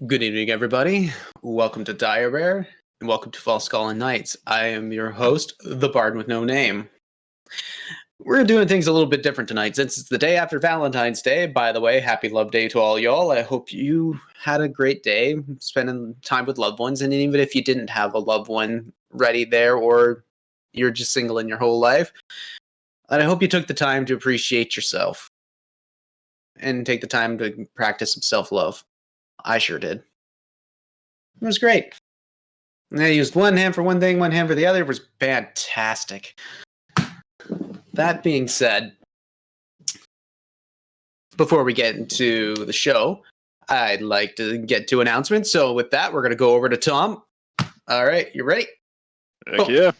Good evening, everybody. Welcome to Diarrhea, and welcome to Falskallan Nights. I am your host, the Bard with No Name. We're doing things a little bit different tonight, since it's the day after Valentine's Day. By the way, happy Love Day to all y'all. I hope you had a great day spending time with loved ones, and even if you didn't have a loved one ready there, or you're just single in your whole life, and I hope you took the time to appreciate yourself and take the time to practice some self-love. I sure did. It was great. I used one hand for one thing, one hand for the other. It was fantastic. That being said, before we get into the show, I'd like to get to announcements. So with that, we're going to go over to Tom. All right, you ready? Heck yeah.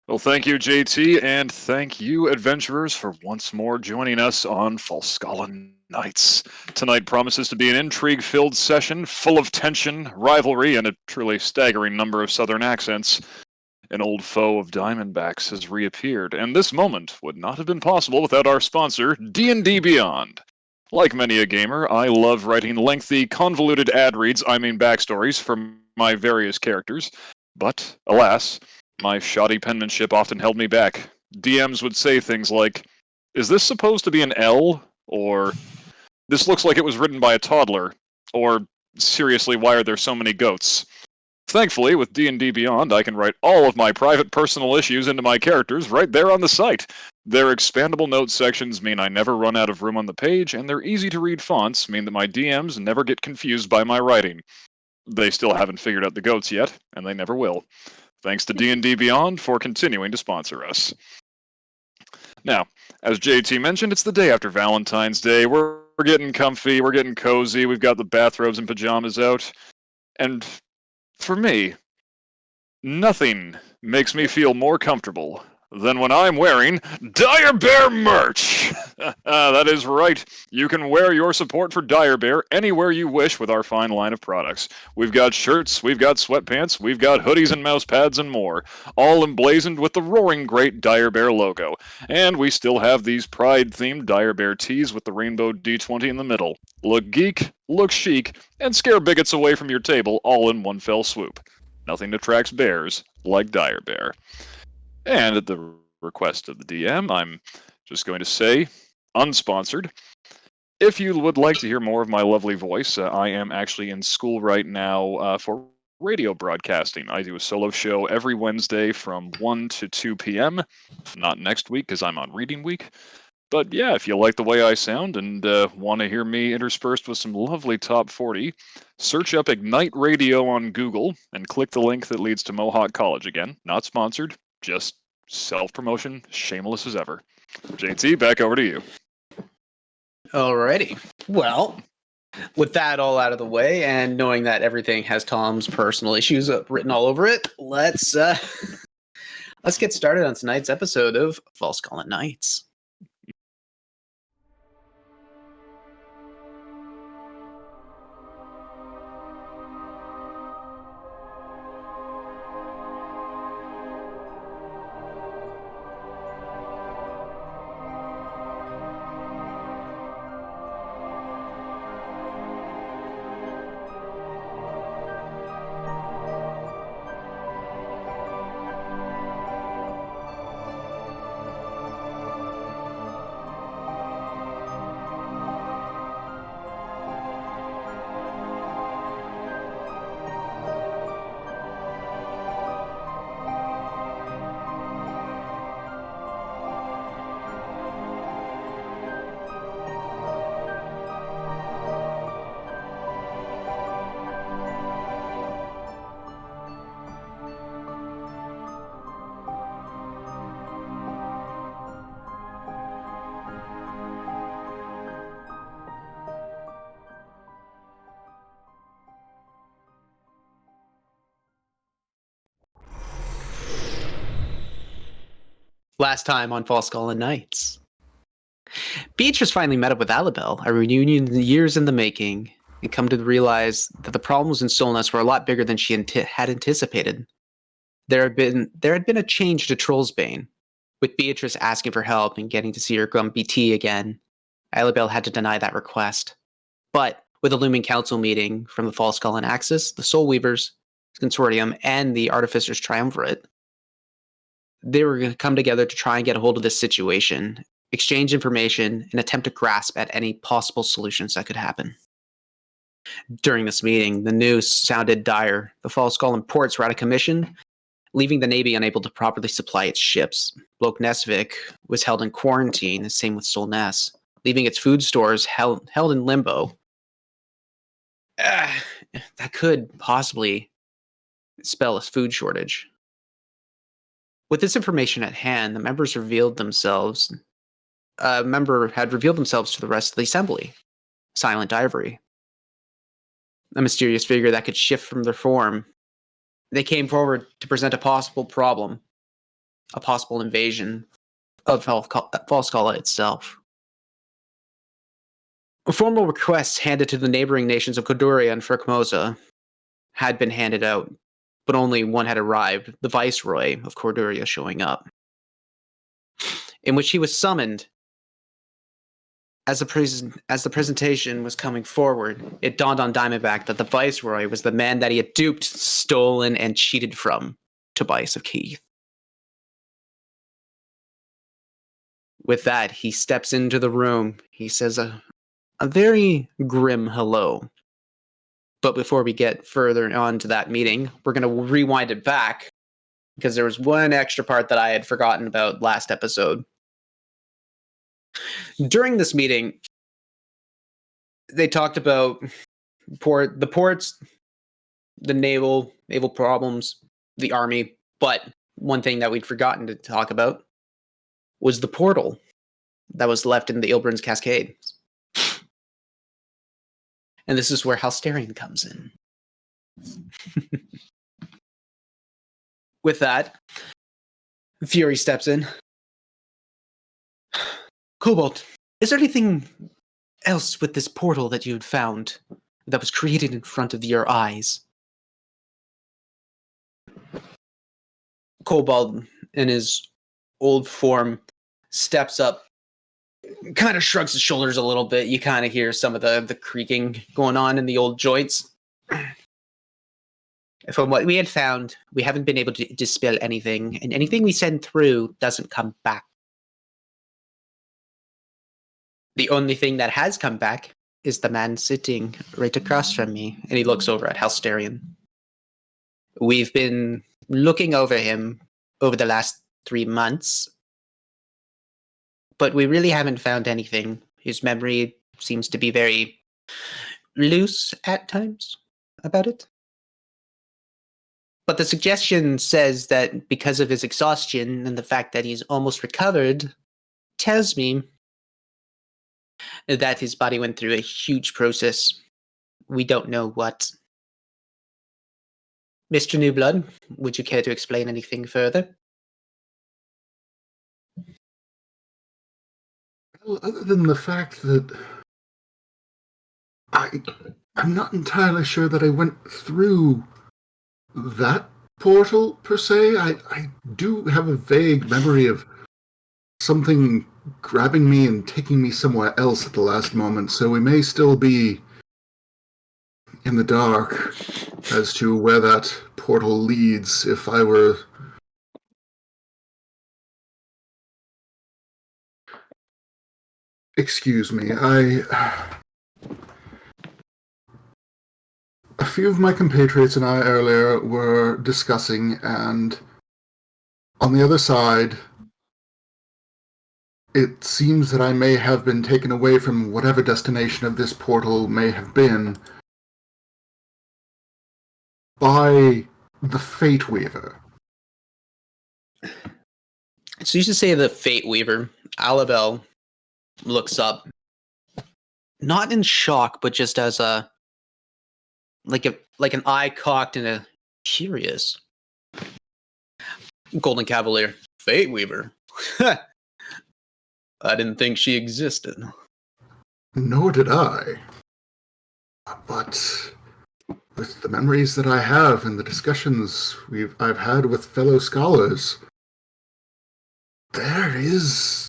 Well, thank you, JT, and thank you, adventurers, for once more joining us on Falskallan Nights. Tonight promises to be an intrigue-filled session full of tension, rivalry, and a truly staggering number of southern accents. An old foe of Diamondbacks has reappeared, and this moment would not have been possible without our sponsor, D&D Beyond. Like many a gamer, I love writing lengthy, convoluted ad reads, backstories, for my various characters. But, alas, my shoddy penmanship often held me back. DMs would say things like, "Is this supposed to be an L?" Or, "This looks like it was written by a toddler." Or, "Seriously, why are there so many goats?" Thankfully, with D&D Beyond, I can write all of my private personal issues into my characters right there on the site. Their expandable notes sections mean I never run out of room on the page, and their easy-to-read fonts mean that my DMs never get confused by my writing. They still haven't figured out the goats yet, and they never will. Thanks to D&D Beyond for continuing to sponsor us. Now, as JT mentioned, it's the day after Valentine's Day. We're getting comfy, we're getting cozy, we've got the bathrobes and pajamas out. And for me, nothing makes me feel more comfortable than when I'm wearing Dire Bear merch! That is right. You can wear your support for Dire Bear anywhere you wish with our fine line of products. We've got shirts, we've got sweatpants, we've got hoodies and mouse pads and more, all emblazoned with the roaring great Dire Bear logo. And we still have these Pride-themed Dire Bear tees with the rainbow D20 in the middle. Look geek, look chic, and scare bigots away from your table all in one fell swoop. Nothing attracts bears like Dire Bear. And at the request of the DM, I'm just going to say, unsponsored, if you would like to hear more of my lovely voice, I am actually in school right now for radio broadcasting. I do a solo show every Wednesday from 1 to 2 p.m. Not next week because I'm on reading week. But yeah, if you like the way I sound and want to hear me interspersed with some lovely top 40, search up Ignite Radio on Google and click the link that leads to Mohawk College again. Not sponsored, just self-promotion, shameless as ever. JT, back over to you. Alrighty. Well, with that all out of the way, and knowing that everything has Tom's personal issues written all over it, let's get started on tonight's episode of Falskallan Nights. Last time on Falskallan Nights, Beatrice finally met up with Alibel, a reunion years in the making, and come to realize that the problems in Solness were a lot bigger than she had anticipated. There had been a change to Trollsbane, with Beatrice asking for help and getting to see her grumpy tea again. Alibel had to deny that request. But with a looming council meeting from the Falskallan Axis, the Soul Weavers Consortium, and the Artificers Triumvirate. They were going to come together to try and get a hold of this situation, exchange information, and attempt to grasp at any possible solutions that could happen. During this meeting, the news sounded dire. The Falskallan ports were out of commission, leaving the Navy unable to properly supply its ships. Blok Nesvik was held in quarantine, the same with Solness, leaving its food stores held in limbo. That could possibly spell a food shortage. With this information at hand, the members had revealed themselves to the rest of the assembly. Silent Ivory, a mysterious figure that could shift from their form. They came forward to present a possible problem, a possible invasion of Falskallan itself. Formal requests handed to the neighboring nations of Corduria and Formosa had been handed out, but only one had arrived, the Viceroy of Corduria showing up, in which he was summoned. As the presentation was coming forward, it dawned on Diamondback that the Viceroy was the man that he had duped, stolen, and cheated from Tobias of Keith. With that, he steps into the room. He says a very grim hello. But before we get further on to that meeting, we're going to rewind it back because there was one extra part that I had forgotten about last episode. During this meeting, they talked about the ports, the naval problems, the army, but one thing that we'd forgotten to talk about was the portal that was left in the Ilbrin's Cascade. And this is where Halsterian comes in. With that, Fury steps in. Cobalt, is there anything else with this portal that you had found that was created in front of your eyes? Cobalt, in his old form, steps up, kind of shrugs his shoulders a little bit. You kind of hear some of the creaking going on in the old joints. From what we had found, we haven't been able to dispel anything, and anything we send through doesn't come back. The only thing that has come back is the man sitting right across from me, and he looks over at Halsterian. We've been looking over him over the last 3 months, but we really haven't found anything. His memory seems to be very loose at times about it. But the suggestion says that because of his exhaustion and the fact that he's almost recovered, tells me that his body went through a huge process. We don't know what. Mr. Newblood, would you care to explain anything further? Well, other than the fact that I'm not entirely sure that I went through that portal, per se. I do have a vague memory of something grabbing me and taking me somewhere else at the last moment, so we may still be in the dark as to where that portal leads. If I were... Excuse me, a few of my compatriots and I earlier were discussing, and on the other side, it seems that I may have been taken away from whatever destination of this portal may have been by the Fate Weaver. So you should say the Fate Weaver. Alabel looks up, not in shock, but just as like an eye cocked and a curious. Golden Cavalier, Fate Weaver. I didn't think she existed. Nor did I. But with the memories that I have and the discussions I've had with fellow scholars, there is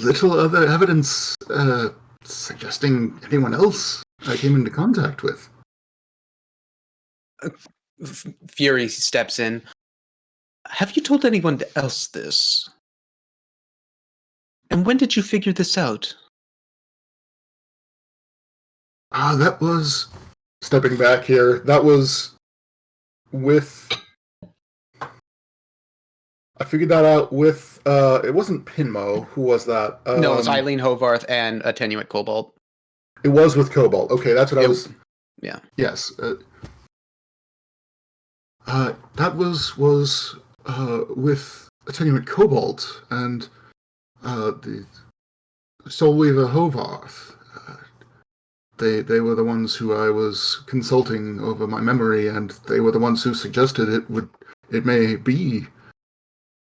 little other evidence suggesting anyone else I came into contact with. Fury steps in. Have you told anyone else this? And when did you figure this out? That was, stepping back here, that was with, I figured that out with, it wasn't Pinmo. Who was that? No, it was Eileen Hovarth and Attenuate Cobalt. It was with Cobalt. Okay, that's what I was. Yeah. Yes. That was with Attenuate Cobalt and the Soulweaver Hovarth. They were the ones who I was consulting over my memory, and they were the ones who suggested it may be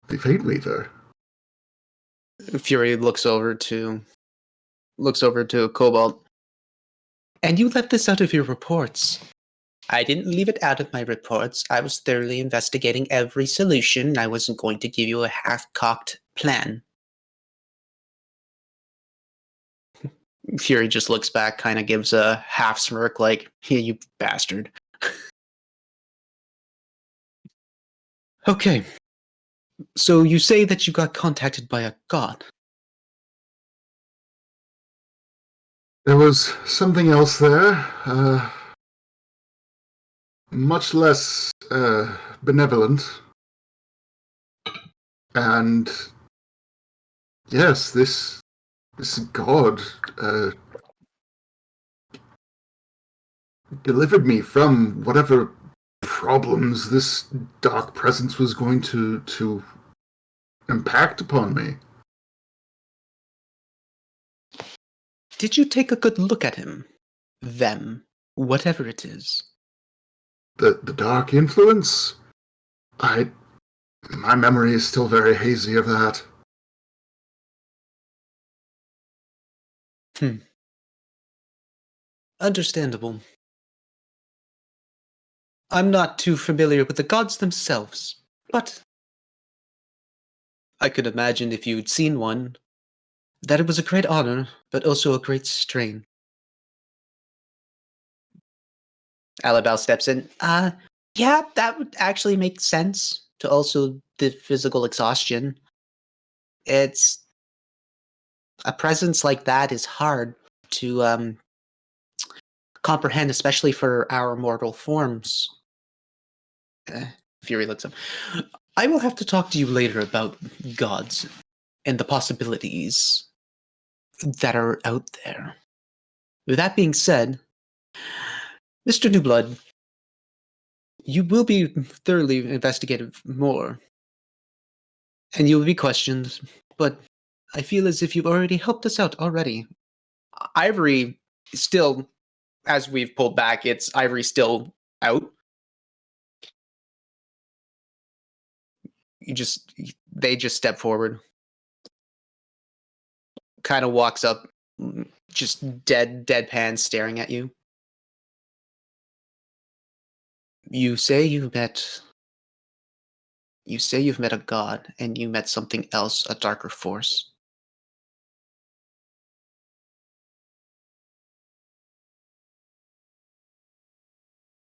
the Fate Weaver. Fury looks over to Cobalt. And you left this out of your reports. I didn't leave it out of my reports. I was thoroughly investigating every solution. I wasn't going to give you a half-cocked plan. Fury just looks back, kind of gives a half smirk like, "Here, you bastard." Okay. So you say that you got contacted by a god. There was something else there, much less benevolent. And yes, this god delivered me from whatever problems this dark presence was going to impact upon me. Did you take a good look at him? Them. Whatever it is. The dark influence? My memory is still very hazy of that. Understandable. I'm not too familiar with the gods themselves, but I could imagine if you'd seen one, that it was a great honor, but also a great strain. Alabal steps in. Yeah, that would actually make sense to also the physical exhaustion. It's a presence like that is hard to comprehend, especially for our mortal forms. Fury looks up. I will have to talk to you later about gods and the possibilities that are out there. With that being said, Mr. Newblood, you will be thoroughly investigated more, and you will be questioned, but I feel as if you've already helped us out already. Ivory still, as we've pulled back, it's Ivory still out. They just step forward. Kind of walks up, just deadpan staring at you. You say you've met a god, and you met something else, a darker force.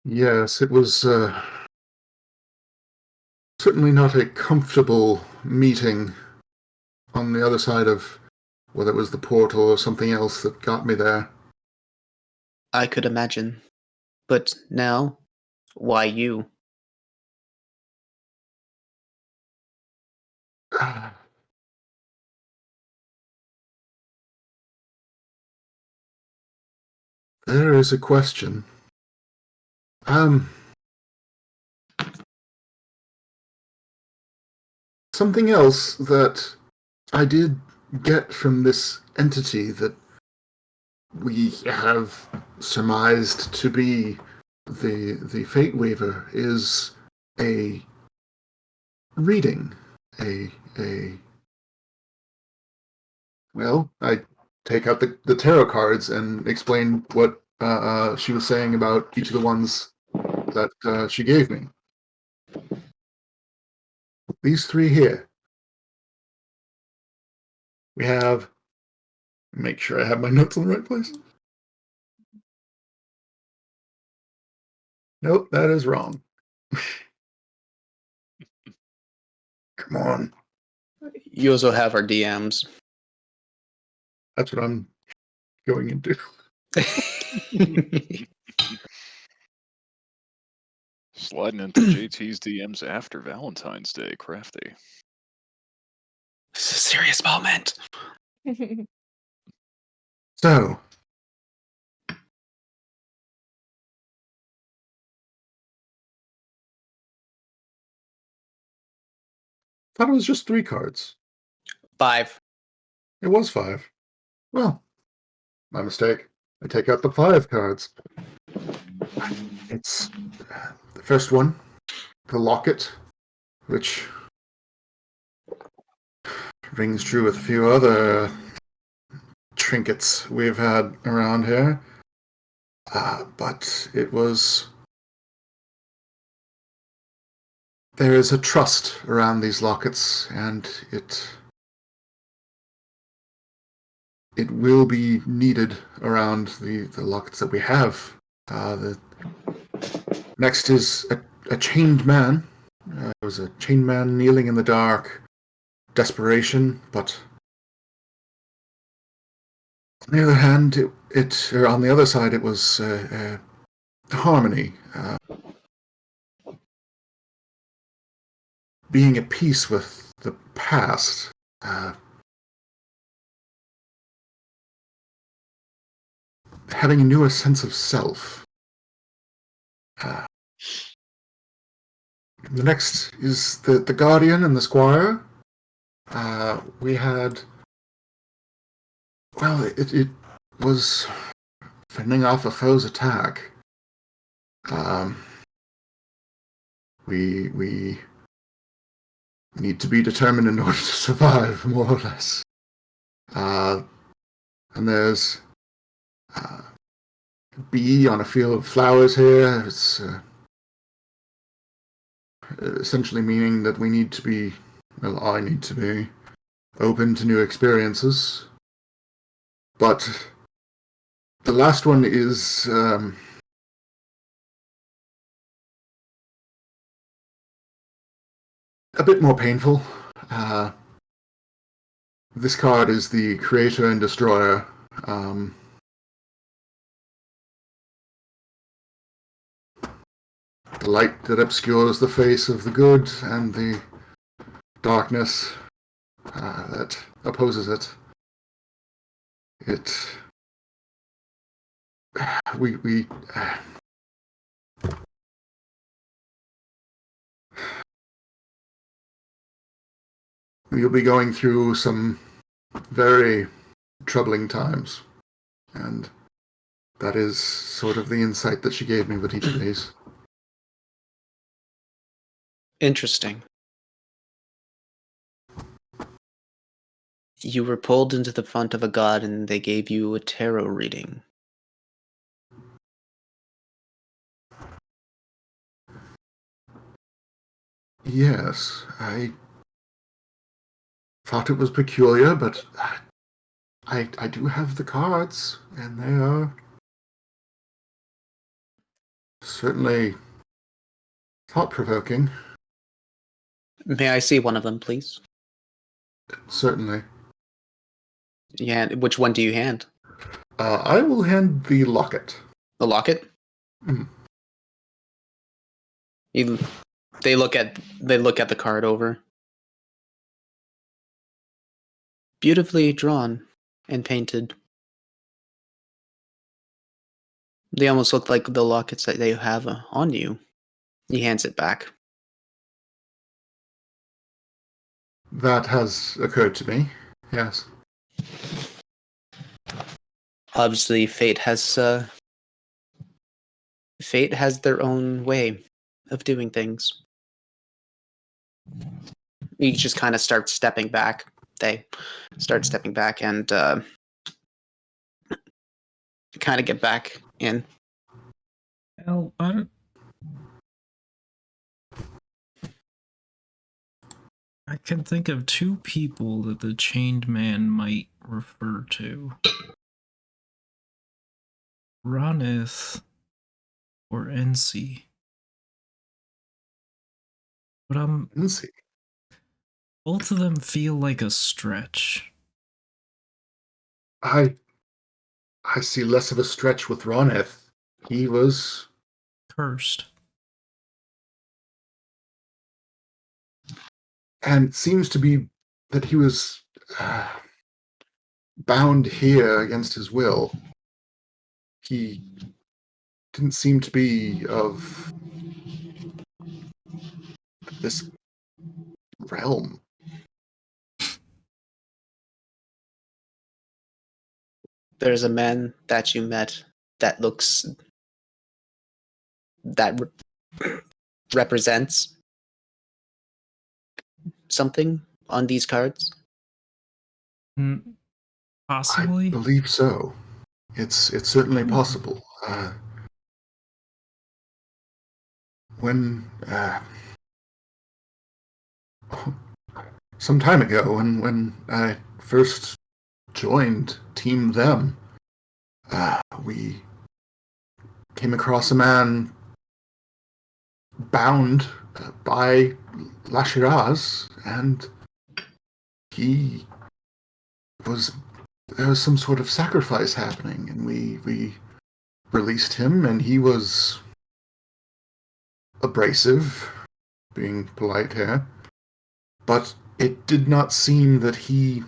Yes, it was certainly not a comfortable meeting on the other side of whether it was the portal or something else that got me there. I could imagine. But now, why you? There is a question. Something else that I did get from this entity that we have surmised to be the Fate Weaver is a reading. Well, I take out the tarot cards and explain what she was saying about each of the ones that she gave me. These three here. We have Make sure I have my notes in the right place. Nope, that is wrong. Come on. You also have our DMs. That's what I'm going into. Sliding into JT's DMs after Valentine's Day, crafty. It's a serious moment. So, thought it was just 3 cards. 5. It was 5. Well, my mistake. I take out the 5 cards. It's the first one, the locket, which rings true with a few other trinkets we've had around here. But it was... There is a trust around these lockets, and it will be needed around the lockets that we have. The next is a chained man. There was a chained man kneeling in the dark, desperation, but on the other hand, or on the other side, it was harmony, being at peace with the past. Having a newer sense of self. The next is the Guardian and the Squire. We had... Well, it was fending off a foe's attack. We need to be determined in order to survive, more or less. And there's a bee on a field of flowers here. It's essentially meaning that we need to be, well, I need to be open to new experiences. But the last one is a bit more painful. This card is the Creator and Destroyer. The light that obscures the face of the good, and the darkness that opposes it. We'll be going through some very troubling times, and that is sort of the insight that she gave me with each of these. Interesting. You were pulled into the front of a god and they gave you a tarot reading. Yes, I thought it was peculiar, but I do have the cards, and they are certainly thought-provoking. May I see one of them, please? Certainly. Yeah, which one do you hand? I will hand the locket. The locket? Mm. They look at the card over. Beautifully drawn and painted. They almost look like the lockets that they have on you. He hands it back. That has occurred to me, yes. Obviously, fate has their own way of doing things. You just kind of start stepping back. They start stepping back and kind of get back in. Well, I can think of 2 people that the chained man might refer to? Ronith or NC? But Let's see. both of them feel like a stretch. I see less of a stretch with Roneth. He was Cursed. and it seems to be that he was bound here against his will. He didn't seem to be of this realm. There's a man that you met that looks that represents something on these cards. I Possibly. believe so. It's certainly possible. When some time ago, when I first joined Team Them, we came across a man bound by Lashiraz, and there was some sort of sacrifice happening, and we released him, and he was abrasive, being polite here, but it did not seem that he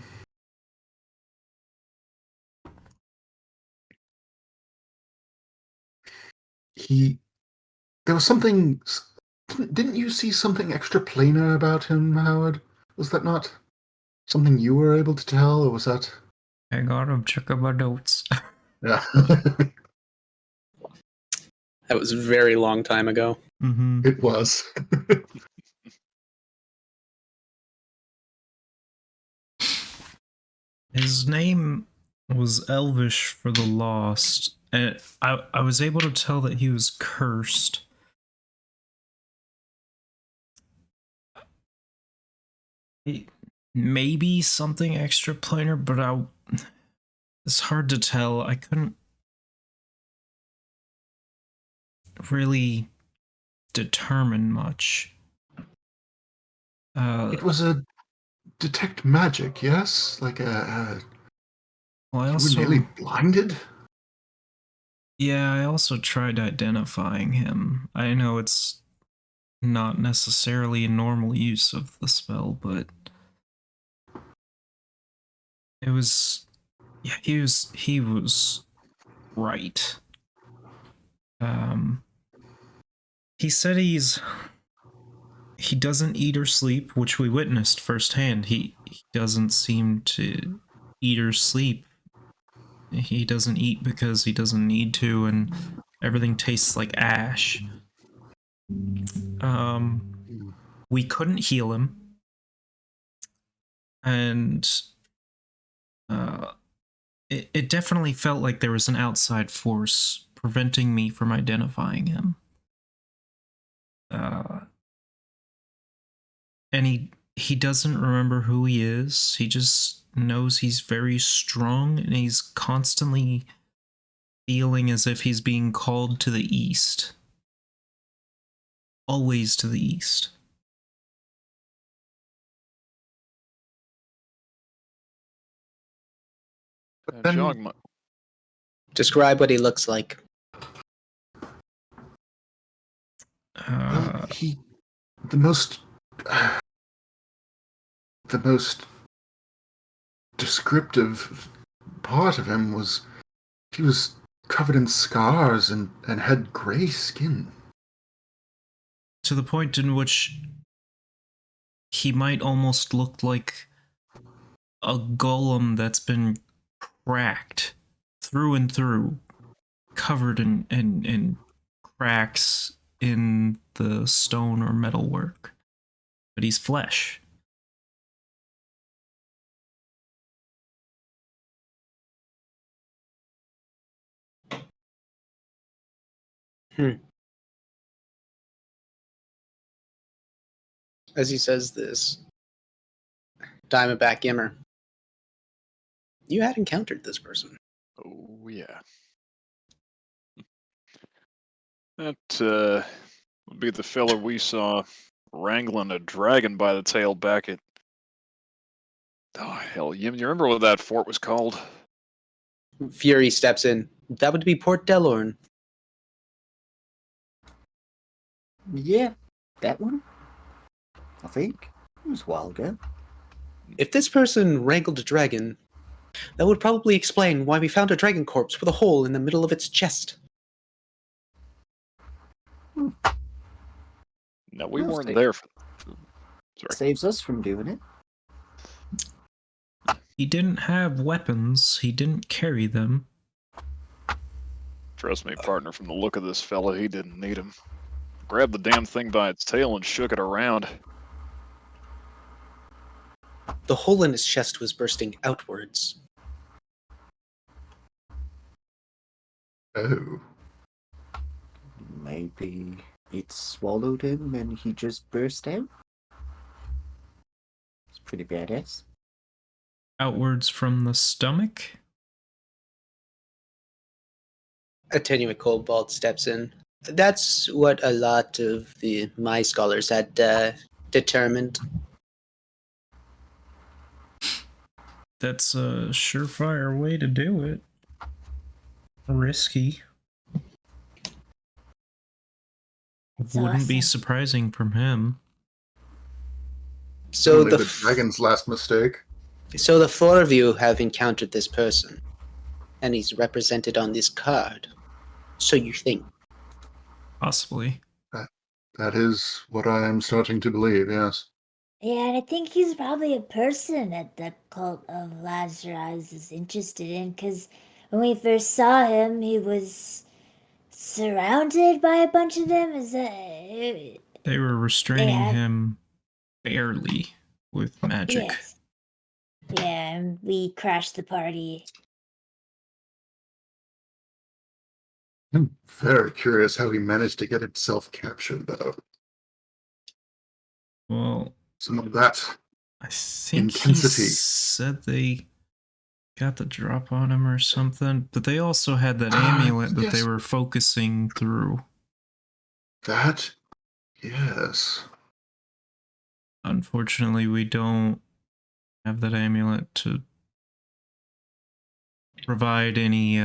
there was something. Didn't you see something extra planar about him, Howard? Was that not something you were able to tell, or was that? I gotta check out my notes. Yeah. That was a very long time ago. Mm-hmm. It was. His name was Elvish for the Lost, and I was able to tell that he was cursed. Maybe something extra planar, but it's hard to tell. I couldn't really determine much. It was a detect magic, yes? Like well, I you were also, nearly blinded? yeah, I also tried identifying him. I know it's not necessarily a normal use of the spell, but it was, yeah, he was right. He said he doesn't eat or sleep, which we witnessed firsthand. He doesn't seem to eat or sleep. He doesn't eat because he doesn't need to, and everything tastes like ash. We couldn't heal him, and it definitely felt like there was an outside force preventing me from identifying him. And he doesn't remember who he is. He just knows he's very strong, and he's constantly feeling as if he's being called to the east. Always to the east. Then- Jog, Describe what he looks like. Well, the most descriptive part of him was he was covered in scars and had gray skin. To the point in which he might almost look like a golem that's been cracked through and through, covered in cracks in the stone or metalwork. But he's flesh. As he says this, Diamondback Gimmer, You had encountered this person. Oh, yeah. That would be the fella we saw wrangling a dragon by the tail back at... Oh, hell, you remember what that fort was called? Fury steps in. That would be Port Delorn. Yeah, that one. I think it was a while ago. If this person wrangled a dragon, that would probably explain why we found a dragon corpse with a hole in the middle of its chest. No, we Well, weren't there for... Sorry. Saves us from doing it. He didn't have weapons. He didn't carry them. Trust me, partner, from the look of this fella, he didn't need him. Grabbed the damn thing by its tail and shook it around. The hole in his chest was bursting outwards. Oh. Maybe it swallowed him and he just burst out. It's pretty badass. Outwards from the stomach? A tenuous kobold steps in. That's what a lot of my scholars had determined. That's a surefire way to do it. Risky. Wouldn't be surprising from him. So Only the dragon's last mistake. So the four of you have encountered this person, and he's represented on this card. So you think. Possibly. That is what I am starting to believe, yes. Yeah, and I think he's probably a person that the cult of Lazarus is interested in, because when we first saw him, he was surrounded by a bunch of them. Is that... They were restraining had- him barely with magic. Yes. Yeah, and we crashed the party. I'm very curious how he managed to get himself captured, though. Well, Some of that. I think Intensity. he said they got the drop on him or something, but they also had that amulet that they yes. were focusing through. That? Yes. Unfortunately, we don't have that amulet to provide any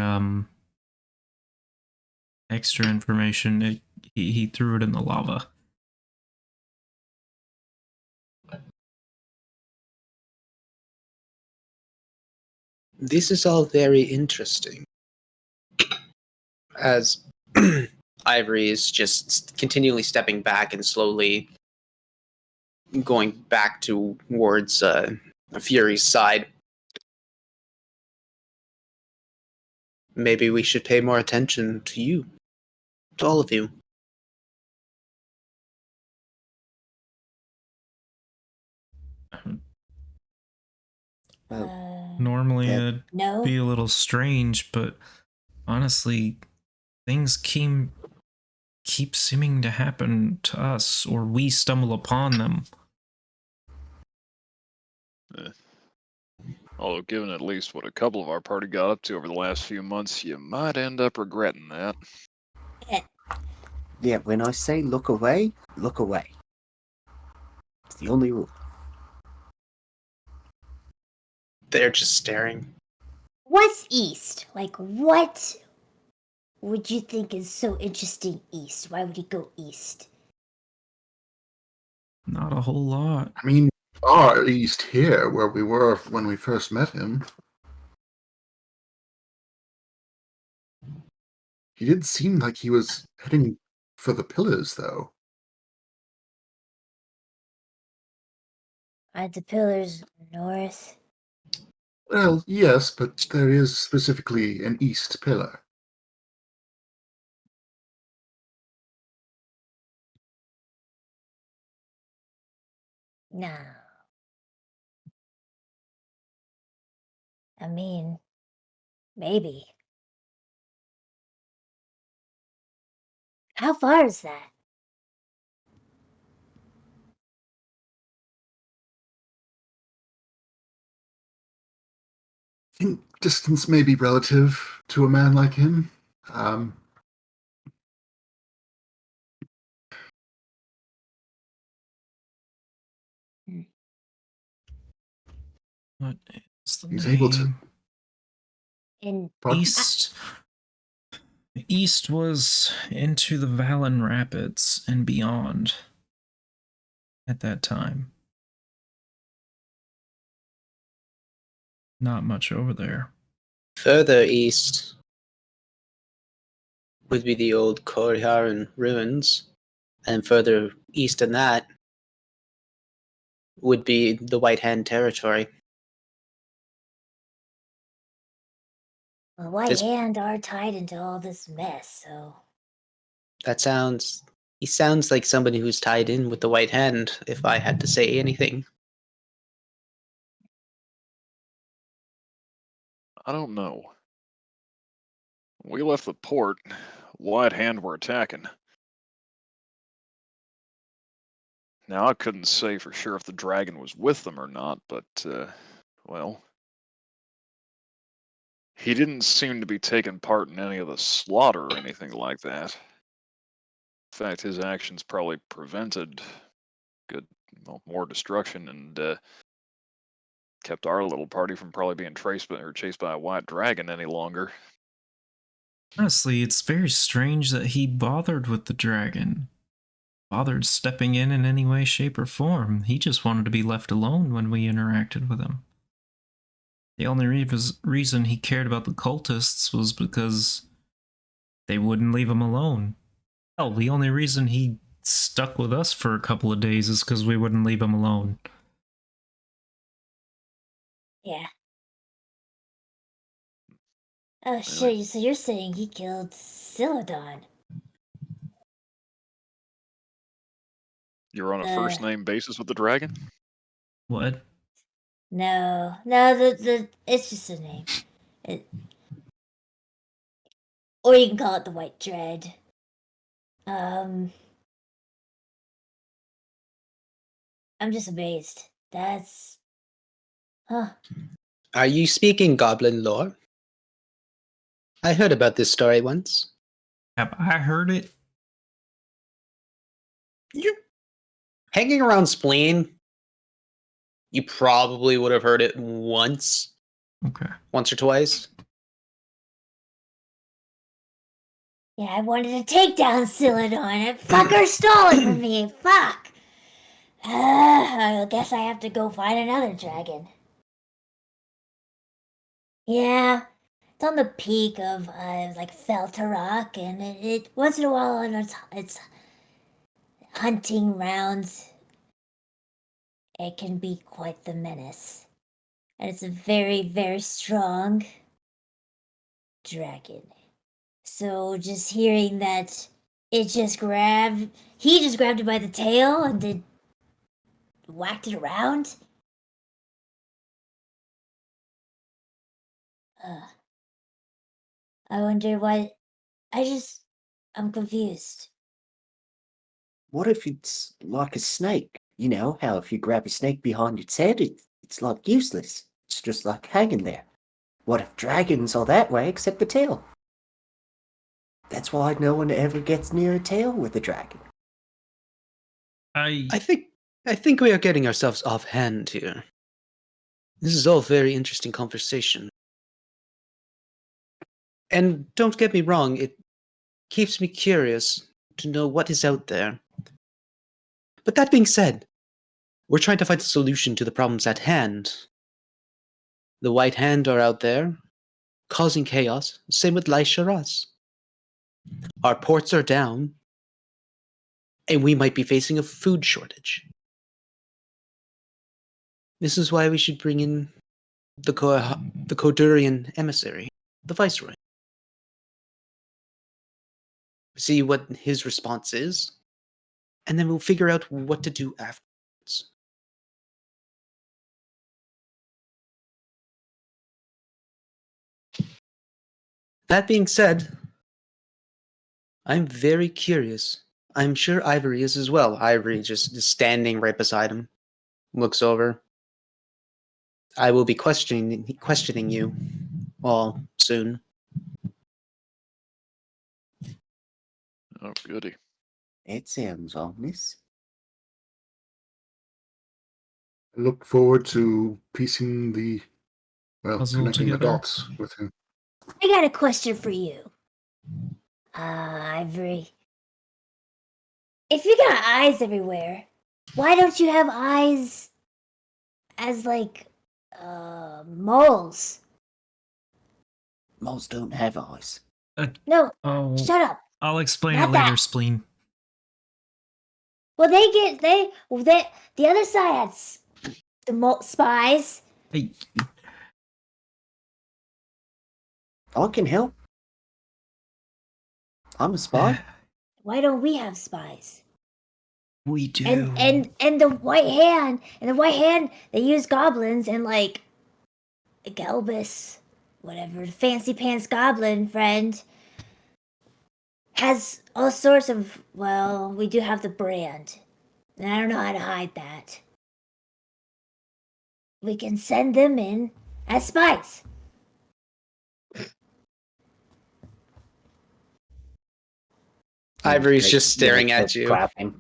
extra information. He threw it in the lava. This is all very interesting. As Ivory is just continually stepping back and slowly going back towards Fury's side. Maybe we should pay more attention to you. To all of you. Normally it'd No? be a little strange, but honestly, things keep seeming to happen to us, or we stumble upon them. Although, given at least what a couple of our party got up to over the last few months, you might end up regretting that. Yeah, when I say look away, look away. It's the only rule. They're just staring. What's east? Like, what would you think is so interesting east? Why would he go east? Not a whole lot. I mean, far east here, where we were when we first met him. He did seem like he was heading for the pillars, though. Aren't the pillars north? Well, yes, but there is specifically an east pillar. No. I mean, maybe. How far is that? think distance may be relative to a man like him. What is the He's name? able to. And Pardon? East was into the Valen Rapids and beyond at that time. Not much over there. Further east would be the old Korharan ruins, and further east than that would be the White Hand territory. the White This- Hand are tied into all this mess, so He sounds like somebody who's tied in with the White Hand, if I had to say anything. I don't know. When we left the port, White Hand were attacking. Now, I couldn't say for sure if the dragon was with them or not, but, well, he didn't seem to be taking part in any of the slaughter or anything like that. In fact, his actions probably prevented more destruction and kept our little party from probably being chased by a white dragon any longer. Honestly, it's very strange that he bothered with the dragon. Bothered stepping in any way, shape, or form. He just wanted to be left alone when we interacted with him. The only reason he cared about the cultists was because they wouldn't leave him alone. Hell, the only reason he stuck with us for a couple of days is because we wouldn't leave him alone. yeah. Oh shit! So you're saying he killed Celadon? You're on a first name basis with the dragon? What? No, the it's just a name. Or you can call it the White Dread. I'm just amazed. That's Are you speaking goblin lore? I heard about this story once. Have I heard it? You're hanging around Spleen. You probably would have heard it once or twice. yeah. I wanted to take down Celadon. That fucker stole it from me. Fuck. I guess I have to go find another dragon. Yeah, it's on the peak of like Feltarok, and it once in a while on its hunting rounds, it can be quite the menace, and it's a very very strong dragon. So just hearing that he just grabbed it by the tail and then whacked it around. I wonder why. I'm confused. What if it's like a snake? You know how if you grab a snake behind its head, it's like useless. It's just like hanging there. What if dragons are that way except the tail? That's why no one ever gets near a tail with a dragon. I think we are getting ourselves offhand here. This is all very interesting conversation. And don't get me wrong, it keeps me curious to know what is out there. But that being said, we're trying to find a solution to the problems at hand. The White Hand are out there, causing chaos. Same with Laisharas. Our ports are down, and we might be facing a food shortage. This is why we should bring in the Kodurian emissary, the Viceroy. See what his response is, and then we'll figure out what to do afterwards. That being said, I'm very curious. I'm sure Ivory is as well. Ivory just is standing right beside him, looks over. I will be questioning you all soon. Oh, goody. That sounds ominous. I look forward to piecing Puzzle connecting the together. dots with him. I got a question for you. Ivory. If you got eyes everywhere, why don't you have eyes as like moles? Moles don't have eyes. No, Oh, shut up. I'll explain Not it later, that. Spleen. Well, the other side had spies. Hey, I can help. I'm a spy. Why don't we have spies? we do. And the white hand, they use goblins and like Gelbus, whatever, fancy pants goblin friend has all sorts of, well, we do have the brand. And I don't know how to hide that. We can send them in as spies. Ivory's just staring Yeah, at you. clapping.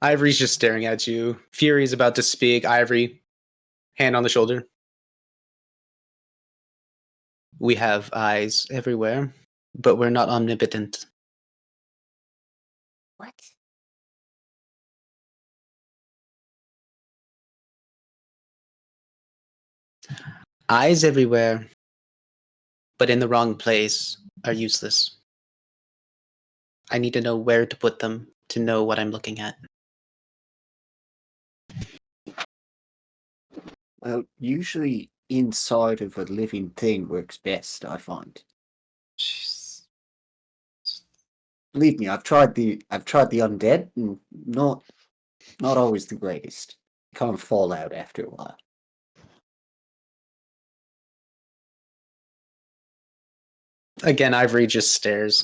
Ivory's just staring at you. Fury's about to speak. Ivory, hand on the shoulder. We have eyes everywhere, but we're not omnipotent. What? Eyes everywhere, but in the wrong place are useless. I need to know where to put them to know what I'm looking at. Well, usually inside of a living thing works best, I find. Jeez. Believe me, I've tried the undead, and not always the greatest. Kind of fall out after a while. Again, Ivory just stares.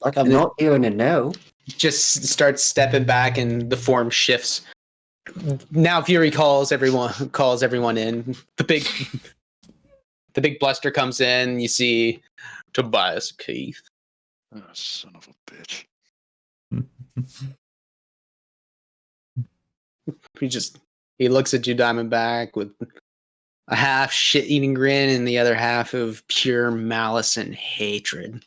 Like I'm not hearing a no. Just starts stepping back and the form shifts. Now Fury calls everyone in. The big bluster comes in. You see Tobias Keith. Oh, son of a bitch. He looks at you, Diamondback, with a half shit-eating grin and the other half of pure malice and hatred.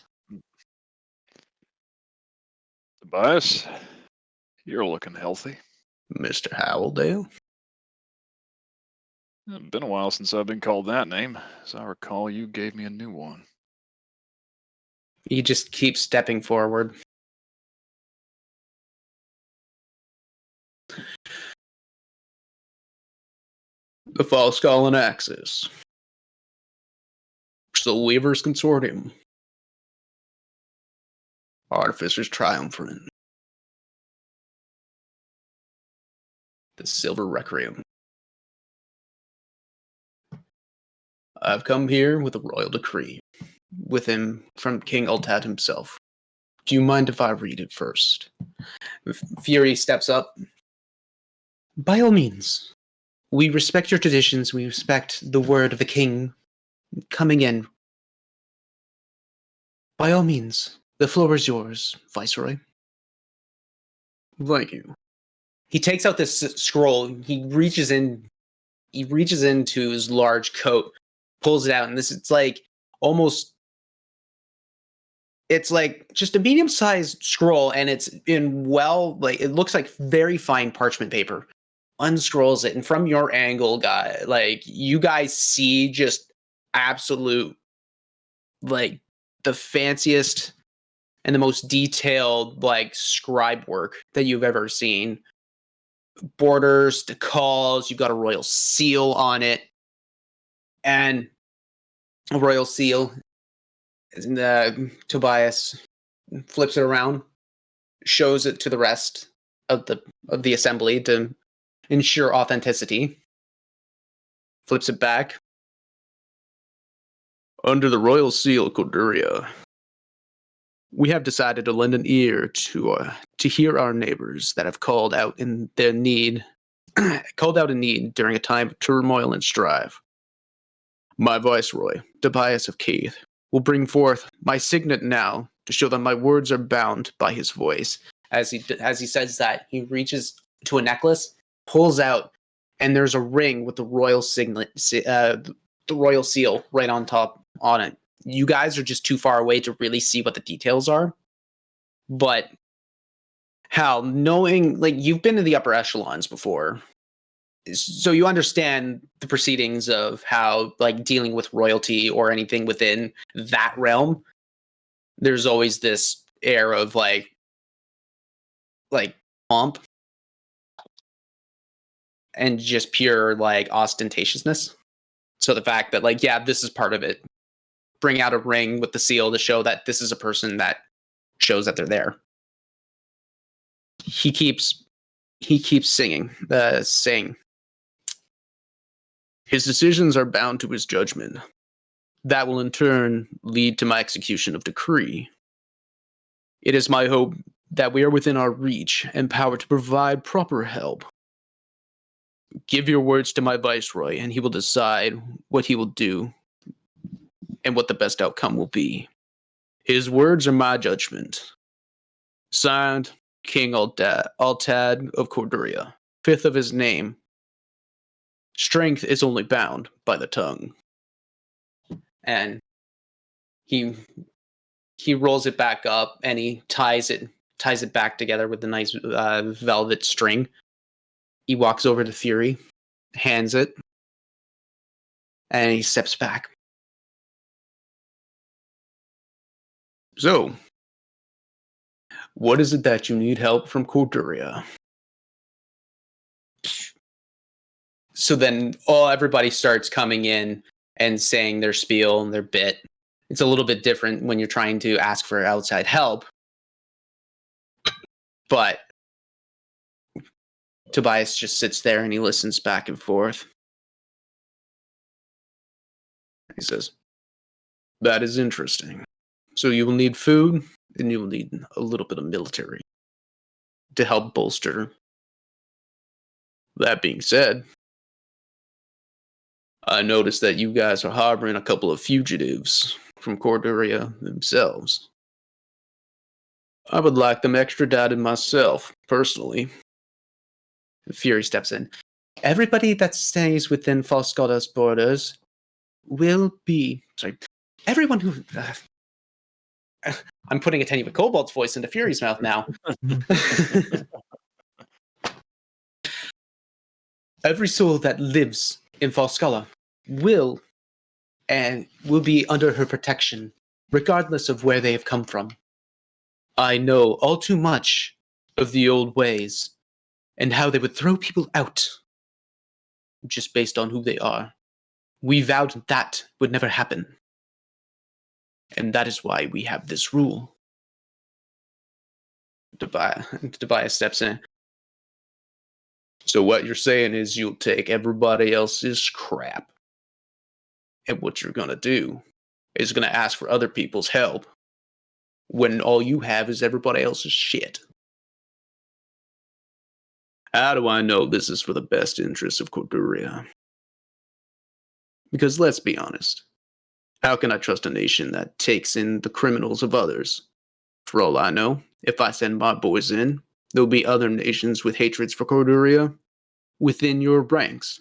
Tobias, you're looking healthy. Mr. Howelldale. It's been a while since I've been called that name. As I recall, you gave me a new one. He just keeps stepping forward. The Falskallan Axis. Soul Weavers Consortium. Artificers Triumvirate. The Silver Requiem. I've come here with a royal decree. With him from King Ultad himself. Do you mind if I read it first? Fury steps up. By all means. We respect your traditions. We respect the word of the king coming in. By all means, the floor is yours, Viceroy. Thank you. He takes out this scroll. He reaches into his large coat, pulls it out, and it's like just a medium-sized scroll, and it's in it looks like very fine parchment paper. Unscrolls it, and from your angle, guy, you guys see just absolute, the fanciest and the most detailed, scribe work that you've ever seen. Borders, decals, you've got a royal seal on it, and a royal seal. And Tobias flips it around, shows it to the rest of the assembly to ensure authenticity. Flips it back. Under the royal seal, Corduria, we have decided to lend an ear to hear our neighbors that have called out in their need called out in need during a time of turmoil and strife. My Viceroy, Tobias of Keith, will bring forth my signet now to show that my words are bound by his voice. As he says that, he reaches to a necklace, pulls out, and there's a ring with the royal signet, the royal seal right on top on it. You guys are just too far away to really see what the details are. But Hal, knowing, like, you've been in the upper echelons before, so you understand the proceedings of how, like, dealing with royalty or anything within that realm, there's always this air of like pomp and just pure like ostentatiousness. So the fact that, like, yeah, this is part of it. Bring out a ring with the seal to show that this is a person that shows that they're there. He keeps saying. His decisions are bound to his judgment. That will in turn lead to my execution of decree. It is my hope that we are within our reach and power to provide proper help. Give your words to my Viceroy, and he will decide what he will do and what the best outcome will be. His words are my judgment. Signed, King Altad of Corduria, 5th of his name. Strength is only bound by the tongue. And he rolls it back up and he ties it back together with a nice velvet string. He walks over to Fury, hands it, and he steps back. So, what is it that you need help from Corduria? So then everybody starts coming in and saying their spiel and their bit. It's a little bit different when you're trying to ask for outside help. But Tobias just sits there and he listens back and forth. He says, that is interesting. So you will need food and you will need a little bit of military to help bolster. That being said, I noticed that you guys are harboring a couple of fugitives from Corduria themselves. I would like them extradited myself, personally. Fury steps in. Everybody that stays within Falskallan's borders will be... Sorry. Everyone who... I'm putting a tiny bit Kobold's voice into Fury's mouth now. Every soul that lives in Falskalla will be under her protection, regardless of where they have come from. I know all too much of the old ways and how they would throw people out just based on who they are. We vowed that would never happen. And that is why we have this rule. Tobias steps in. So what you're saying is you'll take everybody else's crap. And what you're going to do is going to ask for other people's help when all you have is everybody else's shit. How do I know this is for the best interest of Corduria? Because let's be honest. How can I trust a nation that takes in the criminals of others? For all I know, if I send my boys in, there'll be other nations with hatreds for Corduria within your ranks.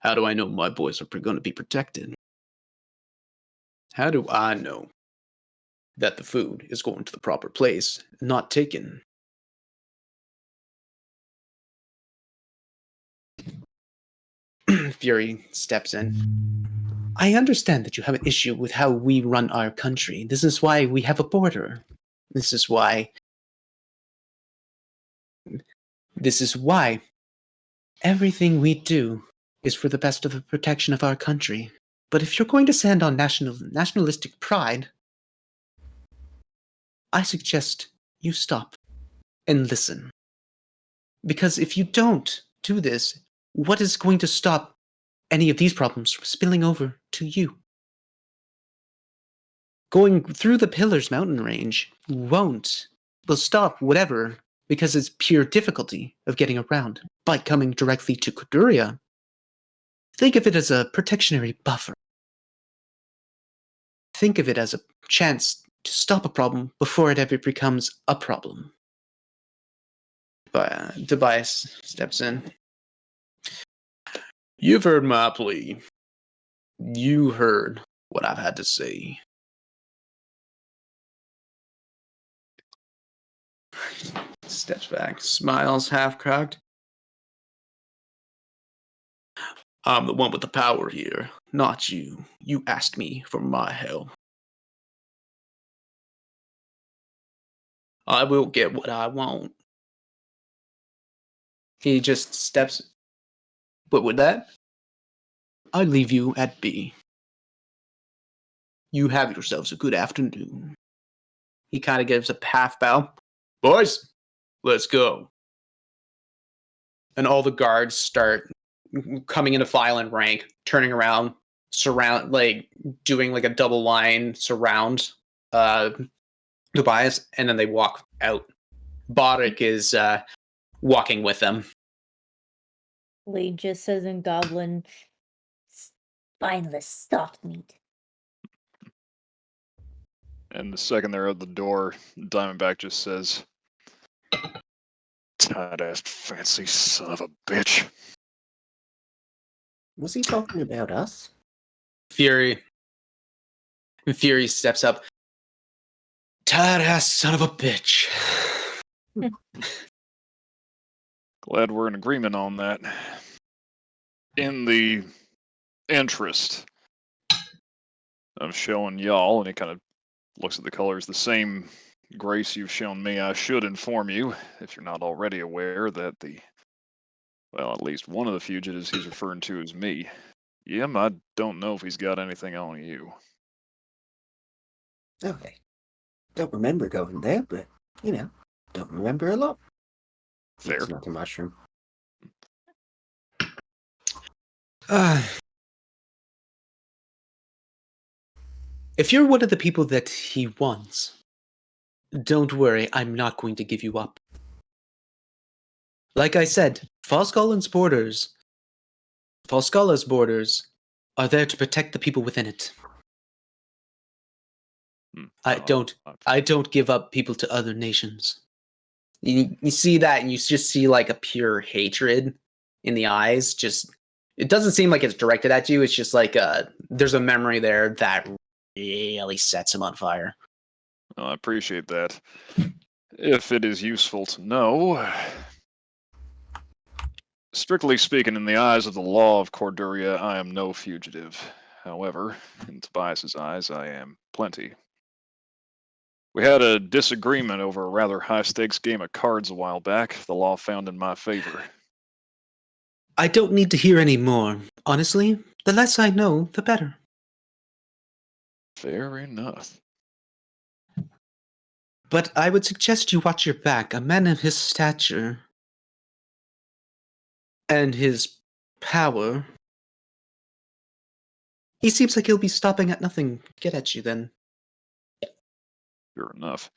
How do I know my boys are going to be protected? How do I know that the food is going to the proper place, not taken? Fury steps in. I understand that you have an issue with how we run our country. This is why we have a border. This is why everything we do is for the best of the protection of our country. But if you're going to stand on nationalistic pride, I suggest you stop and listen. Because if you don't do this, what is going to stop any of these problems from spilling over to you? Going through the Pillars mountain range will stop whatever because it's pure difficulty of getting around by coming directly to Corduria. Think of it as a protectionary buffer. Think of it as a chance to stop a problem before it ever becomes a problem. Tobias steps in. You've heard my plea. You heard what I've had to say. Steps back, smiles half-cocked. I'm the one with the power here, not you. You asked me for my help. I will get what I want. He just steps. But with that, I leave you at B. You have yourselves a good afternoon. He kind of gives a half bow. Boys, let's go. And all the guards start coming into file and rank, turning around, doing like a double line surround Tobias, and then they walk out. Boddick is walking with them. Lee just says in Goblin, spineless soft meat. And the second they're at the door, Diamondback just says, tight-ass fancy son of a bitch. Was he talking about us? Fury steps up. Tired ass son of a bitch. Glad we're in agreement on that. In the interest of showing y'all, and he kind of looks at the colors, the same grace you've shown me, I should inform you, if you're not already aware, that at least one of the fugitives he's referring to is me. Yim, I don't know if he's got anything on you. Okay. Don't remember going there, but, don't remember a lot. Fair. It's not a mushroom. If you're one of the people that he wants, don't worry, I'm not going to give you up. Like I said, Falskallan's borders are there to protect the people within it. I don't give up people to other nations. You see that, and you just see like a pure hatred in the eyes. Just, it doesn't seem like it's directed at you. It's just like there's a memory there that really sets him on fire. I appreciate that. If it is useful to know, strictly speaking, in the eyes of the law of Corduria, I am no fugitive. However, in Tobias's eyes, I am plenty. We had a disagreement over a rather high-stakes game of cards a while back. The law found in my favor. I don't need to hear any more. Honestly, the less I know, the better. Fair enough. But I would suggest you watch your back. A man of his stature and his power, he seems like he'll be stopping at nothing to get at you then. Sure enough.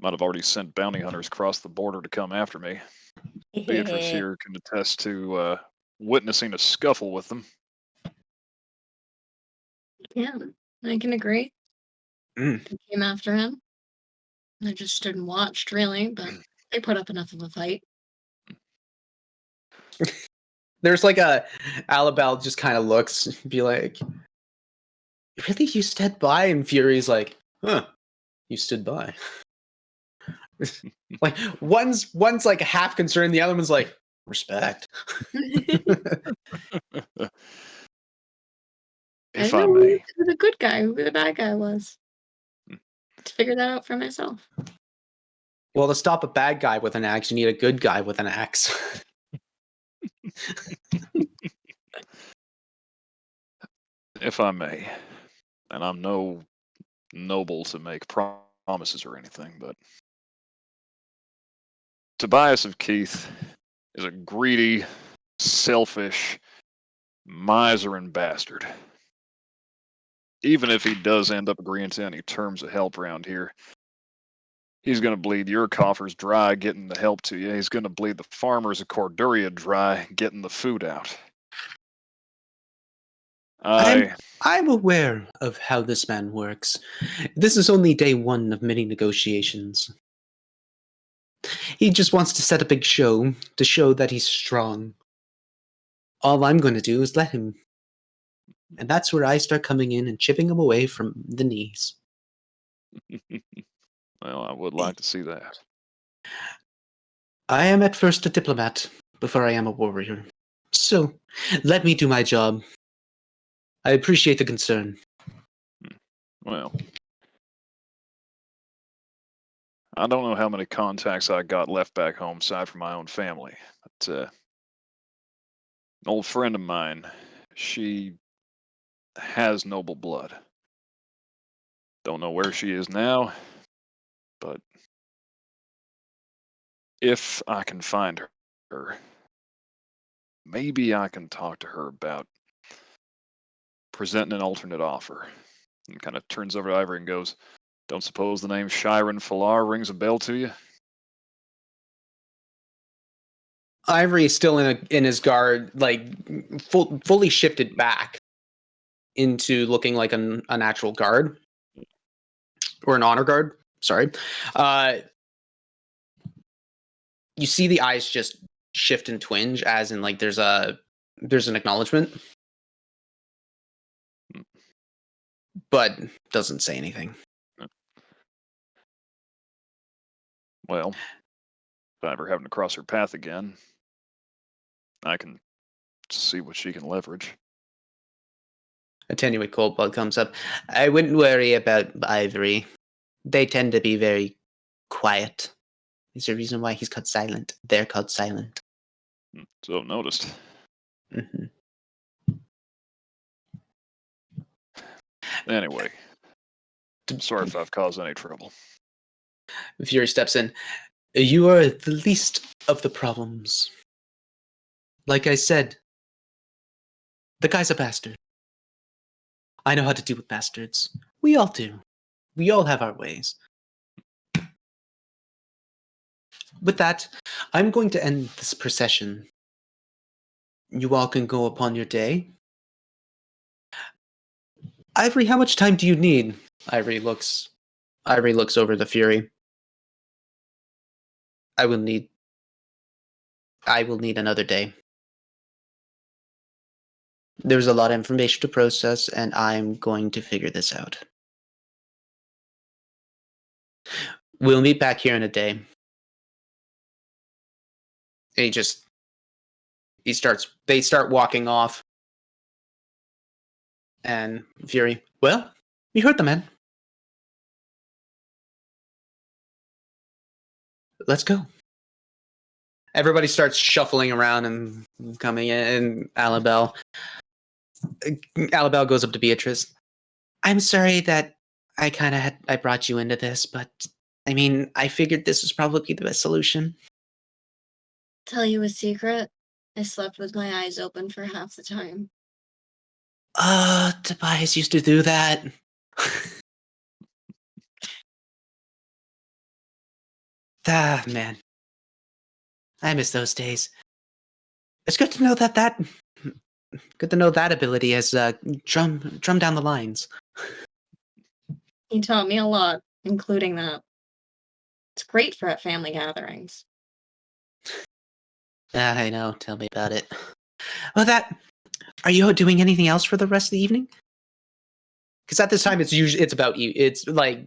Might have already sent bounty hunters across the border to come after me. Beatrice here can attest to witnessing a scuffle with them. Yeah, I can agree. Mm. They came after him. I just stood and watched, really, but they put up enough of a fight. There's like Alabel just kind of looks, be like, really, you stood by? And Fury's like, huh, you stood by. Like one's like half concerned, the other one's like, respect. If I I know may. who the good guy, who the bad guy was. To figure that out for myself. Well, to stop a bad guy with an axe, you need a good guy with an axe. If I may. And I'm no noble to make promises or anything, but Tobias of Keith is a greedy, selfish, miser bastard. Even if he does end up agreeing to any terms of help around here, He's going to bleed your coffers dry getting the help to you. He's going to bleed the farmers of Corduria dry getting the food out. I'm aware of how this man works. This is only day one of many negotiations. He just wants to set a big show to show that he's strong. All I'm going to do is let him. And that's where I start coming in and chipping him away from the knees. Well, I would like to see that. I am at first a diplomat before I am a warrior. So, let me do my job. I appreciate the concern. Well, I don't know how many contacts I got left back home aside from my own family, but an old friend of mine, she has noble blood. Don't know where she is now, but if I can find her, maybe I can talk to her about presenting an alternate offer. And kind of turns over to Ivory and goes, "Don't suppose the name Shiren Falar rings a bell to you?" Ivory is still in his guard, like fully shifted back into looking like an actual guard or an honor guard. Sorry. You see the eyes just shift and twinge, as in like there's an acknowledgement, but doesn't say anything. Well, if I ever happen to cross her path again, I can see what she can leverage. Attenuate cold blood comes up. I wouldn't worry about Ivory. They tend to be very quiet. Is there a reason why he's called silent? They're called silent. So noticed. Mm-hmm. Anyway, sorry if I've caused any trouble. Fury steps in. You are the least of the problems. Like I said, the guy's a bastard. I know how to deal with bastards. We all do. We all have our ways. With that, I'm going to end this procession. You all can go upon your day. Ivory, how much time do you need? Ivory looks over the Fury. I will need another day. There's a lot of information to process, and I'm going to figure this out. We'll meet back here in a day. And they start walking off. And Fury, well, you heard the man. Let's go. Everybody starts shuffling around and coming in. Alabelle goes up to Beatrice. I'm sorry that I brought you into this, but I mean, I figured this was probably the best solution. Tell you a secret? I slept with my eyes open for half the time. Tobias used to do that. Man. I miss those days. It's good to know that ability has drum down the lines. He taught me a lot, including that. It's great for at family gatherings. I know. Tell me about it. Well, are you doing anything else for the rest of the evening? Because at this time, it's like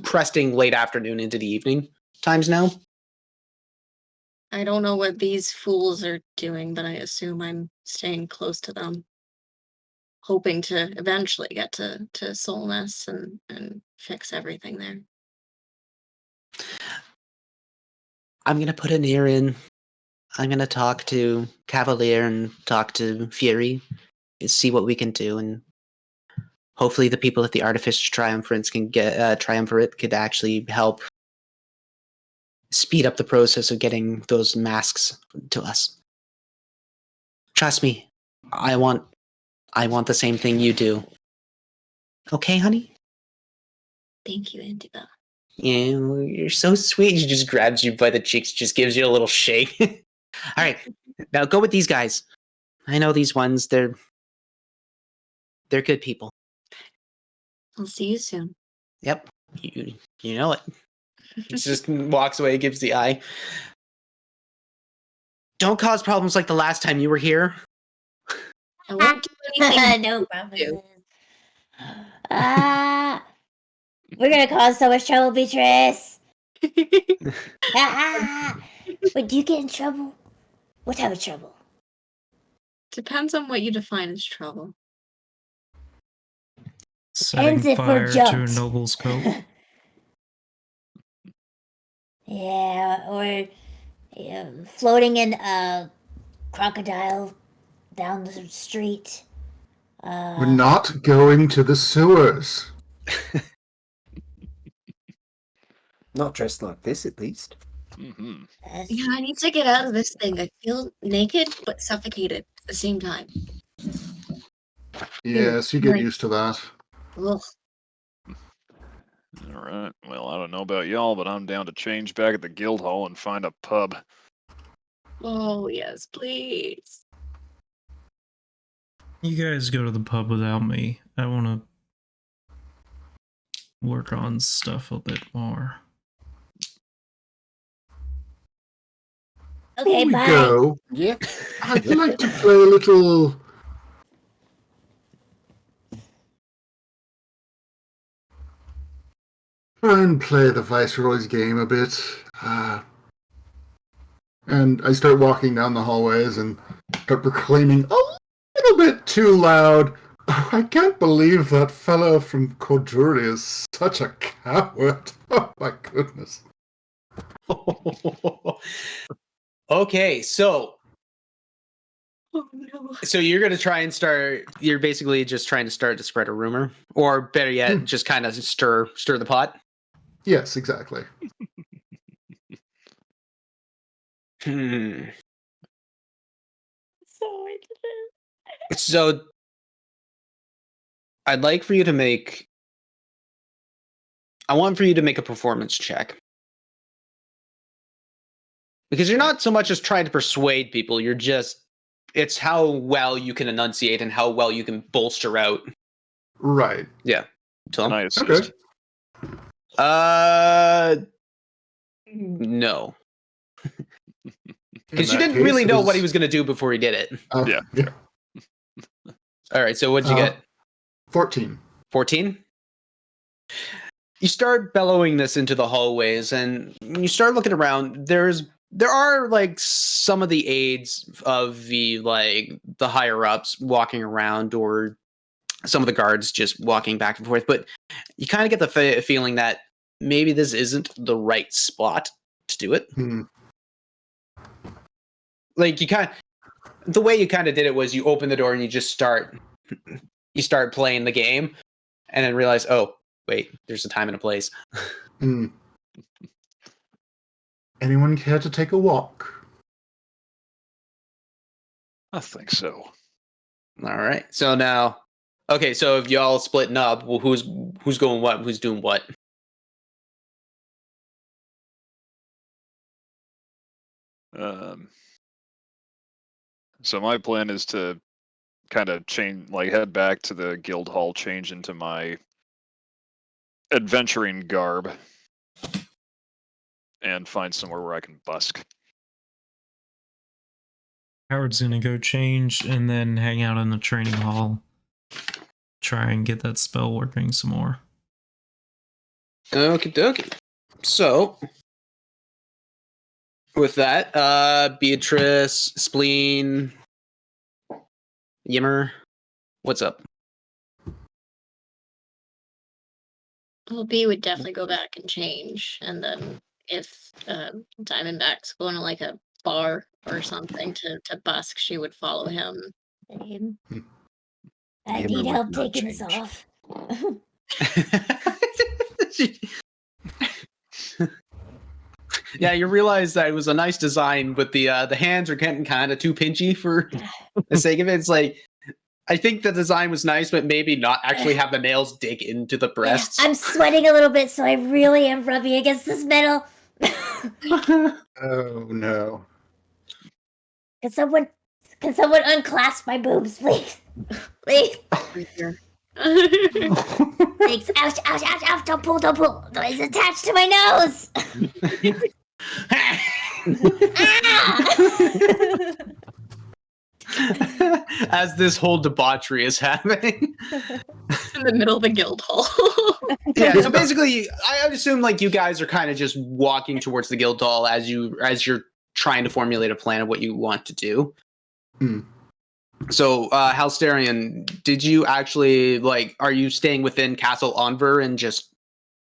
cresting late afternoon into the evening times now. I don't know what these fools are doing, but I assume I'm staying close to them, hoping to eventually get to Solness and fix everything there. I'm gonna put an ear in. I'm gonna talk to Cavalier and talk to Fury, and see what we can do, and hopefully the people at the Artifice Triumvirate could actually help speed up the process of getting those masks to us. Trust me, I want the same thing you do. Okay, honey? Thank you, Indiba. You're so sweet. She just grabs you by the cheeks, just gives you a little shake. All right, now go with these guys. I know these ones. They're good people. I'll see you soon. Yep, you know it. Just walks away, gives the eye. Don't cause problems like the last time you were here. I won't do anything. No problem. We're gonna cause so much trouble, Beatrice. Wait, do you get in trouble? What type of trouble? Depends on what you define as trouble. Setting Ends if we're fire to a jumped. noble's coat. Yeah, or floating in a crocodile down the street. We're not going to the sewers. Not dressed like this, at least. Mm-hmm. Yeah, I need to get out of this thing. I feel naked but suffocated at the same time. Yes, you get Right. used to that. Ugh. All right. Well, I don't know about y'all, but I'm down to change back at the guild hall and find a pub. Oh, yes, please. You guys go to the pub without me. I want to work on stuff a bit more. Okay, Before we bye. go, Yeah. I'd like to play a little. Try and play the Viceroy's game a bit. And I start walking down the hallways and start proclaiming a little bit too loud. Oh, I can't believe that fellow from Koduri is such a coward. Oh my goodness. Okay, so Oh, no. you're gonna try and start. You're basically just trying to start to spread a rumor, or better yet, just kind of stir the pot. Yes, exactly. Hmm. So interesting. So I'd like for you to make. I want for you to make a performance check. Because you're not so much as trying to persuade people, you're just. It's how well you can enunciate and how well you can bolster out. Right. Tom? Can I assist? Okay. No. In Because you that didn't case, really it know what is- he was going to do before he did it. Yeah. All right, so what'd you get? 14. 14? You start bellowing this into the hallways, and when you start looking around, there are like some of the aides of the higher ups walking around, or some of the guards just walking back and forth, but you kind of get the feeling that maybe this isn't the right spot to do it. Like the way you kind of did it was you open the door and you start playing the game, and then realize, oh wait, there's a time and a place. Anyone care to take a walk? I think so. All right, so now, okay, so if y'all splitting up, well, who's going what? Who's doing what? So my plan is to kind of head back to the guild hall, change into my adventuring garb, and find somewhere where I can busk. Howard's gonna go change and then hang out in the training hall. Try and get that spell working some more. Okie dokie. So, with that, Beatrice, Spleen, Yimmer, what's up? Well, B would definitely go back and change, and then if Diamondback's going to like a bar or something to busk, she would follow him. Same. I Hammer need would help not taking this change. off. Yeah, you realize that it was a nice design, but the hands are getting kind of too pinchy for the sake of it. It's like, I think the design was nice, but maybe not actually have the nails dig into the breasts. I'm sweating a little bit, so I really am rubbing against this metal. Oh no. Can someone unclasp my boobs, please? Please. Right here. Thanks. Ouch, ouch, ouch, ouch. Don't pull. It's attached to my nose. As this whole debauchery is happening. In the middle of the guild hall. Yeah, so basically, I would assume like you guys are kind of just walking towards the guild hall as you're trying to formulate a plan of what you want to do. Hmm. So, Halsterian, did you actually are you staying within Castle Onver and just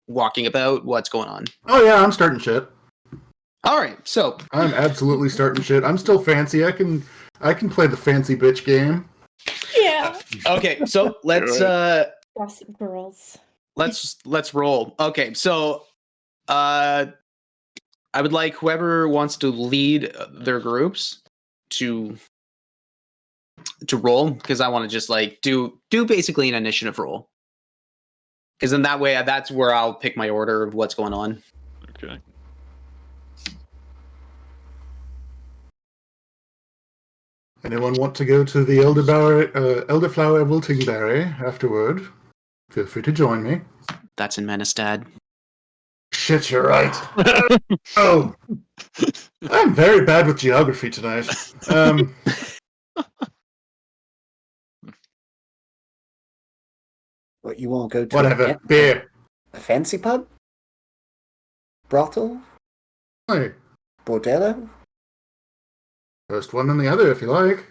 walking about? What's going on? Oh yeah, I'm starting shit. All right, so I'm absolutely starting shit. I'm still fancy. I can play the fancy bitch game. Yeah. okay, so let's Gossip girls. let's roll. Okay, so I would like whoever wants to lead their groups to roll, because I want to just do basically an initiative roll, because in that way that's where I'll pick my order of what's going on. Okay. Anyone want to go to the Elderflower Wilting Berry afterward? Feel free to join me. That's in Menestad. Shit, you're right. Oh, I'm very bad with geography tonight. What, you won't go to Whatever. Beer. a fancy pub? Brothel? Hey, Bordello? first one and the other, if you like.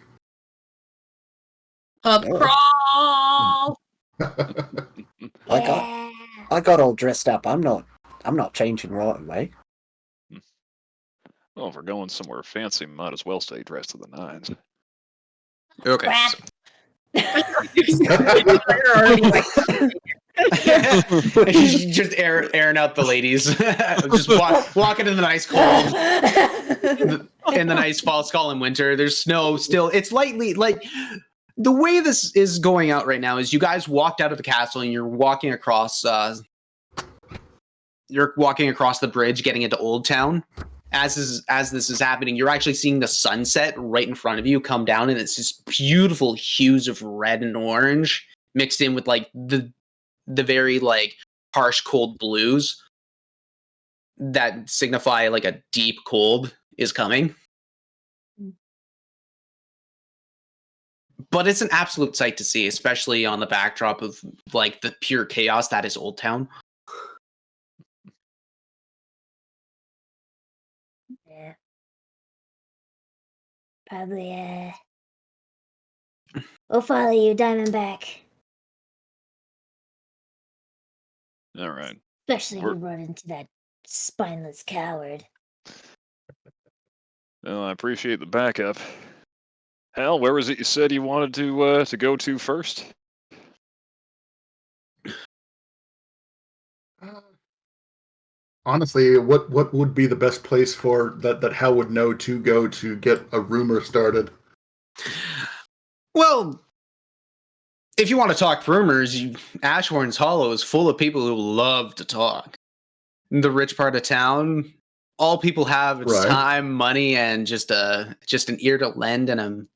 Pub Yeah. crawl. I got all dressed up. I'm not changing right away. Well, if we're going somewhere fancy, might as well stay dressed to the nines. Okay. Crap. Just airing out the ladies. Just walking in the nice cold, in the nice Falskallan winter. There's snow still. It's lightly the way this is going out right now is you guys walked out of the castle and you're walking across. You're walking across the bridge, getting into Old Town. As this is happening, you're actually seeing the sunset right in front of you come down, and it's just beautiful hues of red and orange mixed in with the very harsh cold blues that signify a deep cold is coming. But it's an absolute sight to see, especially on the backdrop of the pure chaos that is Old Town. Yeah. Probably, we'll follow you, Diamondback. All right. Especially if We're- you run into that spineless coward. Well, I appreciate the backup. Hal, where was it you said you wanted to go to first? Honestly, what would be the best place for that Hal would know to go to get a rumor started? Well, if you want to talk rumors, Ashhorn's Hollow is full of people who love to talk. The rich part of town, all people have is Right. time, money, and just an ear to lend and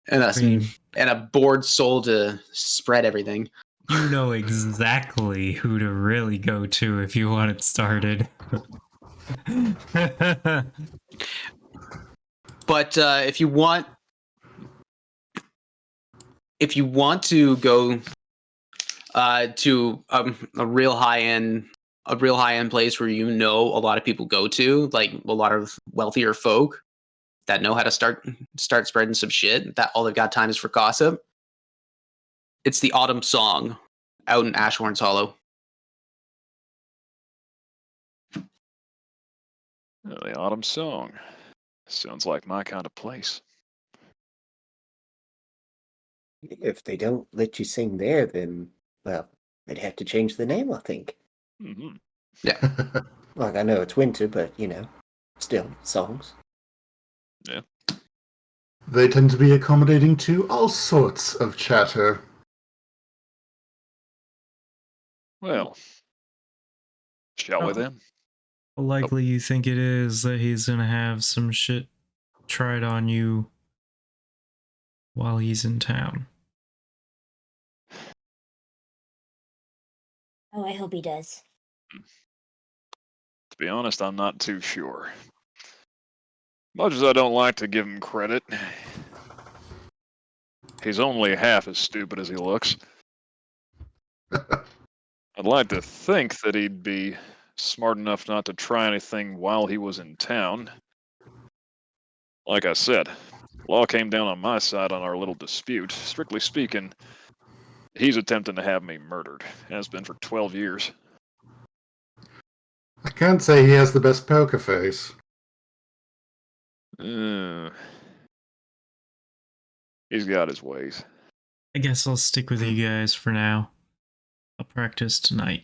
a bored soul to spread everything. You know exactly who to really go to if you want it started. But if you want to go to a real high end place where a lot of people go to, a lot of wealthier folk that know how to start spreading some shit, that all they've got time is for gossip, it's the Autumn Song out in Ashhorn's Hollow. The Autumn Song. Sounds like my kind of place. If they don't let you sing there, then, well, they'd have to change the name, I think. Mm-hmm. I know it's winter, but, still, songs. They tend to be accommodating to all sorts of chatter. Well, shall we Oh. then? How likely you think it is that he's gonna have some shit tried on you while he's in town? Oh, I hope he does. To be honest, I'm not too sure. Much as I don't like to give him credit, he's only half as stupid as he looks. I'd like to think that he'd be smart enough not to try anything while he was in town. Like I said, law came down on my side on our little dispute. Strictly speaking, he's attempting to have me murdered. Has been for 12 years. I can't say he has the best poker face. He's got his ways. I guess I'll stick with you guys for now. I'll practice tonight.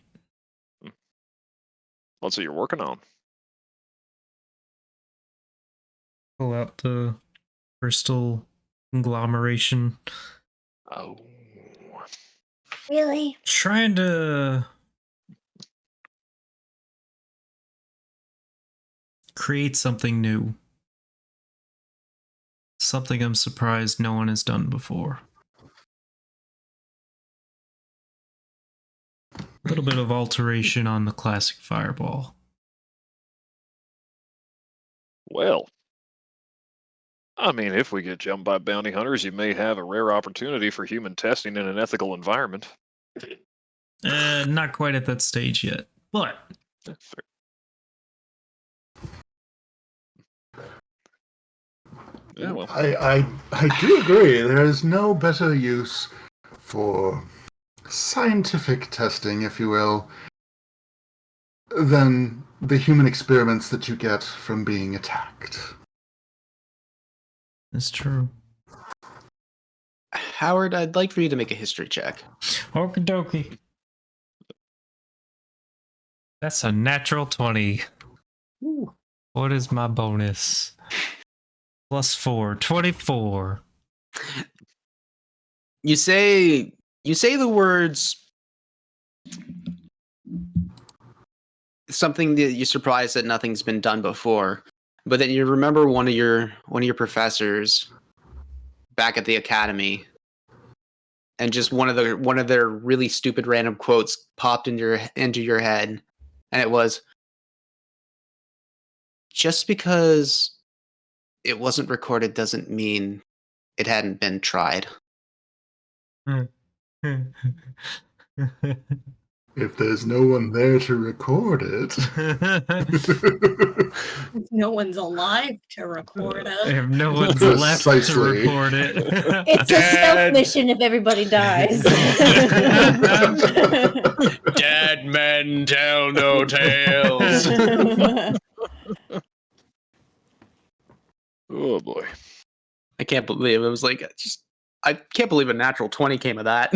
What's it you're working on? Pull out the crystal conglomeration. Oh. Really? Trying to create something new. Something I'm surprised no one has done before. A little bit of alteration on the classic fireball. Well, I mean, if we get jumped by bounty hunters, you may have a rare opportunity for human testing in an ethical environment. Not quite at that stage yet, but Fair. Yeah, well, I do agree. There is no better use for scientific testing, if you will, than the human experiments that you get from being attacked. it's true. Howard, I'd like for you to make a history check. Okie dokie. That's a natural 20. Ooh. What is my bonus? +4, 24. You say the words something that you're surprised that nothing's been done before, but then you remember one of your professors back at the academy, and just one of their really stupid random quotes popped into your head, and it was, just because it wasn't recorded doesn't mean it hadn't been tried. If there's no one there to record it. No one's alive to record it. If no one's left to Precisely. record it. It's a stealth mission if everybody dies. Dead men tell no tales. oh boy. I can't believe it was like I can't believe a natural 20 came of that.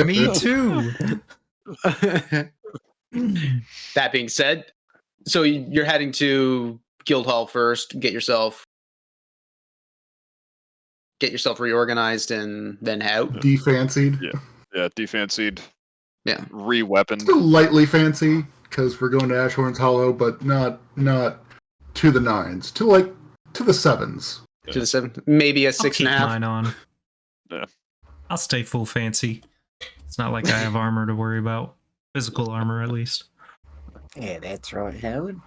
Me too. That being said, so you're heading to Guildhall first, get yourself reorganized and then out. Defancied. Yeah, defancied. Yeah. Re-weaponed. Still lightly fancy, because we're going to Ashhorn's Hollow, but not to the 9s. To the 7s. To the 7, maybe a I'll 6 keep and a half. mine on. Yeah. I'll stay full fancy. It's not like I have armor to worry about. Physical armor, at least. Yeah, that's right, Howard.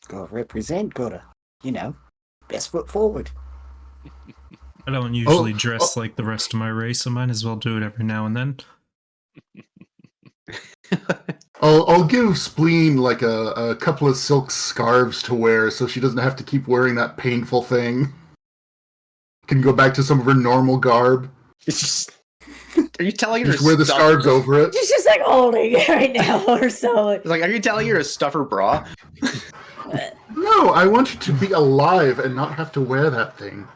Gotta represent, gotta, best foot forward. I don't usually dress like the rest of my race. I might as well do it every now and then. I'll give Spleen like a couple of silk scarves to wear so she doesn't have to keep wearing that painful thing. Can go back to some of her normal garb. It's just, are you telling her Just wear the scarves over it. She's just like holding it right now or so. It's like, are you telling her to stuff her bra? No, I want her to be alive and not have to wear that thing.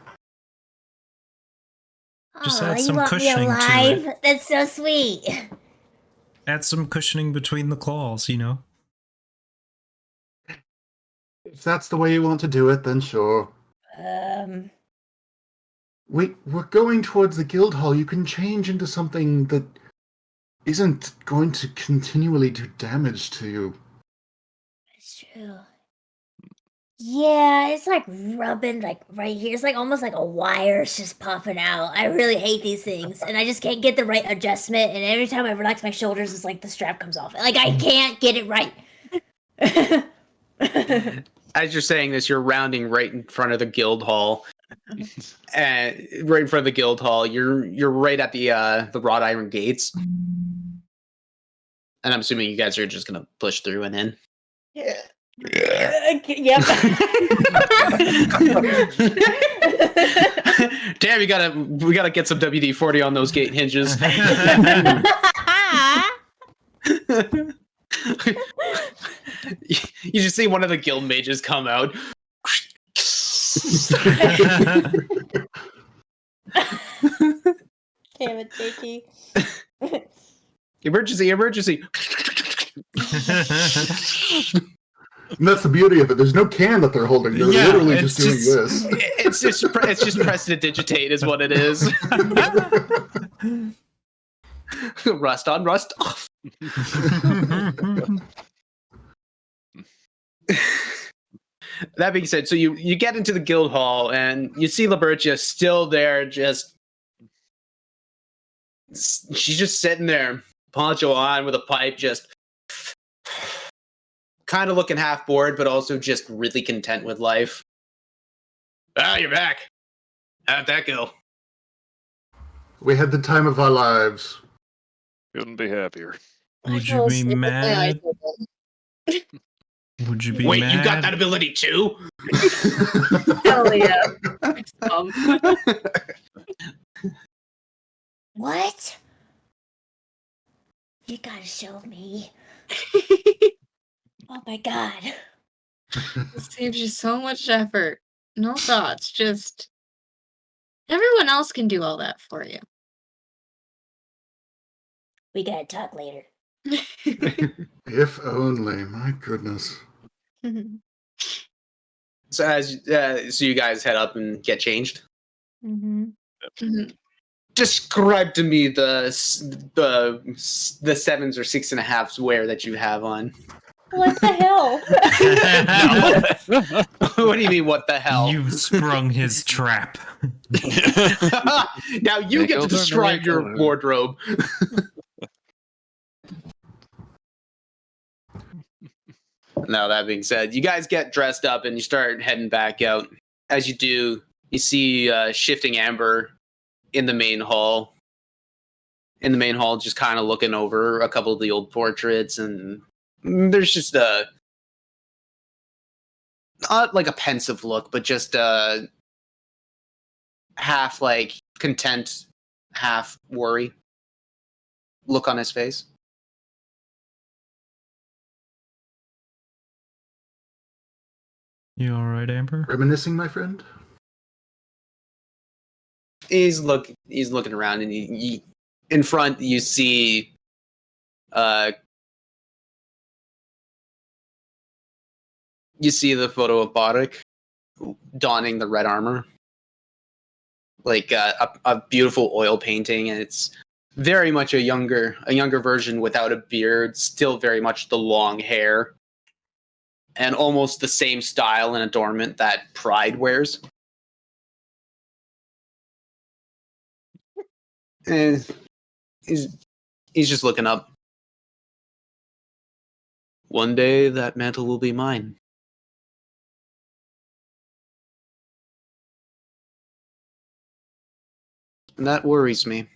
Just Aw, add you some want me cushioning to alive? it. That's so sweet. Add some cushioning between the claws, If that's the way you want to do it, then sure. Wait, we're going towards the guild hall. You can change into something that isn't going to continually do damage to you. It's true. Yeah, it's like rubbing like right here. It's like almost like a wire's just popping out. I really hate these things, and I just can't get the right adjustment. And every time I relax my shoulders, it's like the strap comes off. Like I can't get it right. As you're saying this, you're rounding right in front of the guild hall. And right in front of the guild hall, you're right at the wrought iron gates. And I'm assuming you guys are just gonna push through and in. Yep. Damn, we gotta get some WD-40 on those gate hinges. You just see one of the guild mages come out. Damn it, Jakey. Emergency, emergency. And that's the beauty of it. There's no can that they're holding. They're literally just doing this. It's just press to digitate is what it is. Rust on, rust off. That being said, so you get into the guild hall and you see Libertia still there, she's just sitting there, poncho on with a pipe, just kind of looking half bored, but also just really content with life. Ah, you're back. How'd that go? We had the time of our lives. Couldn't be happier. Would you be mad? Would you be Wait, mad? you got that ability too? Hell yeah. What? You gotta show me. Oh my god. It saves you so much effort. No thoughts, just everyone else can do all that for you. We gotta talk later. If only, my goodness. So so you guys head up and get changed. Mm-hmm. Describe to me the 7s or 6.5s wear that you have on. What the hell? What do you mean? What the hell? You sprung his trap. Now you get to describe your wardrobe. Now that being said, you guys get dressed up and you start heading back out. As you do, you see Shifting Amber in the main hall. In the main hall, just kind of looking over a couple of the old portraits, and there's just not like a pensive look, but just half like content, half worry look on his face. You all right, Amber? Reminiscing, my friend? He's looking around, and he in front you see the photo of Boric donning the red armor, like a beautiful oil painting, and it's very much a younger version without a beard, still very much the long hair, and almost the same style and adornment that Pride wears. And he's just looking up. One day that mantle will be mine. And that worries me.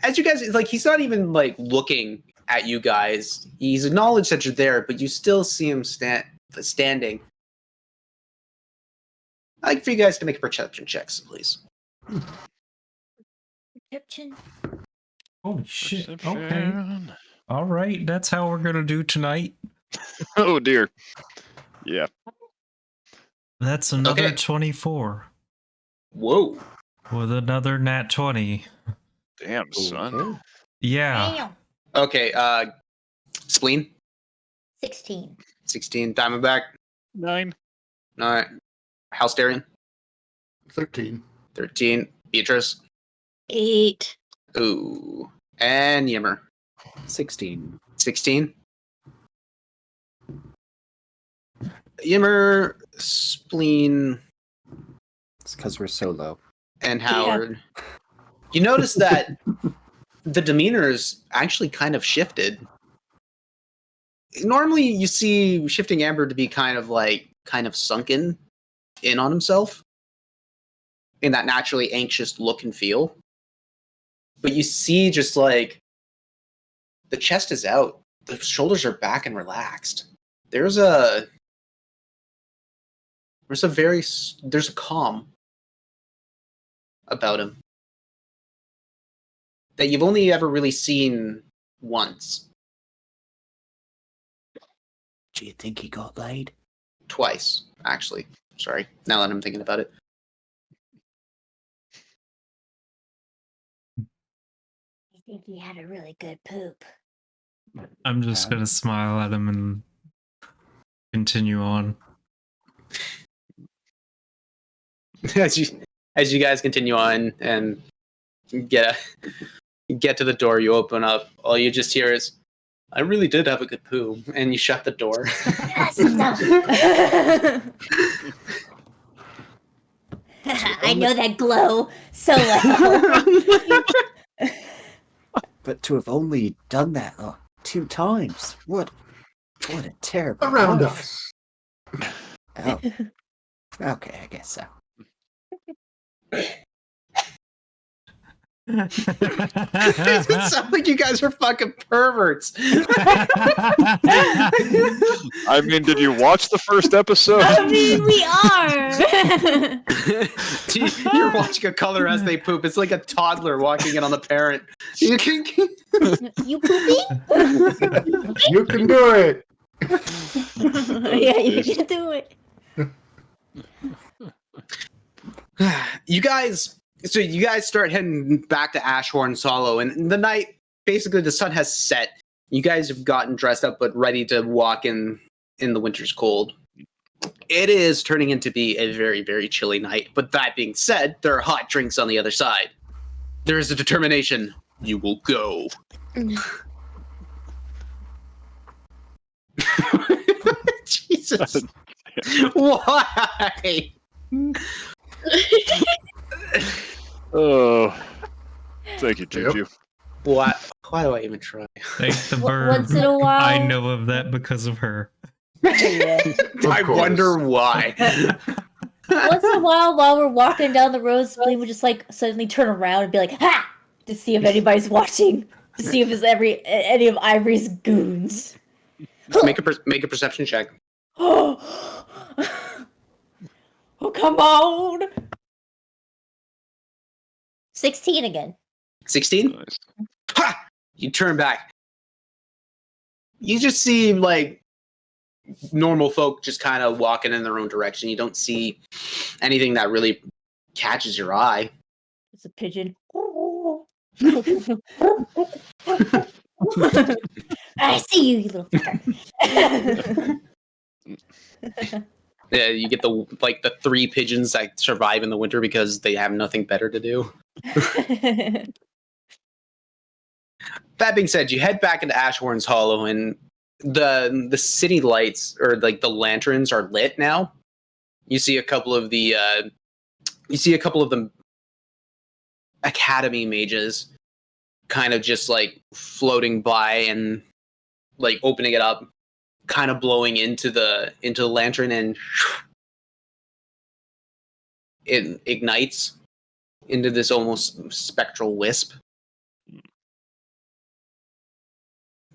As you guys, like, he's not even like looking at you guys. He's acknowledged that you're there, but you still see him standing. I'd like for you guys to make perception checks, please. Perception. Holy shit. Okay. Perception. All right. That's how we're going to do tonight. Oh, dear. Yeah. That's another Okay. 24 Whoa. with another nat 20. Damn, son. Yeah. Damn. Okay, spleen. 16. 16. Diamondback. 9. All right. Halsterian. 13. 13. Beatrice. 8. Ooh. And Yimmer. 16. 16. Yimmer, Spleen, It's because we're so low. and Howard. You notice that the demeanors actually kind of shifted. Normally, you see Shifting Amber to be kind of sunken in on himself in that naturally anxious look and feel. But you see just like the chest is out, the shoulders are back and relaxed. There's a calm about him that you've only ever really seen once. Do you think he got laid? Twice, actually. Sorry, now that I'm thinking about it. I think he had a really good poop. I'm just gonna smile at him and continue on. As you guys continue on and get to the door, you open up. All you just hear is, "I really did have a good poo," and you shut the door. Yes, no. I know that glow so well. But to have only done that 2 times, what a terrible Around life. us. Oh. Okay, I guess so. It sounds like you guys are fucking perverts. I mean, did you watch the first episode? I mean, we are. You're watching a color as they poop. It's like a toddler walking in on the parent. You pooping? You can do it. Yeah, you can do it. You guys start heading back to Ashhorn's Hollow, and the night, basically the sun has set. You guys have gotten dressed up but ready to walk in the winter's cold. It is turning into be a very, very chilly night, but that being said, there are hot drinks on the other side. There is a determination. You will go. Jesus. Why? Oh, thank you, Juju. Why do I even try? Like the bird. Once in a while. I know of that because of her. I course. wonder why. Once in a while we're walking down the road, Spleen would just like suddenly turn around and be like, "Ha!" to see if anybody's watching, to see if it's any of Ivory's goons. Make a perception check. Oh, come on! 16 again. 16? Nice. Ha! You turn back. You just see like normal folk just kind of walking in their own direction. You don't see anything that really catches your eye. It's a pigeon. I see you, you little fucker. Yeah, you get the 3 pigeons that survive in the winter because they have nothing better to do. That being said, you head back into Ashhorn's Hollow, and the city lights, or like the lanterns, are lit now. You see a couple of the academy mages kind of just like floating by and like opening it up, kind of blowing into the lantern, and it ignites into this almost spectral wisp.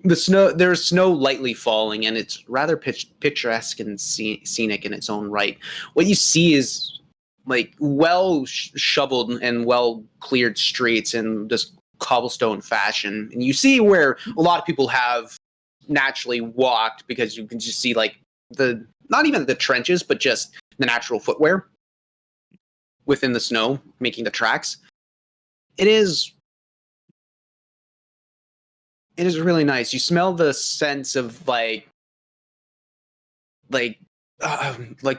There's snow lightly falling, and it's rather picturesque and scenic in its own right. What you see is like well shoveled and well cleared streets in this cobblestone fashion, and you see where a lot of people have naturally walked, because you can just see like not even the trenches, but just the natural footwear within the snow making the tracks. It is really nice. You smell the sense of like like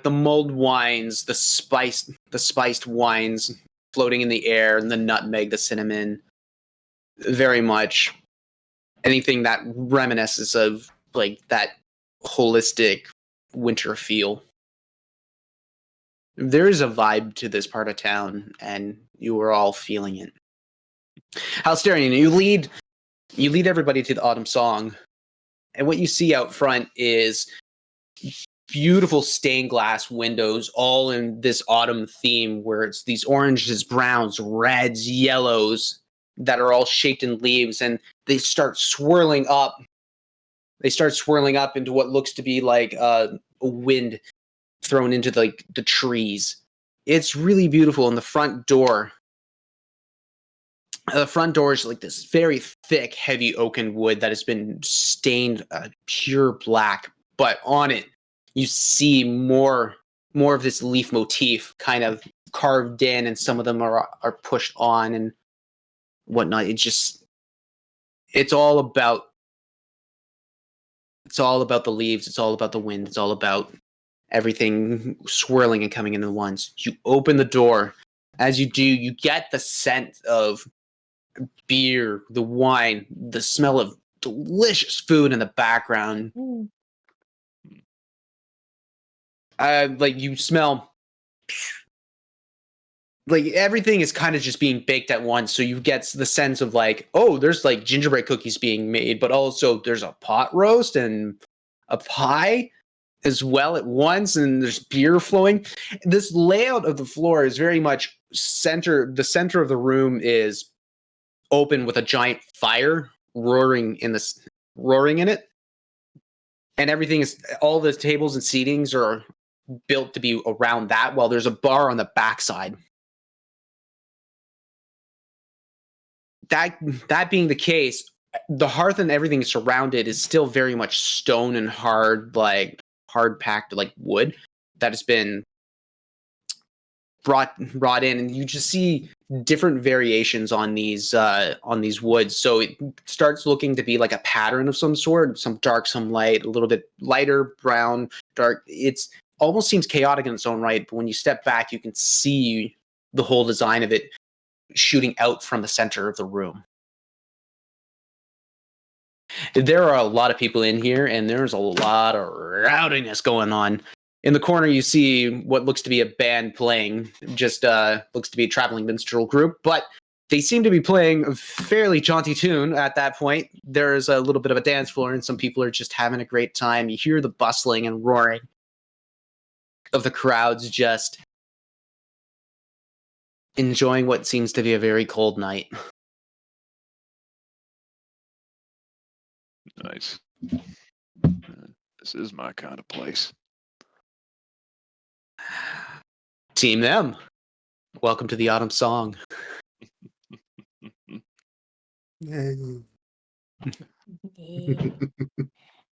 the mulled wines, the spiced wines floating in the air, and the nutmeg, the cinnamon. Very much anything that reminisces of like that holistic winter feel. There is a vibe to this part of town, and you are all feeling it. Halsterian, you lead everybody to the autumn song, and what you see out front is beautiful stained glass windows, all in this autumn theme, where it's these oranges, browns, reds, yellows that are all shaped in leaves, and they start swirling up. They start swirling up into what looks to be like a wind thrown into the trees. It's really beautiful. And the front door is like this very thick, heavy oaken wood that has been stained pure black. But on it, you see more of this leaf motif kind of carved in, and some of them are pushed on and whatnot. It's all about the leaves. It's all about the wind. It's all about everything swirling and coming into once. You open the door. As you do, you get the scent of beer, the wine, the smell of delicious food in the background. Like you smell, like everything is kind of just being baked at once. So you get the sense of like, oh, there's like gingerbread cookies being made, but also there's a pot roast and a pie as well at once, and there's beer flowing. This layout of the floor is very much the center of the room is open with a giant fire roaring in it. And everything is, all the tables and seatings are built to be around that, while there's a bar on the backside. That being the case, the hearth and everything surrounded is still very much stone and hard packed like wood that has been brought in, and you just see different variations on these woods. So it starts looking to be like a pattern of some sort, some dark, some light, a little bit lighter, brown, dark. It's almost seems chaotic in its own right, but when you step back, you can see the whole design of it shooting out from the center of the room. There are a lot of people in here, and there's a lot of rowdiness going on. In the corner, you see what looks to be a band playing, just looks to be a traveling minstrel group, but they seem to be playing a fairly jaunty tune at that point. There's a little bit of a dance floor, and some people are just having a great time. You hear the bustling and roaring of the crowds just enjoying what seems to be a very cold night. Nice. This is my kind of place. Team them. Welcome to the autumn song. Yeah.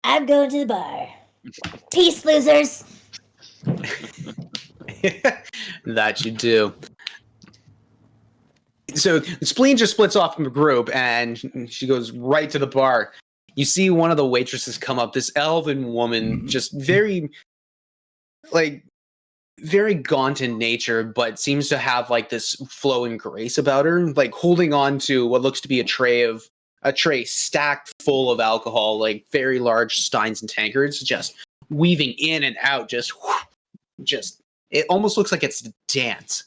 I'm going to the bar. Peace, losers. That you do. So Spleen just splits off from the group, and she goes right to the bar. You see one of the waitresses come up, this elven woman, just very gaunt in nature, but seems to have like this flow and grace about her, like holding on to what looks to be a tray stacked full of alcohol, like very large steins and tankards, just weaving in and out, just it almost looks like it's a dance.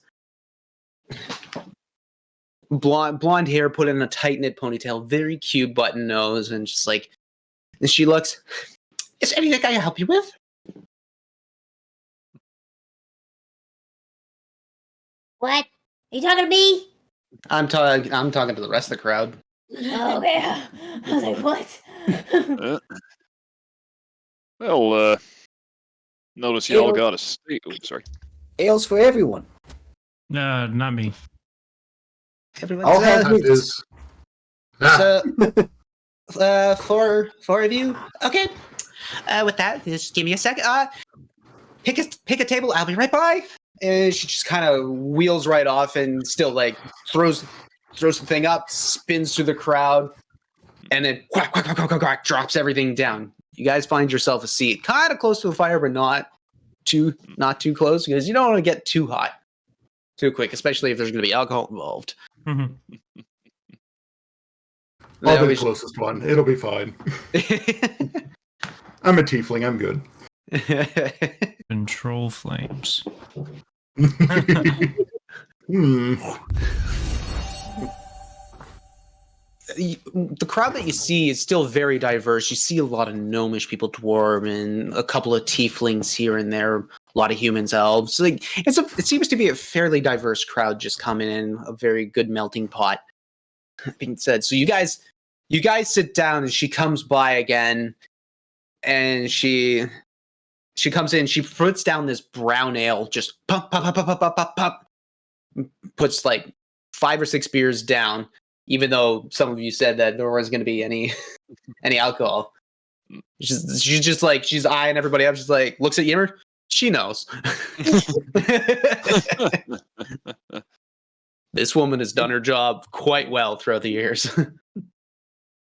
Blonde hair put in a tight knit ponytail, very cute button nose, and just like, and she looks, is there anything I can help you with? What? Are you talking to me? I'm talking to the rest of the crowd. Oh, yeah. I was like, what? Well, notice y'all got a steak. Oh, sorry. Ales for everyone. Not me. Everyone's I'll have Is four of you. Okay. With that, just give me a second. Pick a table. I'll be right by. And she just kind of wheels right off and still like throws the thing up, spins through the crowd, and then quack, quack, quack, quack, quack, quack, drops everything down. you guys find yourself a seat kind of close to the fire, but not too close, because you don't want to get too hot too quick, especially if there's going to be alcohol involved. Mhm. I'll be the closest one. It'll be fine. I'm a tiefling. I'm good. Control flames. Hmm. The crowd that you see is still very diverse. You see a lot of gnomish people, dwarven, a couple of tieflings here and there, a lot of humans, elves. Like it seems to be a fairly diverse crowd just coming in, a very good melting pot. Being said, so you guys sit down, and she comes by again, and she comes in. She puts down this brown ale, just pop, pop, pop, pop, pop, pop, pop. Puts like 5 or 6 beers down. Even though some of you said that there wasn't going to be any alcohol. She's just like, she's eyeing everybody up. She's like, looks at Yimmer. She knows. This woman has done her job quite well throughout the years.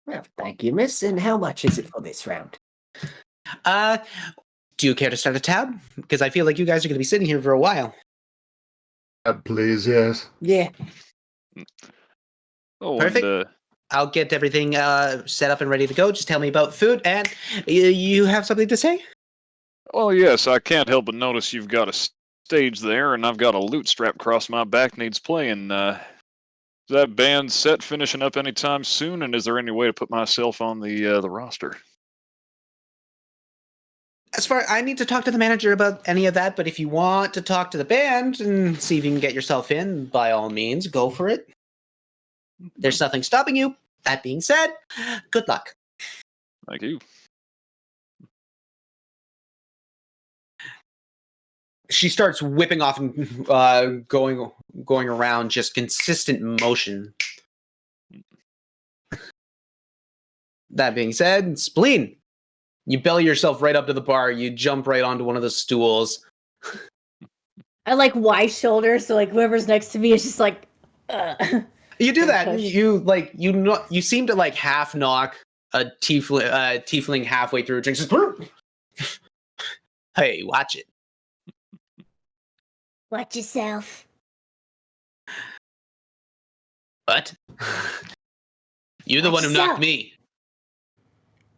Well, thank you, miss. And how much is it for this round? Do you care to start a tab? Because I feel like you guys are going to be sitting here for a while. Please, yes. Yeah. Oh, Perfect. and I'll get everything set up and ready to go. Just tell me about food, and you have something to say? well, yes, I can't help but notice you've got a stage there, and I've got a loot strap across my back needs playing. Is that band set finishing up anytime soon, and is there any way to put myself on the roster? As far I need to talk to the manager about any of that, but if you want to talk to the band and see if you can get yourself in, by all means, go for it. There's nothing stopping you. That being said, good luck. Thank you. She starts whipping off and going around, just consistent motion. That being said, Spleen, you belly yourself right up to the bar. You jump right onto one of the stools. I like wide shoulders, so like whoever's next to me is just like. You do that. Push. You seem to like half knock a tiefling halfway through a drink. Hey, watch it. Watch yourself. What? You're the one who knocked me.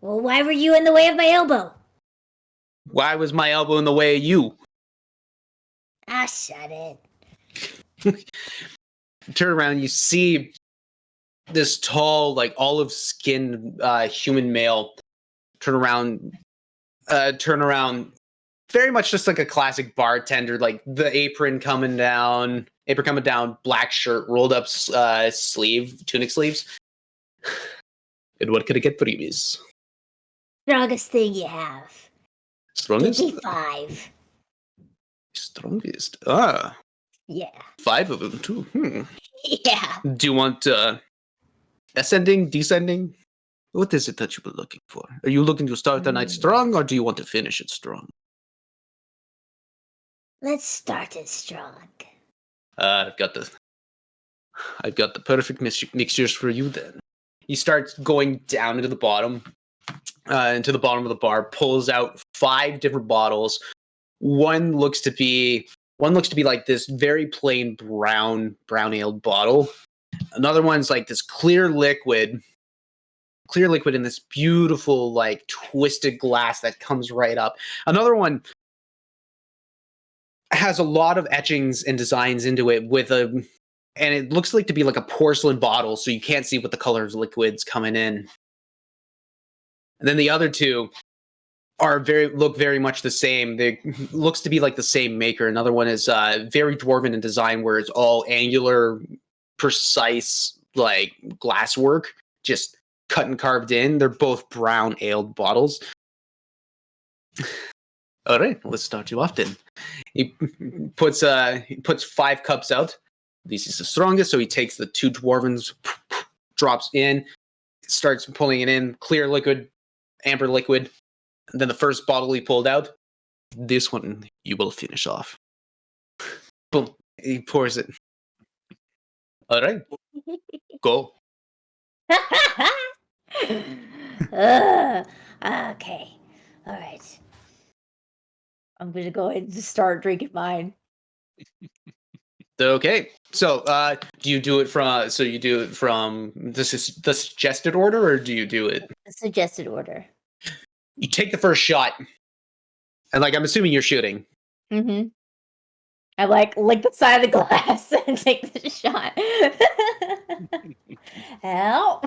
Well, why were you in the way of my elbow? Why was my elbow in the way of you? Ah, shut it. Turn around, you see this tall, like olive-skinned human male turn around, very much just like a classic bartender, like the apron coming down, black shirt, rolled up tunic sleeves. And what could I get for you, miss? Strongest thing you have. Strongest? 55. Strongest. Yeah. 5 of them too. Yeah. Do you want ascending, descending? What is it that you were looking for? Are you looking to start the night strong, or do you want to finish it strong? Let's start it strong. I've got the perfect mixtures for you then. He starts going down into the bottom of the bar, pulls out 5 different bottles. One looks to be like this very plain brown ale bottle. Another one's like this clear liquid in this beautiful, like, twisted glass that comes right up. Another one has a lot of etchings and designs into it and it looks like to be like a porcelain bottle, so you can't see what the color of the liquid's coming in. And then the other 2 look very much the same. They looks to be like the same maker. Another one is very dwarven in design, where it's all angular, precise, like glasswork, just cut and carved in. They're both brown aled bottles. All right, let's start you off then. He puts 5 cups out. This is the strongest, so he takes the 2 dwarvens, drops in, starts pulling it in. Clear liquid, amber liquid. And then the first bottle he pulled out, this one you will finish off. Boom. He pours it. All right. Go. Okay. All right. I'm gonna go ahead and just start drinking mine. Okay. So, do you do it from? So you do it from the suggested order, or do you do it? The suggested order. You take the first shot, and like I'm assuming you're shooting. Mm-hmm. I lick the side of the glass and take the shot. Help!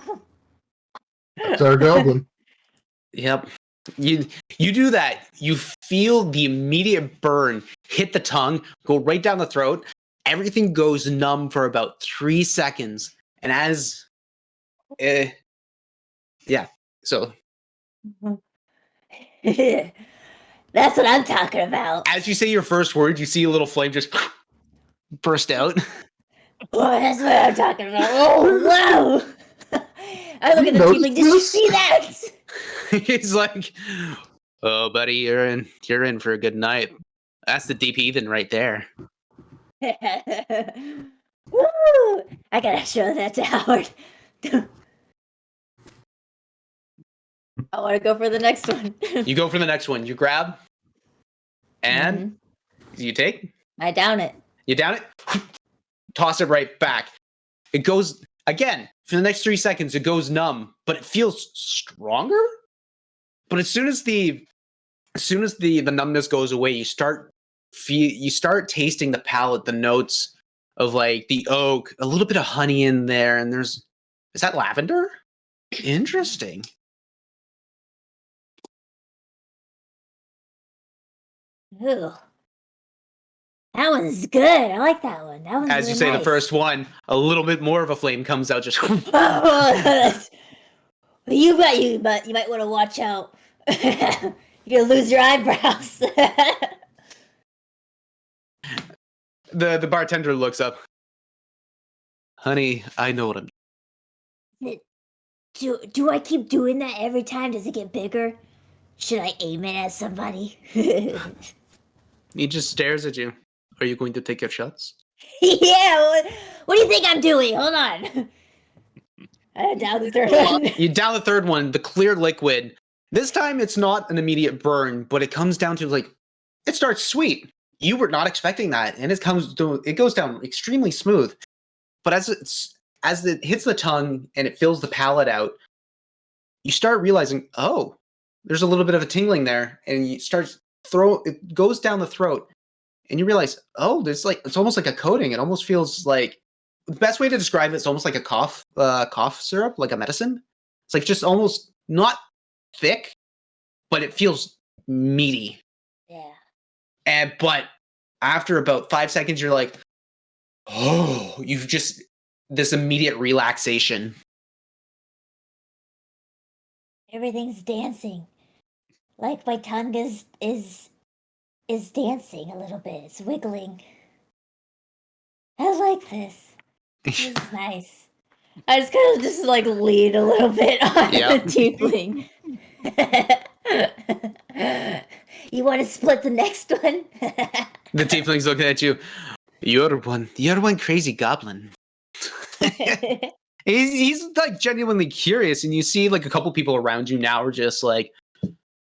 That's our goblin. Yep. You do that. You feel the immediate burn hit the tongue, go right down the throat. Everything goes numb for about 3 seconds, and as, yeah. So That's what I'm talking about. as you say your first word, you see a little flame just burst out. Oh, that's what I'm talking about. Oh, wow. I look You at the noticed team like, did you this? see that? He's like, "Oh, buddy, you're in for a good night." That's the deep heathen right there. Woo! I gotta show that to Howard. I want to go for the next one. You go for the next one. You grab, and you take. I down it. You down it, toss it right back. It goes again for the next 3 seconds. It goes numb, but it feels stronger. But as soon as the numbness goes away, you start tasting the palate, the notes of like the oak, a little bit of honey in there, and is that lavender? Interesting. Ooh. That one's good. I like that one. That one's As really you say nice. the first one, a little bit more of a flame comes out. Just you might want to watch out. You're gonna lose your eyebrows. the bartender looks up. Honey, I know what I'm. Do I keep doing that every time? Does it get bigger? Should I aim it at somebody? He just stares at you. Are you going to take your shots? Yeah. What do you think I'm doing? Hold on. Down the third one. You down the third one, the clear liquid. This time it's not an immediate burn, but it comes down to like it starts sweet. You were not expecting that, and it goes down extremely smooth. But as it hits the tongue and it fills the palate out, you start realizing, oh, there's a little bit of a tingling there, and it goes down the throat, and you realize, oh, it's almost like a coating. It almost feels like the best way to describe it's almost like a cough syrup, like a medicine. It's like just almost not thick, but it feels meaty. Yeah. But after about 5 seconds, you're like, oh, you've just this immediate relaxation. Everything's dancing. Like my tongue is dancing a little bit. It's wiggling. I like this. This is nice. I just kind of lean a little bit on Yep. the tiefling. You want to split the next one? The tiefling's looking at you. You're one crazy goblin. He's like genuinely curious, and you see like a couple people around you now are just like,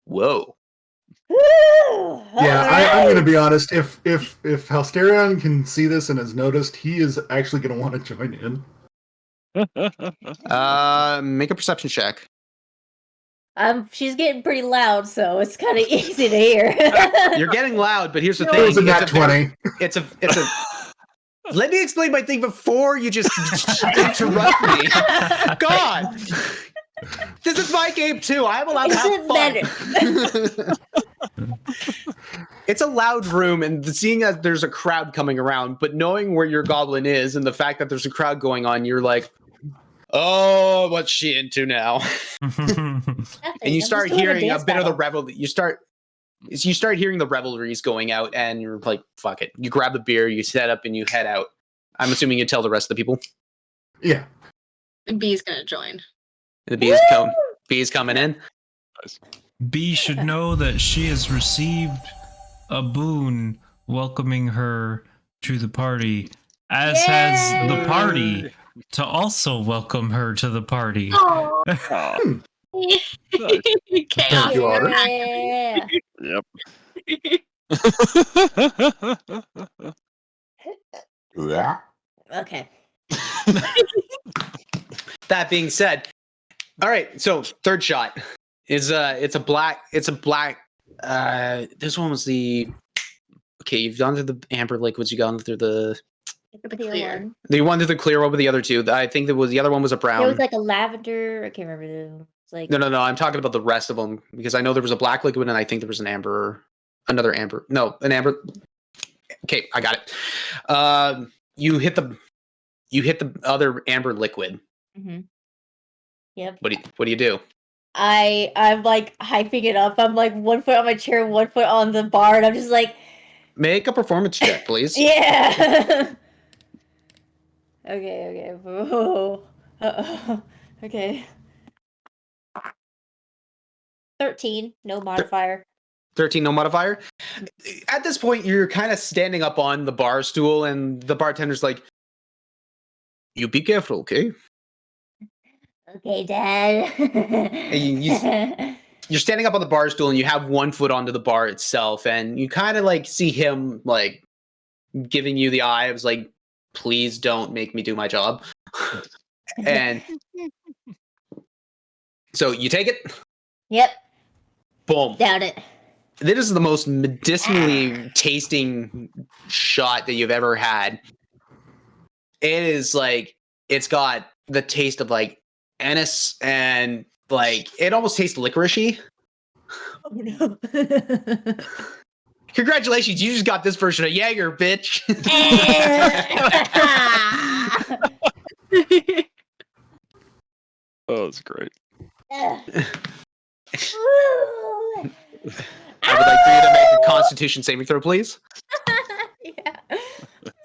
whoa. Woo! Yeah, Alright. I'm going to be honest. If Halsterion can see this and has noticed, he is actually going to want to join in. Make a perception check. She's getting pretty loud, so it's kind of easy to hear. You're getting loud, but here's the It thing. was a nat 20. It's a Let me explain my thing before you just interrupt me. God. This is my game too. I'm allowed to have fun. It's a loud room, and seeing that there's a crowd coming around, but knowing where your goblin is and the fact that there's a crowd going on, you're like, oh, what's she into now? And you start hearing a bit of the revel. You start hearing the revelries going out, and you're like, fuck it. You grab the beer, you set up, and you head out. I'm assuming you tell the rest of the people. Yeah. And B's gonna join. The bee's coming in. B should know that she has received a boon welcoming her to the party, as has the party to also welcome her to the party. Oh, Nice. Chaos. you, Otter. Yeah. Yep. Yeah. Okay. That being said, all right. So third shot is it's a black. This one was the. Okay, you've gone through the amber liquids. You've gone through the Clear. One. one through the clear. What were the other two? I think the other one was a brown. It was like a lavender. I can't remember. It's like No. I'm talking about the rest of them because I know there was a black liquid and I think there was another amber. No, an amber. Okay, I got it. You hit the other amber liquid. Mhm. Yep. What do you do? I'm like hyping it up. I'm like 1 foot on my chair, 1 foot on the bar, and I'm just like, Make a performance check, please. yeah. Okay. Whoa. Okay. 13, no modifier. 13, no modifier. At this point, you're kind of standing up on the bar stool, and the bartender's like, "You be careful, okay?" Okay, Dad. You're standing up on the bar stool, and you have 1 foot onto the bar itself, and you kind of like see him like giving you the eye. Of like, "Please don't make me do my job." And so you take it. Yep, Boom. down it. This is the most medicinally tasting shot that you've ever had. It is like, it's got the taste of like anise and like, it almost tastes licoricey. Oh no. Congratulations, you just got this version of Jaeger, bitch. Oh, that's great. I would like for you to make a Constitution saving throw, please. Yeah.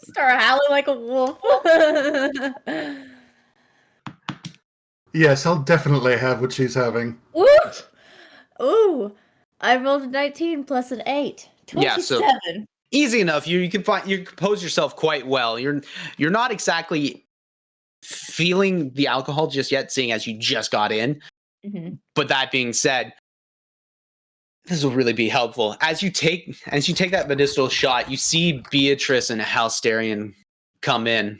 Start howling like a wolf. Yes, I'll definitely have what she's having. Ooh. Ooh. I rolled a 19 plus an 8. 27. Yeah, so easy enough. You compose yourself quite well. You're not exactly feeling the alcohol just yet, seeing as you just got in. Mm-hmm. But that being said, this will really be helpful. As you take that medicinal shot, you see Beatrice and Halsterian come in.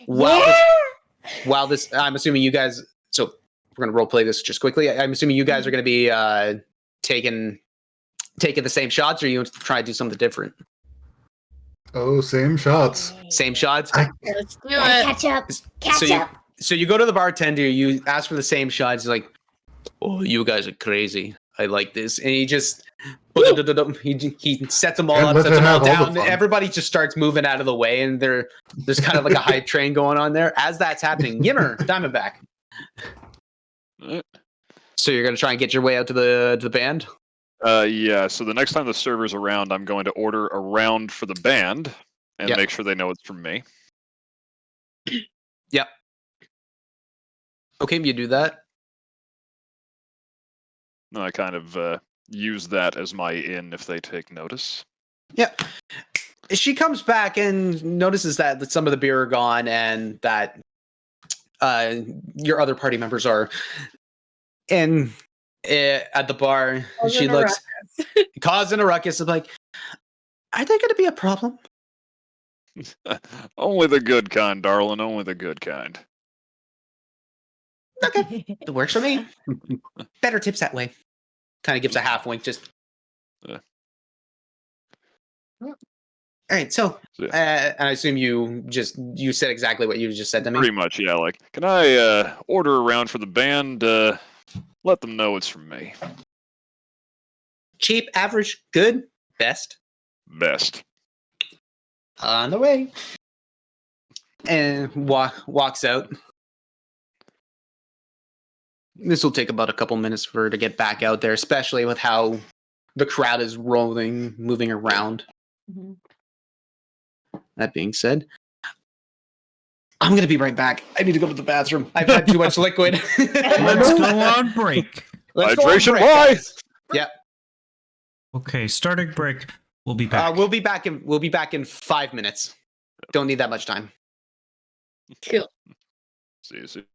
While this, I'm assuming you guys. So we're gonna role play this just quickly. I'm assuming you guys are gonna be taking the same shots, or you try to do something different. Oh, same shots. Same shots. Let's do Gotta it. catch up. Catch up. So you go to the bartender. You ask for the same shots. He's like, "Oh, you guys are crazy. I like this," and he just he sets them all And up, let sets them them all have all the down. fun. Everybody just starts moving out of the way, and there's kind of like a hype train going on there. As that's happening, Yimmer, Diamondback. So you're gonna try and get your way out to the band. Yeah, so the next time the server's around, I'm going to order a round for the band and Yep. make sure they know it's from me. Yep. Okay, you do that. And I kind of use that as my in if they take notice. Yep. She comes back and notices that some of the beer are gone and that your other party members are in at the bar. She looks causing a ruckus. Of like, are they going to be a problem? Only the good kind, darling. Only the good kind. Okay, it works for me. Better tips that way. Kind of gives a half wink. Just. Yeah. All right, so I assume you said exactly what you just said to me. Pretty much, yeah. Like, can I order a round for the band? Let them know it's from me. Cheap, average, good, best. Best. On the way. And walks out. This will take about a couple minutes for her to get back out there, especially with how the crowd is moving around. Mm-hmm. That being said, I'm going to be right back. I need to go to the bathroom. I've had too much liquid. Let's go on break. Let's go on Hydration, break, why? guys. Yep. Okay, starting break. We'll be back. We'll be back in 5 minutes. Don't need that much time. Cool. See you soon.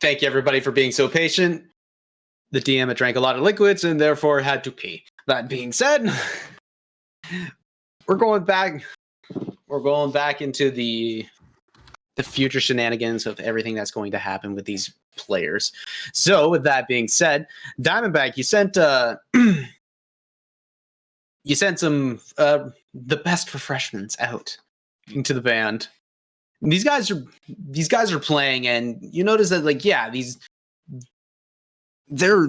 Thank you, everybody, for being so patient. The DM had drank a lot of liquids and therefore had to pee. That being said, we're going back into the future shenanigans of everything that's going to happen with these players. So, with that being said, Diamondback, you sent some the best refreshments out into the band. And these guys are playing, and you notice that, like, yeah, their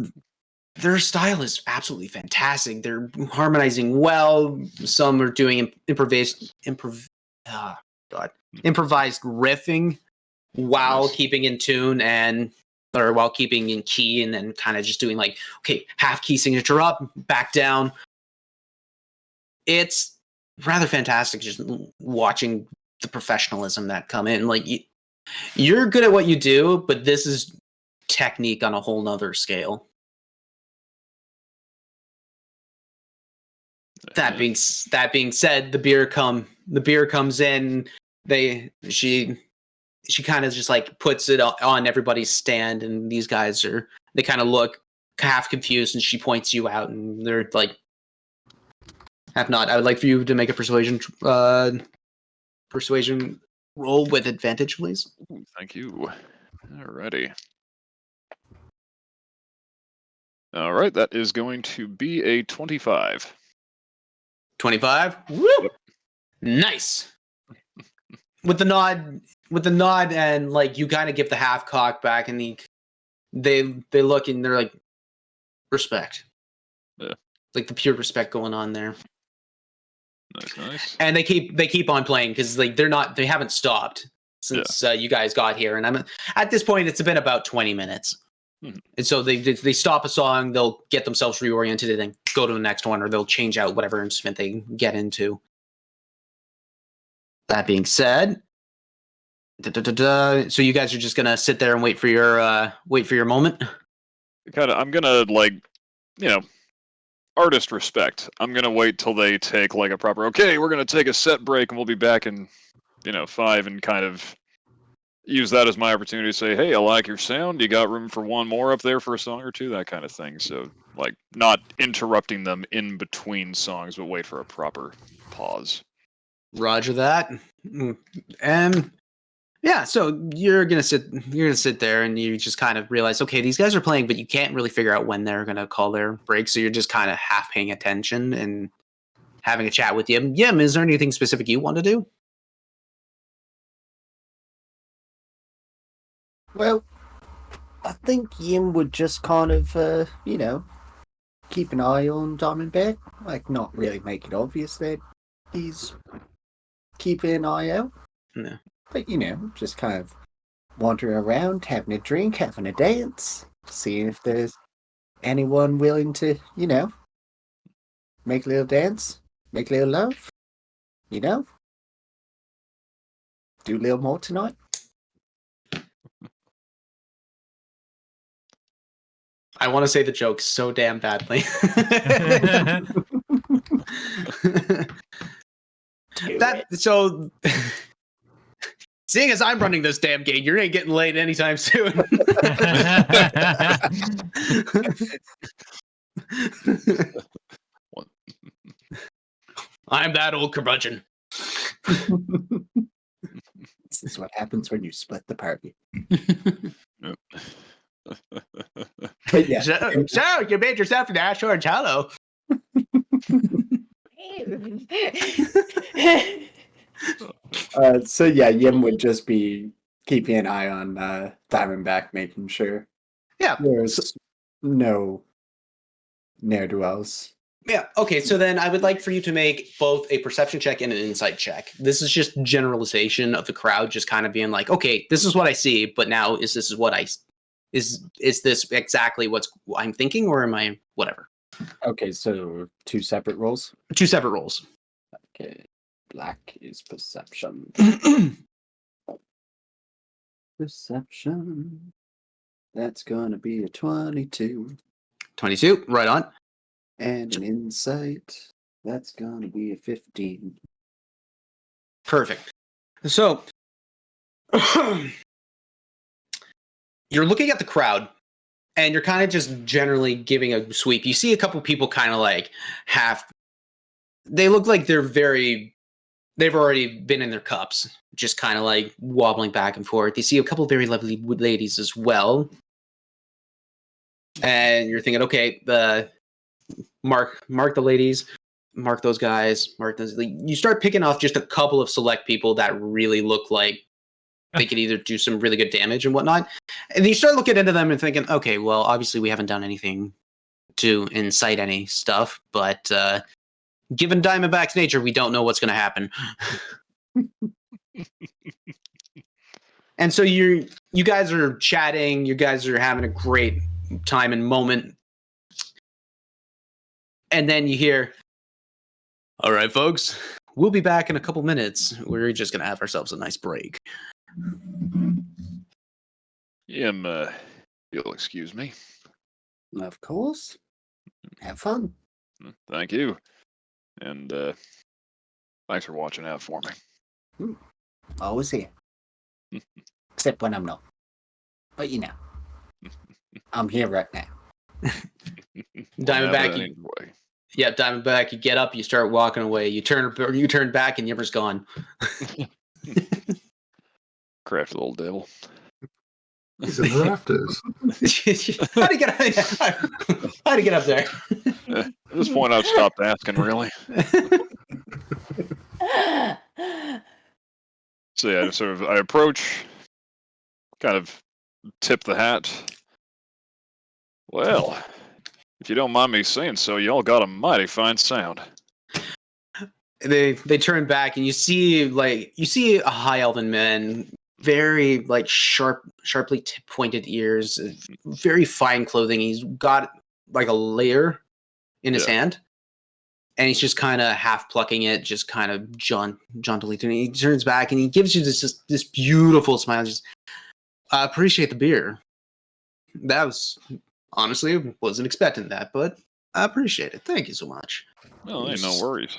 style is absolutely fantastic. They're harmonizing well. Some are doing improvised riffing while keeping in tune or while keeping in key, and then kind of just doing like, okay, half key signature up, back down. It's rather fantastic just watching the professionalism that come in. Like, you're good at what you do, but this is technique on a whole nother scale. That being said, the beer comes in. She kind of just like puts it on everybody's stand, and these guys they kind of look half confused, and she points you out, and they're like, "Have not." I would like for you to make a persuasion roll with advantage, please. Ooh, thank you. Alrighty. All right, that is going to be a 25. 25. Woo! Yep. Nice. With the nod, and like you kind of give the half cock back, and they look and they're like, respect. Yeah. Like the pure respect going on there. Nice. And they keep on playing because like they haven't stopped since you guys got here, and at this point it's been about 20 minutes. And so they stop a song, they'll get themselves reoriented, and then go to the next one, or they'll change out whatever instrument they get into. That being said, so you guys are just gonna sit there and wait for your moment. I'm gonna artist respect. I'm gonna wait till they take like a proper. Okay, we're gonna take a set break, and we'll be back in 5, and kind of use that as my opportunity to say, hey, I like your sound. You got room for one more up there for a song or two, that kind of thing. So, like, not interrupting them in between songs, but wait for a proper pause. Roger that. And yeah, so you're gonna sit there, and you just kind of realize, okay, these guys are playing, but you can't really figure out when they're gonna call their break. So you're just kind of half paying attention and having a chat with Yim. Yim, is there anything specific you want to do? Well, I think Yim would just kind of, keep an eye on Diamondback. Like, not really make it obvious that he's keeping an eye out. No. But, just kind of wandering around, having a drink, having a dance, seeing if there's anyone willing to, make a little dance, make a little love, do a little more tonight. I want to say the joke so damn badly. So, seeing as I'm running this damn game, you ain't getting laid anytime soon. I'm that old curmudgeon. This is what happens when you split the party. Yeah. So you made yourself an Ash Orange Hollow. So yeah, Yim would just be keeping an eye on Diamondback, making sure there's no ne'er-do-wells. Yeah, okay, so then I would like for you to make both a perception check and an insight check. This is just generalization of the crowd, just kind of being like, okay, this is what I see, but now is this exactly what I'm thinking, or am I whatever? Okay, so 2 separate rolls? 2 separate rolls. Okay, black is perception. Perception. That's gonna be a 22. 22, right on. And an insight. That's gonna be a 15. Perfect. So, you're looking at the crowd, and you're kind of just generally giving a sweep. You see a couple people kind of like they look like they've already been in their cups, just kind of like wobbling back and forth. You see a couple very lovely ladies as well. And you're thinking, okay, mark the ladies, mark those guys, mark those. You start picking off just a couple of select people that really look like they could either do some really good damage and whatnot. And you start looking into them and thinking, okay, well, obviously we haven't done anything to incite any stuff, but given Diamondback's nature, we don't know what's going to happen. And so you guys are chatting, you guys are having a great time and moment. And then you hear, all right, folks, we'll be back in a couple minutes. We're just going to have ourselves a nice break. Yeah, you'll excuse me. Of course. Have fun. Thank you. And thanks for watching out for me. Always here. Except when I'm not. But you know. I'm here right now. Diamondback, Diamondback, you get up, you start walking away. You turn back, and Yimmer's gone. Crafty little devil. He's in the rafters. How'd he get up there? At this point, I've stopped asking, really. So yeah, I approach, kind of tip the hat. Well, if you don't mind me saying so, y'all got a mighty fine sound. They turn back, and you see a high elven man, very like sharply pointed ears, very fine clothing. He's got like a layer in his hand, and he's just kind of half plucking it, just kind of jauntily doing it. He turns back and he gives you this beautiful smile. Just, I appreciate the beer. That was honestly wasn't expecting that, but I appreciate it. Thank you so much. Well, ain't no worries.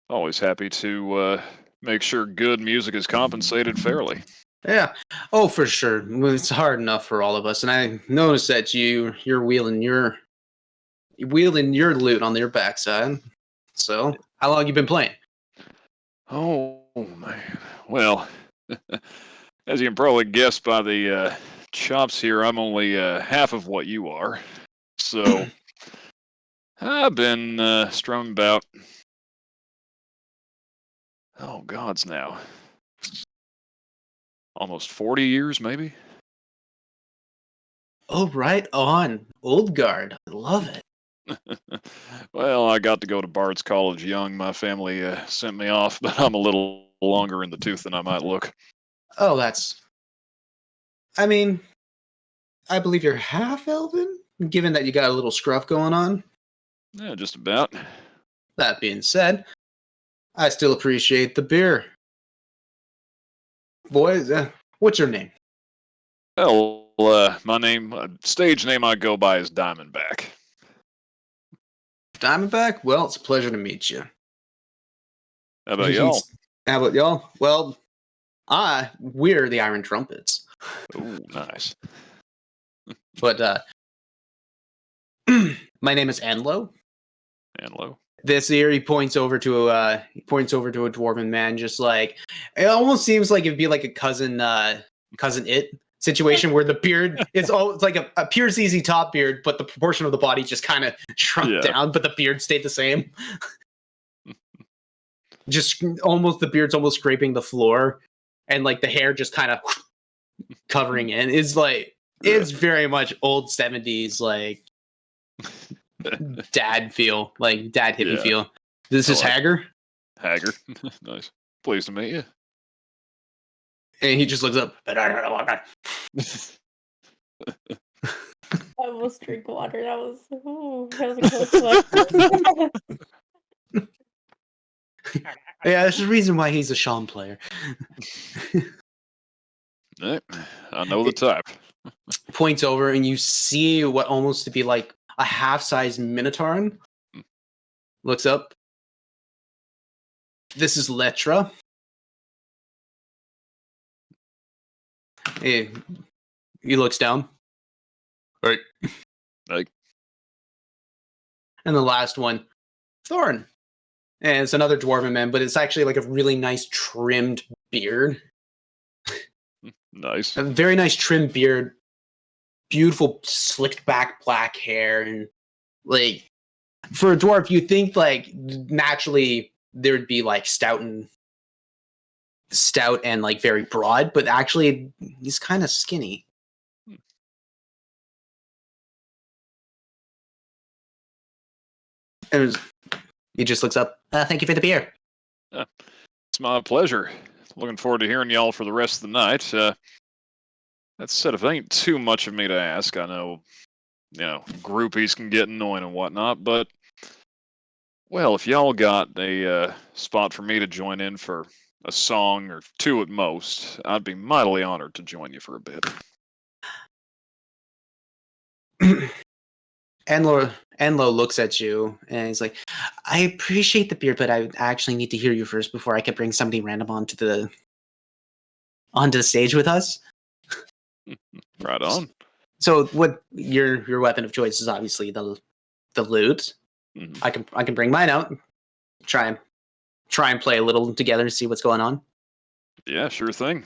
Always happy to make sure good music is compensated fairly. Yeah. Oh, for sure. It's hard enough for all of us, and I noticed that you're wheeling your loot on your backside. So, how long you been playing? Oh man. Well, as you can probably guess by the chops here, I'm only half of what you are. So I've been strumming about. Oh gods, now. Almost 40 years, maybe. Oh, right on. Old guard. I love it. Well, I got to go to Bard's College young. My family sent me off, but I'm a little longer in the tooth than I might look. Oh, I mean, I believe you're half elven, given that you got a little scruff going on. Yeah, just about. That being said, I still appreciate the beer. Boys, what's your name? Well, my name, stage name I go by is Diamondback. Diamondback? Well, it's a pleasure to meet you. How about y'all? How about y'all? Well, we're the Iron Trumpets. Ooh, nice. But my name is Anlo. Anlo. This year, he points over to a dwarven man, just like it almost seems like it'd be like a cousin it situation where the beard it's like a pure ZZ top beard, but the proportion of the body just kind of shrunk down, but the beard stayed the same. Just almost the beard's almost scraping the floor, and like the hair just kind of covering in. It's like it's very much old 70s like dad feel, like dad hippie feel. This is Hager. Hager. Nice. Pleased to meet you. And he just looks up. I almost drink water. That was a close one. Yeah, there's a reason why he's a Sean player. I know the type. Points over, and you see what almost to be like a half-size Minotaur. Looks up. This is Letra. He looks down. Right. Like, And the last one, Thorn. And it's another dwarven man, but it's actually like a really nice trimmed beard. nice. A very nice trimmed beard. Beautiful slicked back black hair. And like for a dwarf, you think like naturally there'd be like stout and like very broad, but actually he's kind of skinny. And he just looks up. Thank you for the beer. It's my pleasure. Looking forward to hearing y'all for the rest of the night. That said, if it ain't too much of me to ask, I know, groupies can get annoying and whatnot, but, well, if y'all got a spot for me to join in for a song or two at most, I'd be mightily honored to join you for a bit. Enlo looks at you and he's like, I appreciate the beer, but I actually need to hear you first before I can bring somebody random onto the stage with us. Right on. So what your weapon of choice is obviously the lute. Mhm. I can bring mine out. Try and play a little together to see what's going on. Yeah, sure thing.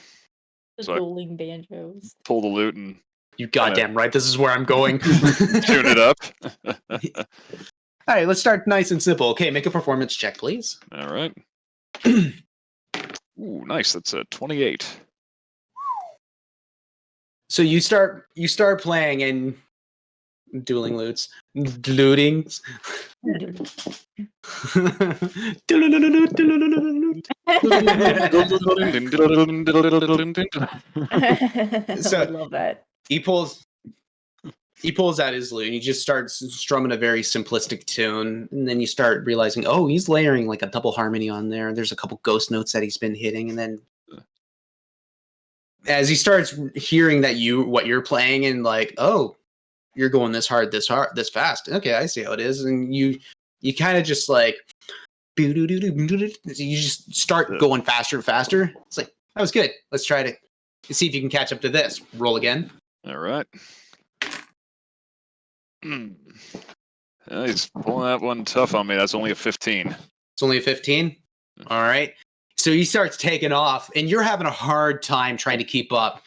The So I dueling banjos. pull the lute and You goddamn right. This is where I'm going. tune it up. All right, let's start nice and simple. Okay, make a performance check, please. All right. Ooh, nice. That's a 28. So you start playing and dueling lutes. Lutings. I love that. He pulls out his lute and he just starts strumming a very simplistic tune, and then you start realizing, oh, he's layering like a double harmony on there. There's a couple ghost notes that he's been hitting, and then as he starts hearing what you're playing and like, oh, you're going this hard, this fast. Okay, I see how it is, and you kind of just like, you just start going faster and faster. It's like, that was good. Let's try to see if you can catch up to this. Roll again. All right. Yeah, he's pulling that one tough on me. That's only a 15. It's only a 15. All right. So he starts taking off, and you're having a hard time trying to keep up.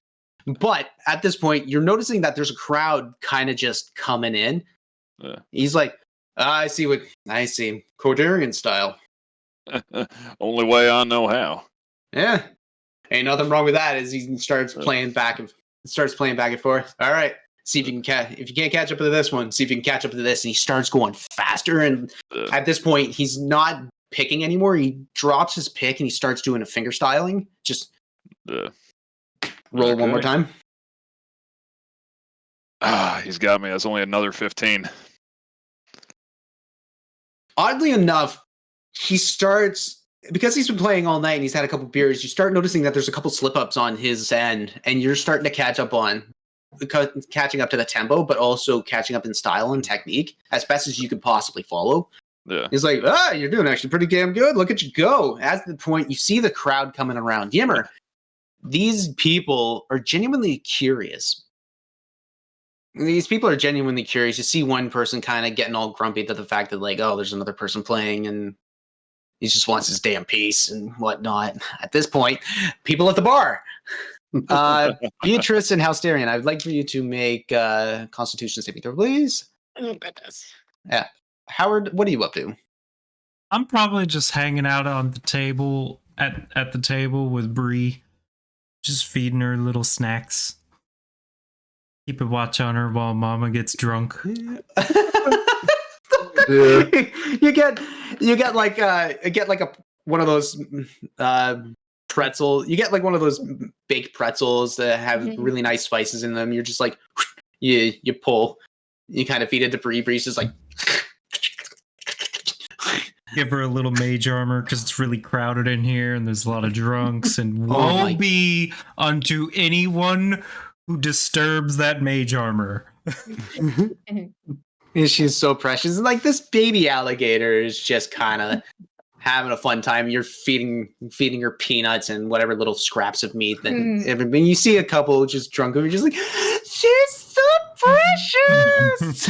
But at this point, you're noticing that there's a crowd kind of just coming in. Yeah. He's like, I see. Cordarian style. Only way I know how. Yeah. Ain't nothing wrong with that as he starts playing back and forth. All right. See if you can if you can't catch up to this one, see if you can catch up to this. And he starts going faster. And at this point, he's not picking anymore. He drops his pick and he starts doing a finger styling. Just roll one more time. He's got me. That's only another 15. Oddly enough, he starts, because he's been playing all night and he's had a couple beers, you start noticing that there's a couple slip-ups on his end, and you're starting to catching up to the tempo, but also catching up in style and technique as best as you could possibly follow. Yeah. He's like, you're doing actually pretty damn good. Look at you go. At the point, you see the crowd coming around. Yimmer, these people are genuinely curious. These people are genuinely curious. You see one person kind of getting all grumpy to the fact that, like, oh, there's another person playing and he just wants his damn peace and whatnot. At this point, people at the bar. Beatrice and Halsterian, I would like for you to make Constitution saving throw, please. Oh, goodness. Yeah. Howard, what are you up to? I'm probably just hanging out on the table at the table with Bree, just feeding her little snacks. Keep a watch on her while Mama gets drunk. Yeah. you get like one of those pretzel. You get like one of those baked pretzels that have really nice spices in them. You're just like, you pull, you kind of feed it to Bree. Bree's just like. Give her a little mage armor because it's really crowded in here and there's a lot of drunks, and woe be unto anyone who disturbs that mage armor. And she's so precious. Like, this baby alligator is just kind of having a fun time. You're feeding her peanuts and whatever little scraps of meat. Then everybody, you see a couple just drunk, and you're just like, she's so precious.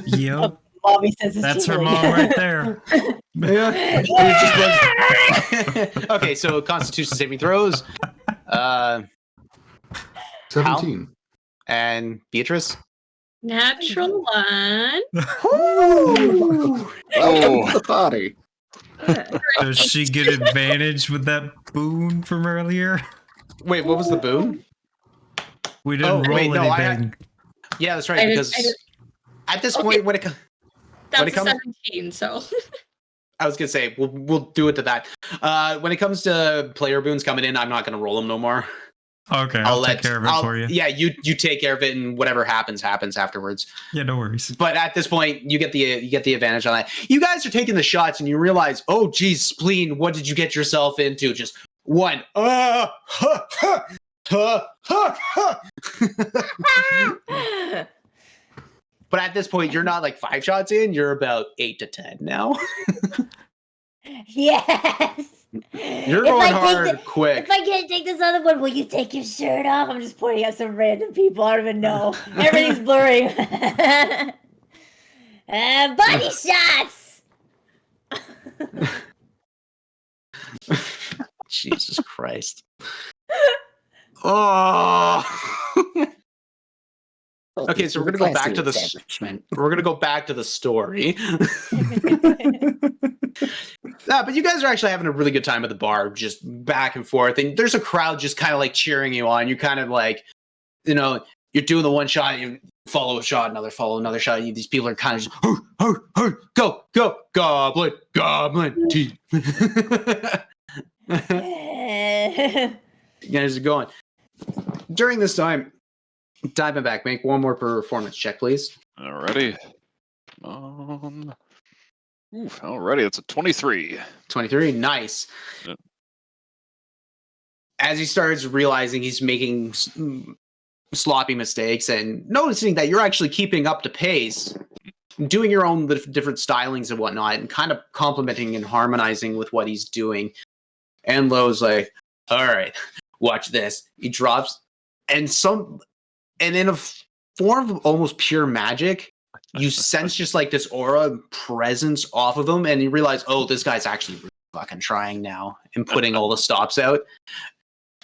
Yep. Mommy says it's That's her tingling. mom right there. Yeah. You're just like- okay, so Constitution saving throws. 17. And Beatrice. Natural one. Welcome Oh. to the party. Does she get advantage with that boon from earlier? Wait, what was the boon? We didn't roll anything. Yeah, that's right. I Because just- at this Okay. point, when That's it a comes, 17, so. I was gonna say we'll do it to that. When it comes to player boons coming in, I'm not gonna roll them no more. Okay, I'll take care of it for you. Yeah, you take care of it, and whatever happens afterwards. Yeah, no worries. But at this point, you get the advantage on that. You guys are taking the shots, and you realize, oh, geez, spleen, what did you get yourself into? Just one. But at this point, you're not like 5 shots in. You're about 8 to 10 now. Yes. You're If going I take hard quick. If I can't take this other one, will you take your shirt off? I'm just pointing at some random people. I don't even know. Everything's blurry. Body shots. Jesus Christ. Oh. Okay, so we're gonna go back to we're gonna go back to the story. But you guys are actually having a really good time at the bar, just back and forth, and there's a crowd just kind of like cheering you on. You kind of like, you know, you're doing the one shot, you follow a shot, follow another shot. These people are kind of just, go, goblin, tea. You guys are going. During this time, Diamondback, make one more performance check, please. Alrighty. Oof, alrighty, that's a 23. 23, nice. Yep. As he starts realizing he's making sloppy mistakes and noticing that you're actually keeping up to pace, doing your own different stylings and whatnot, and kind of complimenting and harmonizing with what he's doing. And Lo's like, all right, watch this. He drops, and in a form of almost pure magic, you sense just like this aura presence off of him, and you realize, oh, this guy's actually really fucking trying now and putting all the stops out.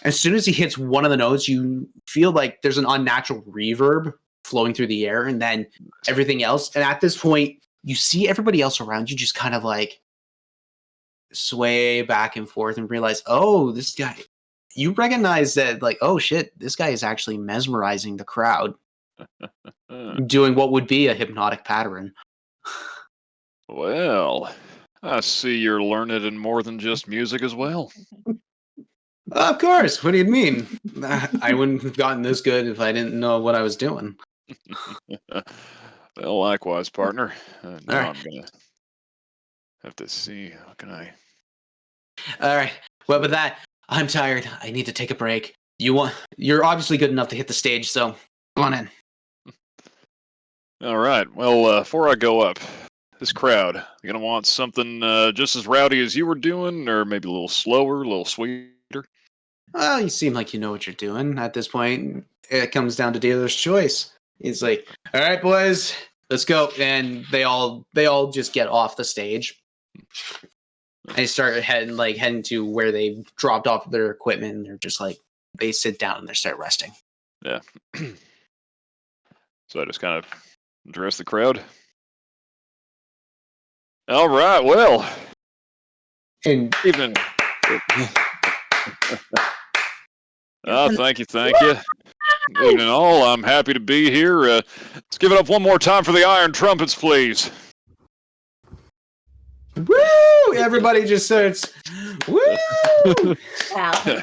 As soon as he hits one of the notes, you feel like there's an unnatural reverb flowing through the air, and then everything else. And at this point, you see everybody else around you just kind of like sway back and forth and realize, oh, this guy, you recognize that, like, oh shit, this guy is actually mesmerizing the crowd, doing what would be a hypnotic pattern. Well, I see you're learned in more than just music as well. Of course. What do you mean? I wouldn't have gotten this good if I didn't know what I was doing. Well, likewise, partner. Now right. I'm gonna have to see. How can I? All right. Well, with that, I'm tired. I need to take a break. You're obviously good enough to hit the stage, so come on in. All right. Well, before I go up, this crowd, you gonna want something just as rowdy as you were doing, or maybe a little slower, a little sweeter? Well, you seem like you know what you're doing. At this point, it comes down to dealer's choice. He's like, all right, boys, let's go. And they all just get off the stage. And they start heading to where they dropped off their equipment. And they're just like, they sit down and they start resting. Yeah. So I just kind of address the crowd. All right, well, And evening. Thank you. Evening all, I'm happy to be here. Let's give it up one more time for the Iron Trumpets, please. woo! Everybody just starts, woo! Wow.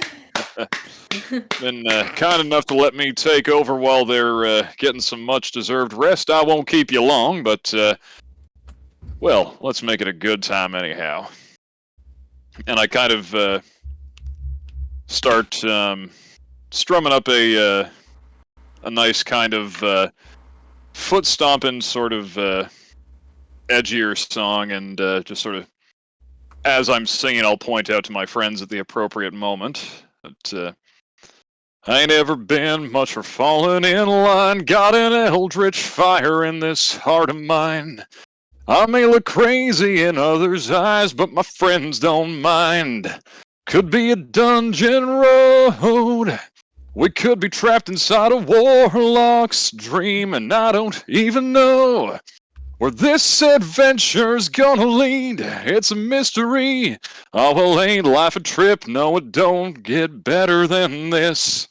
Been kind enough to let me take over while they're getting some much-deserved rest. I won't keep you long, but, well, let's make it a good time anyhow. And I kind of start strumming up a nice kind of foot-stomping sort of edgier song, and just sort of as I'm singing, I'll point out to my friends at the appropriate moment. But, I ain't ever been much for falling in line. Got an eldritch fire in this heart of mine. I may look crazy in others' eyes, but my friends don't mind. Could be a dungeon road. We could be trapped inside a warlock's dream, and I don't even know where this adventure's gonna lead. It's a mystery. Oh, well, ain't life a trip? No, it don't get better than this.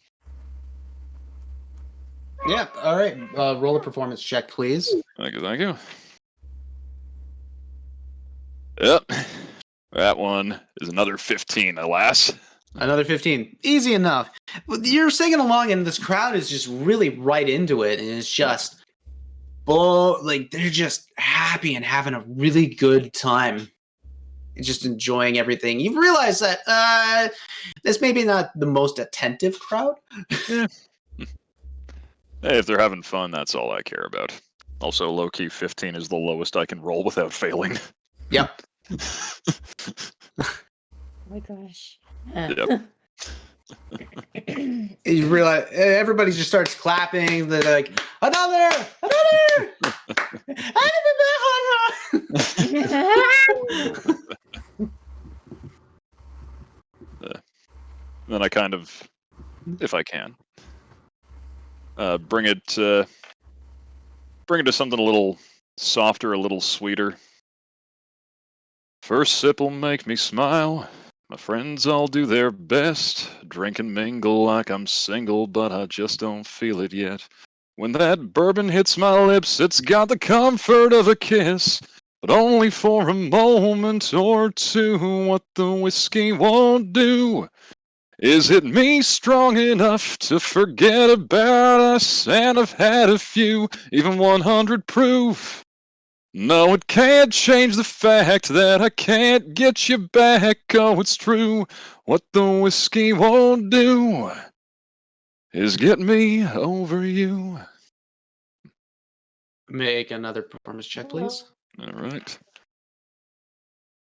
Yeah, all right. Roll a performance check, please. Thank you, thank you. Yep. That one is another 15, alas. Another 15. Easy enough. You're singing along, and this crowd is just really right into it, and it's just, like, they're just happy and having a really good time. Just enjoying everything. You realize that this may be not the most attentive crowd. Yeah. Hey, if they're having fun, that's all I care about. Also, low-key 15 is the lowest I can roll without failing. Yep. Oh my gosh. Yep. You realize everybody just starts clapping. They're like, another! Then I kind of, if I can, bring it to something a little softer, a little sweeter. First sip'll make me smile. My friends all do their best. Drink and mingle like I'm single, but I just don't feel it yet. When that bourbon hits my lips, it's got the comfort of a kiss, but only for a moment or two. What the whiskey won't do is hit me strong enough to forget about us, and I've had a few, even 100 proof. No, it can't change the fact that I can't get you back. Oh, it's true. What the whiskey won't do is get me over you. Make another performance check, please. All right.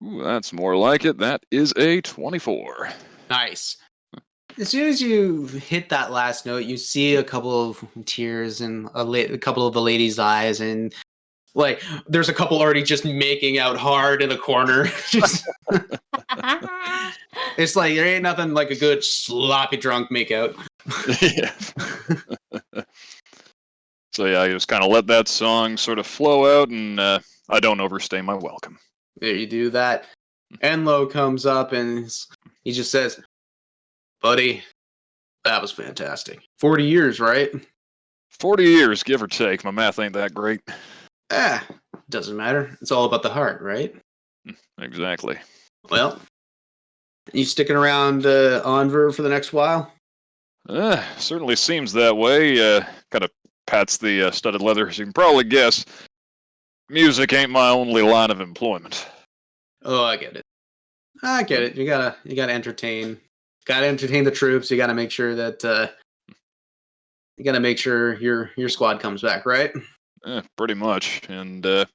Ooh, that's more like it. That is a 24. Nice. As soon as you hit that last note, you see a couple of tears in a couple of the lady's eyes, and like there's a couple already just making out hard in the corner. It's like there ain't nothing like a good sloppy drunk makeout. Yeah. So yeah, I just kind of let that song sort of flow out, and I don't overstay my welcome. There you do that. Enlo comes up and he just says, buddy, that was fantastic. 40 years, right? 40 years, give or take. My math ain't that great. Doesn't matter. It's all about the heart, right? Exactly. Well, you sticking around Onver for the next while? Certainly seems that way. Kind of pats the studded leather. As you can probably guess, music ain't my only line of employment. Oh, I get it. I get it. You gotta entertain. Gotta entertain the troops. You gotta make sure that your squad comes back, right? Pretty much. And I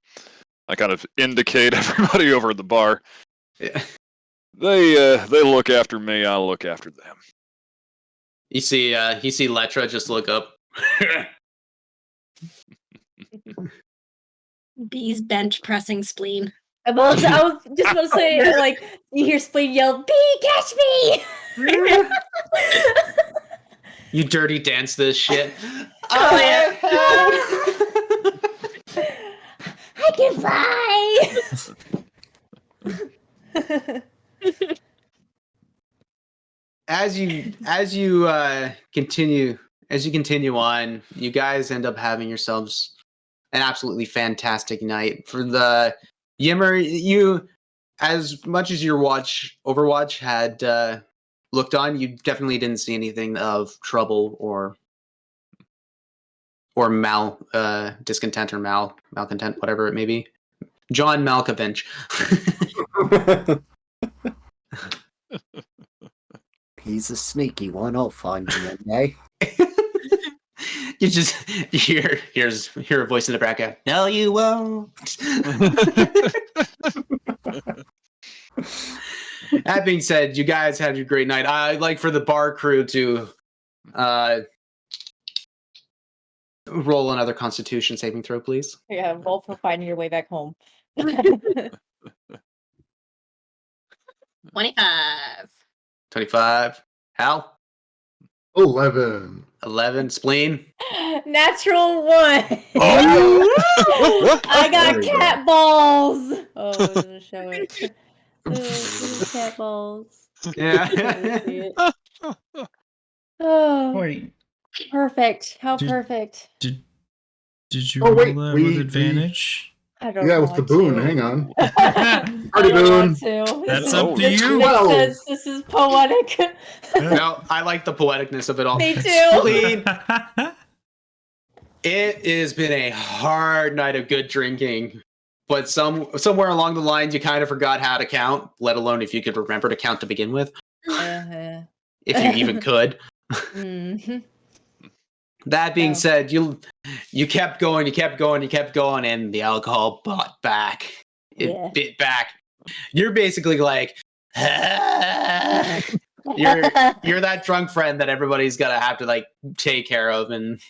kind of indicate everybody over at the bar. Yeah. They look after me. I look after them. You see Letra just look up. Bee's bench pressing spleen. I was just about to say, like, you hear Spleen yell, Bee, catch me! You dirty dance this shit. Oh, yeah. I can fly! As you continue on, you guys end up having yourselves an absolutely fantastic night. For the Yimmer, you, as much as your Overwatch had looked on, you definitely didn't see anything of trouble or discontent or malcontent, whatever it may be. John Malkovich. He's a sneaky one. I'll find you one day. You just hear a voice in the background. No, you won't. That being said, you guys had a great night. I'd like for the bar crew to roll another Constitution saving throw, please. Yeah, roll for finding your way back home. 25. 25. Hal? 11. 11. Spleen? Natural 1. Oh. I got There we cat balls. Oh, I was gonna show it. Cat balls. Yeah. Oh, Wait, perfect. How Did- perfect. did you Oh, roll wait, that we- with advantage? I don't Yeah, with the want boon. to. Hang on. I Party don't boon. want to. That's This up is- to this you. makes Well. sense. This is poetic. No, I like the poeticness of it all. Me too. Spleen, it has been a hard night of good drinking, but somewhere along the lines you kind of forgot how to count, let alone if you could remember to count to begin with, Uh-huh. if you even could. Mhm. That being Oh. said, you kept going, and the alcohol bought back. It Yeah. bit back. You're basically like, you're that drunk friend that everybody's gonna have to like take care of, and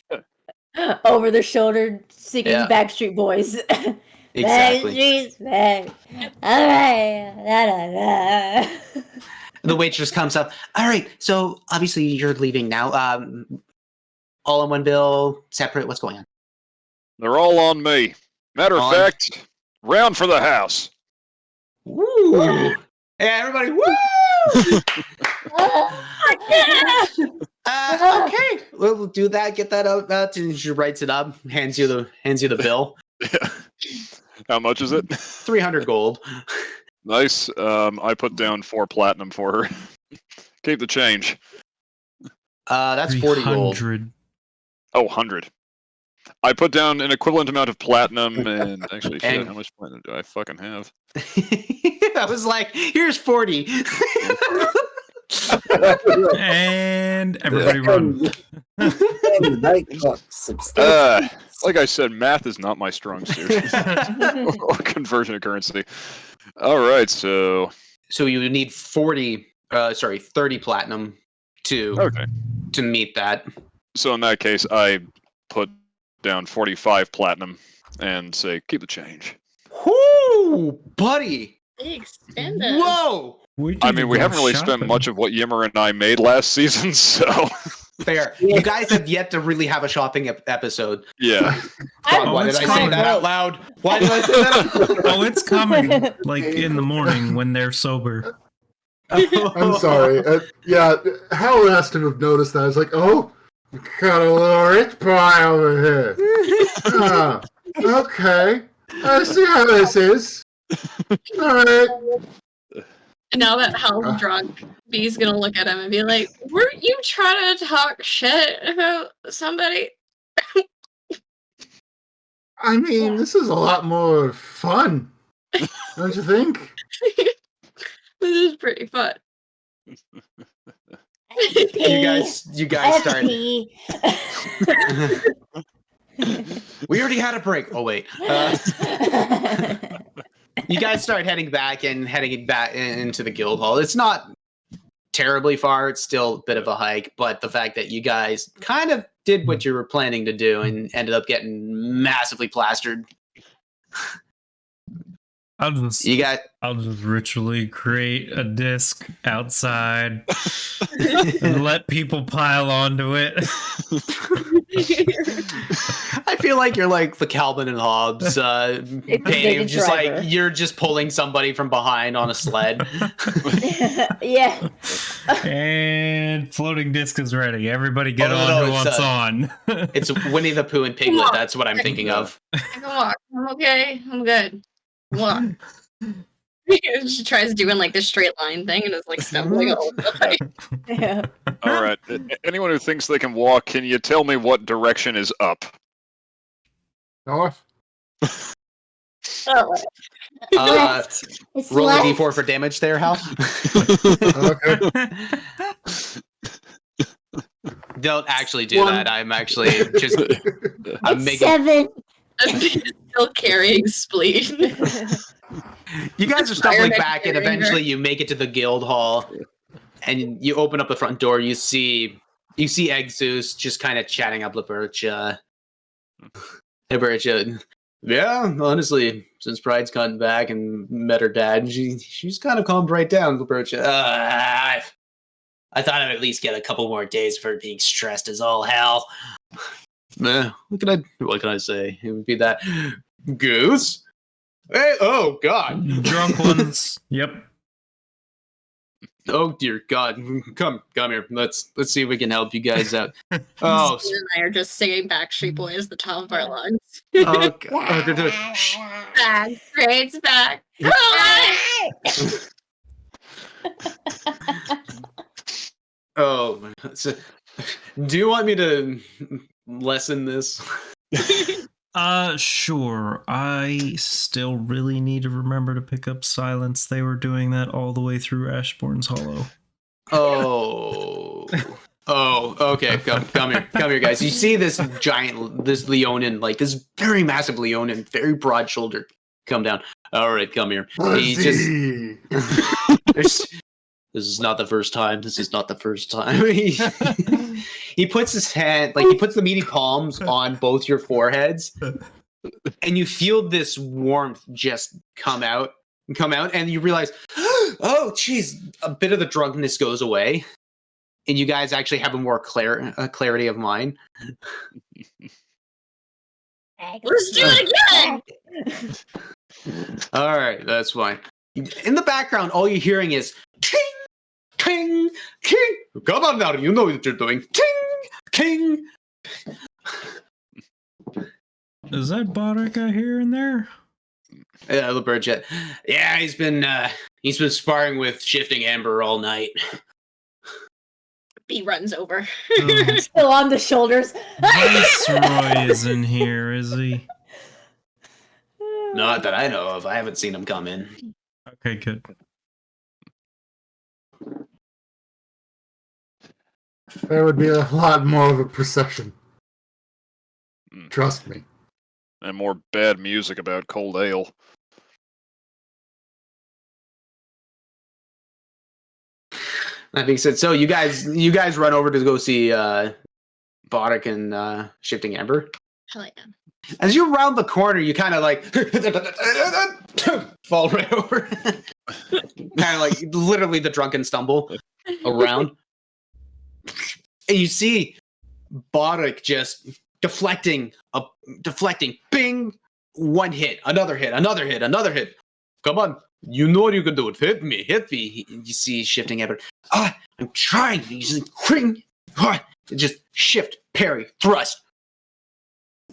Over their shoulder, singing Yeah. Backstreet Boys. exactly. Backstreet's back. All right. La, la, la. The waitress comes up. All right, so obviously you're leaving now. All in one bill, separate. What's going on? They're all on me. Matter of On- fact, round for the house. Woo! Yeah, everybody, woo! Okay, we'll do that. Get that out. And she writes it up. Hands you the bill. Yeah. How much is it? 300 gold. Nice. I put down 4 platinum for her. Keep the change. That's 40 gold. 300. Oh, 100. I put down an equivalent amount of platinum, and actually, shit, And- how much platinum do I fucking have? I was like, here's 40. And everybody run. Like I said, math is not my strong suit. Or conversion of currency. All right, so So you would need 30 platinum to meet that. in that case, I put down 45 platinum and say keep the change. Whoo, buddy. Big spender. Whoa. I mean, we haven't really spent much of what Yimmer and I made last season, so Fair. You guys have yet to really have a shopping episode. yeah. God, why did I say that out loud? Why did I say that out loud? Oh, it's coming. Like in the morning when they're sober. I'm sorry. Yeah, Hal asked him to have noticed that. I was like, oh, got a little rich pie over here. Ah, okay. I see how this is. All right. And now that Hal's drunk, B's gonna look at him and be like, weren't you trying to talk shit about somebody? I mean, this is a lot more fun. Don't you think? This is pretty fun. You guys start. FP. We already had a break. Oh wait. You guys start heading back into the guild hall. It's not terribly far. It's still a bit of a hike, but the fact that you guys kind of did what you were planning to do and ended up getting massively plastered. I'll just ritually create a disc outside and let people pile onto it. I feel like you're like the Calvin and Hobbes painting, just driver. like you're just pulling somebody from behind on a sled. Yeah. And floating disc is ready. Everybody get Oh, on no, to it's, what's on. It's Winnie the Pooh and Piglet. That's what I'm thinking of. I can walk. I'm okay. I'm good. Walk. She tries doing like this straight line thing and is like stumbling all over the place. Yeah. All right. Anyone who thinks they can walk, can you tell me what direction is up? North. Oh, It's Roll a left. d4 for damage there, Hal. Okay. Don't actually do One. that. I'm actually just. I'm It's making. 7. still carrying spleen. You guys are stumbling Fire back, and next to your eventually you make it to the guild hall, and you open up the front door. You see Exus just kind of chatting up Libertia. Yeah, honestly, since Pride's gotten back and met her dad, she's kind of calmed right down, Libertia. I thought I'd at least get a couple more days of her being stressed as all hell. What can I say? It would be that Goose. Hey, oh God, Drunk ones. Yep. oh dear God, come here. Let's see if we can help you guys out. Oh, Spoon and I are just singing Backstreet Boys at the top of our lungs. oh, God. Shh. Back, grades back. Oh, my God. So, do you want me to lessen this? Sure. I still really need to remember to pick up Silence. They were doing that all the way through Ashbourne's Hollow. Oh, okay. Come here, guys. You see this Leonin, like this very massive Leonin, very broad-shouldered, come down. All right, come here. He just. This is not the first time. He puts his hand, like he puts the meaty palms on both your foreheads, and you feel this warmth just come out, and you realize, oh, geez, a bit of the drunkenness goes away, and you guys actually have a more clarity of mind. Let's do it again. All right, that's fine. In the background, all you're hearing is ting, ting, king. Come on now, you know what you're doing. Ting, king. Is that Bodek I hear in there? Yeah, the bird jet. Yeah, he's been sparring with Shifting Amber all night. B runs over. Oh, Still on the shoulders. Viceroy is in here, is he? Not that I know of. I haven't seen him come in. Okay, good. There would be a lot more of a procession. Trust me. And more bad music about cold ale. That being said, so you guys run over to go see Bodek and Shifting Amber. Hell yeah. As you round the corner, you kind of like fall right over. Kind of like literally the drunken stumble around. And you see Bodek just deflecting, bing, one hit, another hit. Come on, you know you can do it. Hit me. You see Shifting Amber. I'm trying. He's like, just shift, parry, thrust.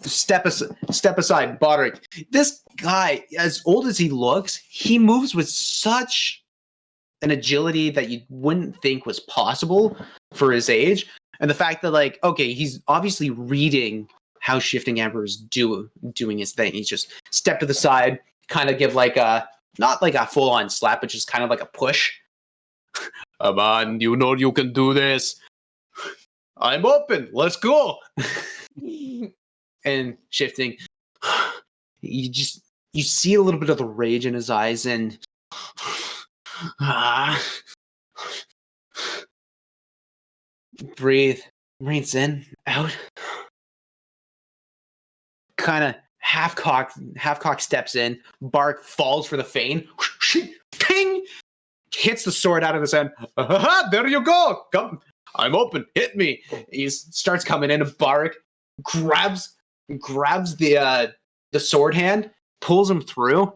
Step aside, Bodek. This guy, as old as he looks, he moves with such an agility that you wouldn't think was possible for his age. And the fact that, like, okay, he's obviously reading how Shifting Amber is doing his thing. He's just step to the side, kind of give like a, not like a full-on slap, but just kind of like a push. Come on, you know you can do this. I'm open. Let's go. And Shifting, you see a little bit of the rage in his eyes, and breathe, rinse in, out. Kind of half cocked steps in. Bark falls for the feint. Ping! Hits the sword out of his hand. There you go. Come, I'm open. Hit me. He starts coming in, and Bark grabs the sword hand, pulls him through,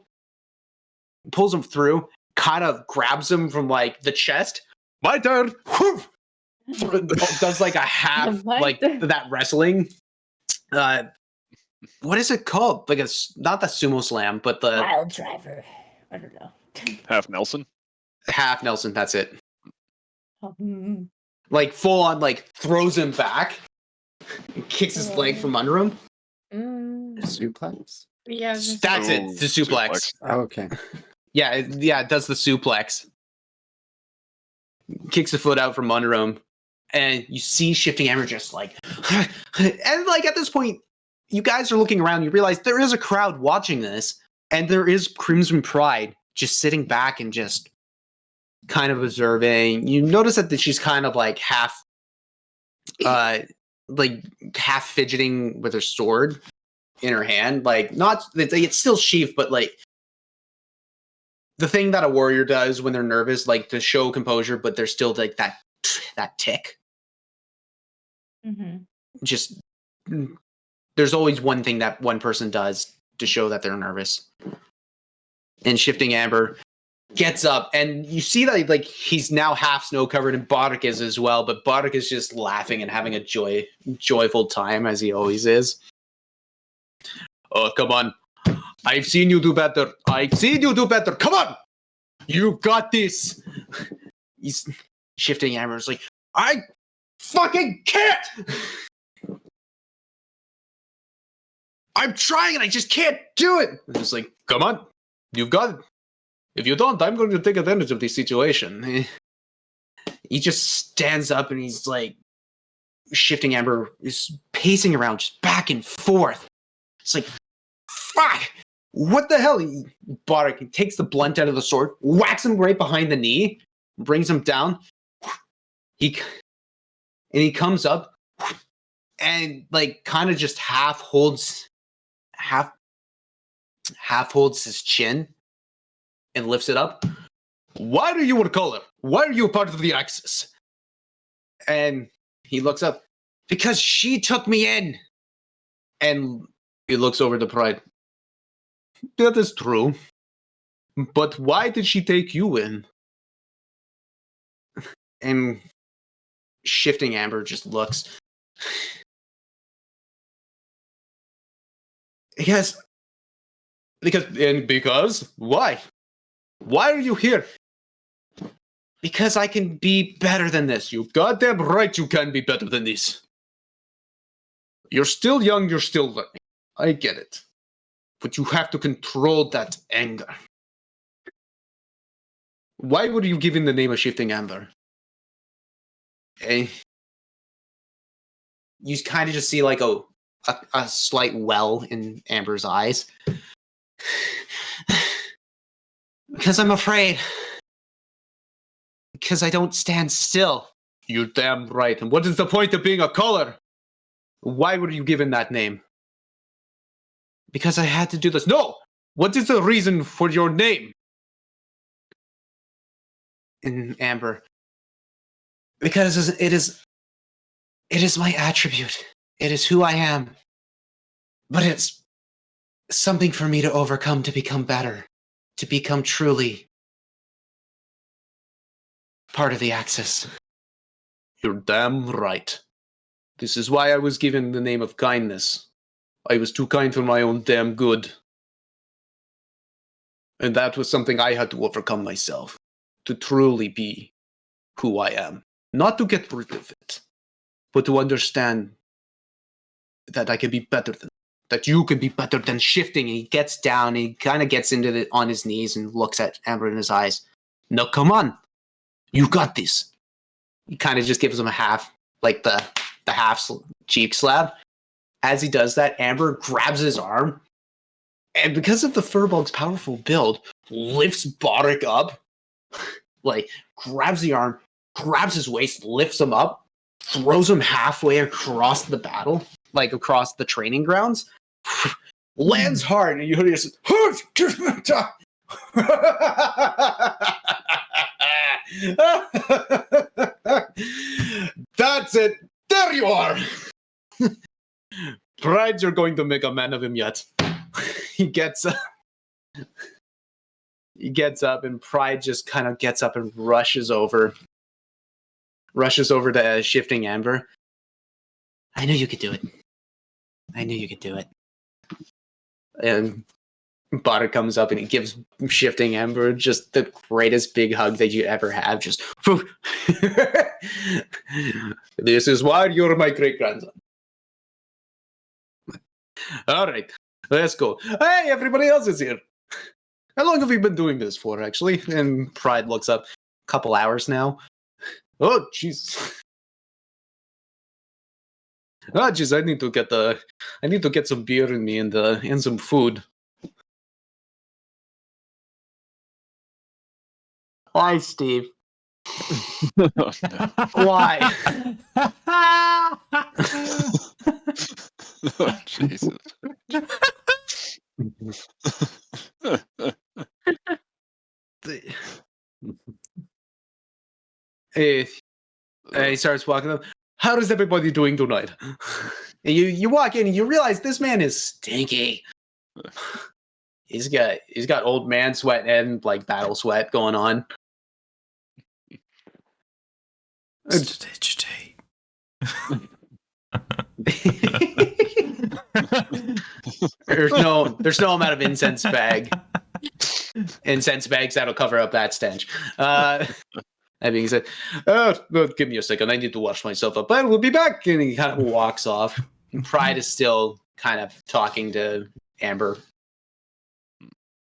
kind of grabs him from like the chest. My turn. Does like a half like that wrestling. What is it called? Like not the sumo slam, but the Wild driver. I don't know. Half Nelson. Half Nelson. That's it. Mm. Like full on, like throws him back, and kicks his leg from under him. Suplex? Yeah. That's it. The suplex. Oh, okay. Yeah, it does the suplex. Kicks the foot out from under him, and you see Shifting Hammer just like, and like at this point, you guys are looking around. You realize there is a crowd watching this, and there is Crimson Pride just sitting back and just kind of observing. You notice that she's kind of like half fidgeting with her sword in her hand. Like, not, it's still sheathed, but like the thing that a warrior does when they're nervous, like to show composure, but there's still like that tick. Mm-hmm. Just, there's always one thing that one person does to show that they're nervous. And Shifting Amber gets up, and you see that like he's now half snow covered, and Boddick is as well, but Boddick is just laughing and having a joyful time as he always is. Oh, come on. I've seen you do better. I've seen you do better. Come on. You got this. He's Shifting Amber's like, I fucking can't. I'm trying and I just can't do it. And it's like, come on. You've got it. If you don't, I'm going to take advantage of this situation. He just stands up and he's like, Shifting Amber is pacing around just back and forth. It's like, fuck! What the hell? Boddick takes the blunt out of the sword, whacks him right behind the knee, brings him down. He comes up and like kind of just half holds his chin and lifts it up. Why do you want to call her? Why are you a part of the Axis? And he looks up. Because she took me in. And he looks over to Pride. That is true. But why did she take you in? And Shifting Amber just looks. Because why? Why are you here? Because I can be better than this. You goddamn right you can be better than this. You're still young, you're still learning. I get it. But you have to control that anger. Why were you given the name of Shifting Amber? You kind of just see like a slight well in Amber's eyes. Because I'm afraid. Because I don't stand still. You're damn right. And what is the point of being a caller? Why were you given that name? Because I had to do this. No! What is the reason for your name? In Amber. Because it is my attribute. It is who I am. But it's something for me to overcome, to become better. To become truly part of the Axis. You're damn right. This is why I was given the name of kindness. I was too kind for my own damn good. And that was something I had to overcome myself. To truly be who I am. Not to get rid of it. But to understand that I can be better than that you can be better than Shifting. And he gets down, he kind of gets into it on his knees and looks at Amber in his eyes. No, come on. You got this. He kind of just gives him a half, like the half cheek slap. As he does that, Amber grabs his arm. And because of the Furbug's powerful build, lifts Boddick up. Like, grabs the arm, grabs his waist, lifts him up, throws him halfway across the battle, like across the training grounds. Lands hard, and you hear just that's it. There you are. Pride, you're going to make a man of him yet. He gets up. He gets up, and Pride just kind of gets up and rushes over to Shifting Amber. I knew you could do it. I knew you could do it. And Boddick comes up and he gives Shifting Amber just the greatest big hug that you ever have. Just, this is why you're my great-grandson. All right, let's go. Hey, everybody else is here. How long have we been doing this for, actually? And Pride looks up. A couple hours now. Oh, jeez. Oh, jeez, I need to get some beer in me and some food. Why, Steve? No. Why? Oh, Jesus. Hey, he starts walking up. How is everybody doing tonight? And you walk in and you realize this man is stinky. He's got old man sweat and like battle sweat going on. Digitate. There's no amount of incense bags that'll cover up that stench. That being said, well, give me a second. I need to wash myself up. But we'll be back. And he kind of walks off. And Pride is still kind of talking to Amber.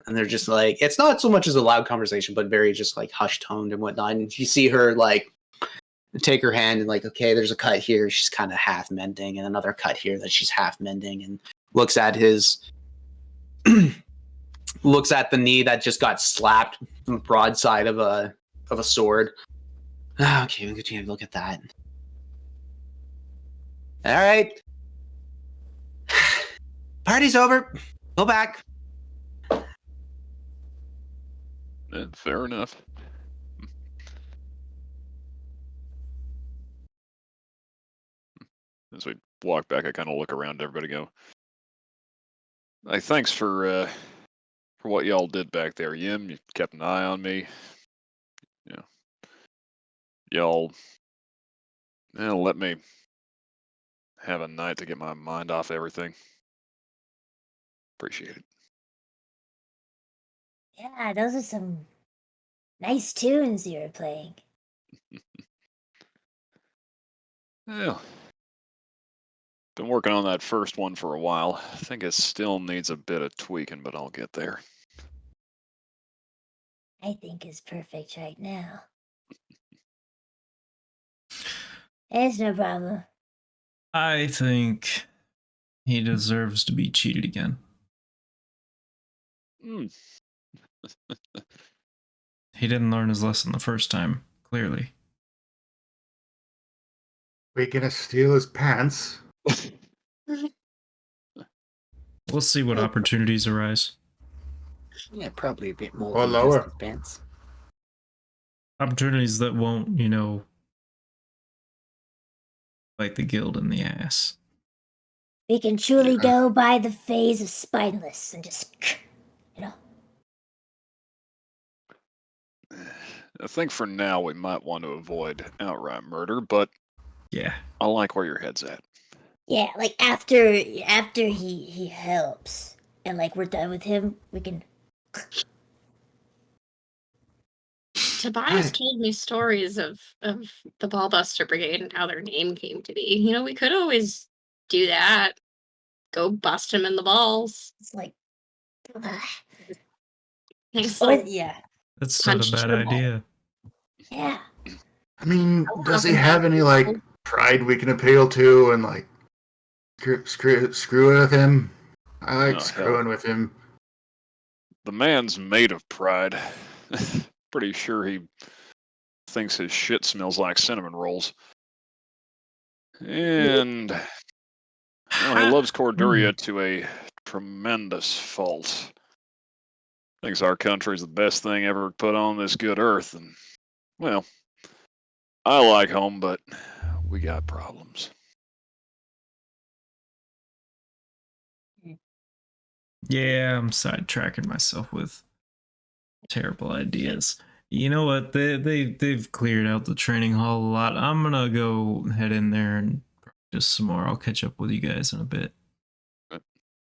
And they're just like, it's not so much as a loud conversation, but very just like hushed toned and whatnot. And you see her like take her hand and like, okay, there's a cut here. She's kind of half mending, and another cut here that she's half mending, and looks at his looks at the knee that just got slapped from the broadside of a sword. Okay, we can look at that. All right. Party's over. Go back. Fair enough. As we walk back, I kind of look around at everybody, go, hey, thanks for what y'all did back there. Yim, you kept an eye on me. You know, y'all let me have a night to get my mind off everything. Appreciate it. Yeah, those are some nice tunes you were playing. Well, been working on that first one for a while. I think it still needs a bit of tweaking, but I'll get there. I think is perfect right now. It's no problem. I think he deserves to be cheated again. He didn't learn his lesson the first time, clearly. We gonna steal his pants? We'll see what opportunities arise. Yeah, probably a bit more Or than lower. just the pants. Opportunities that won't, bite the guild in the ass. We can truly go by the phase of spineless and just, I think for now we might want to avoid outright murder, but Yeah. I like where your head's at. Yeah, like after he helps and like we're done with him, we can. Tobias told me stories of the Ballbuster Brigade and how their name came to be. We could always do that. Go bust him in the balls. It's like, Thanks, yeah, That's not a bad idea. yeah. I mean, does he have any like pride we can appeal to and like screw with him? I like Oh, screwing with him. The man's made of pride. Pretty sure he thinks his shit smells like cinnamon rolls. And he loves Corduria to a tremendous fault. Thinks our country's the best thing ever put on this good earth. And, well, I like home, but we got problems. Yeah, I'm sidetracking myself with terrible ideas. You know what? They've cleared out the training hall a lot. I'm gonna go head in there and practice some more. I'll catch up with you guys in a bit.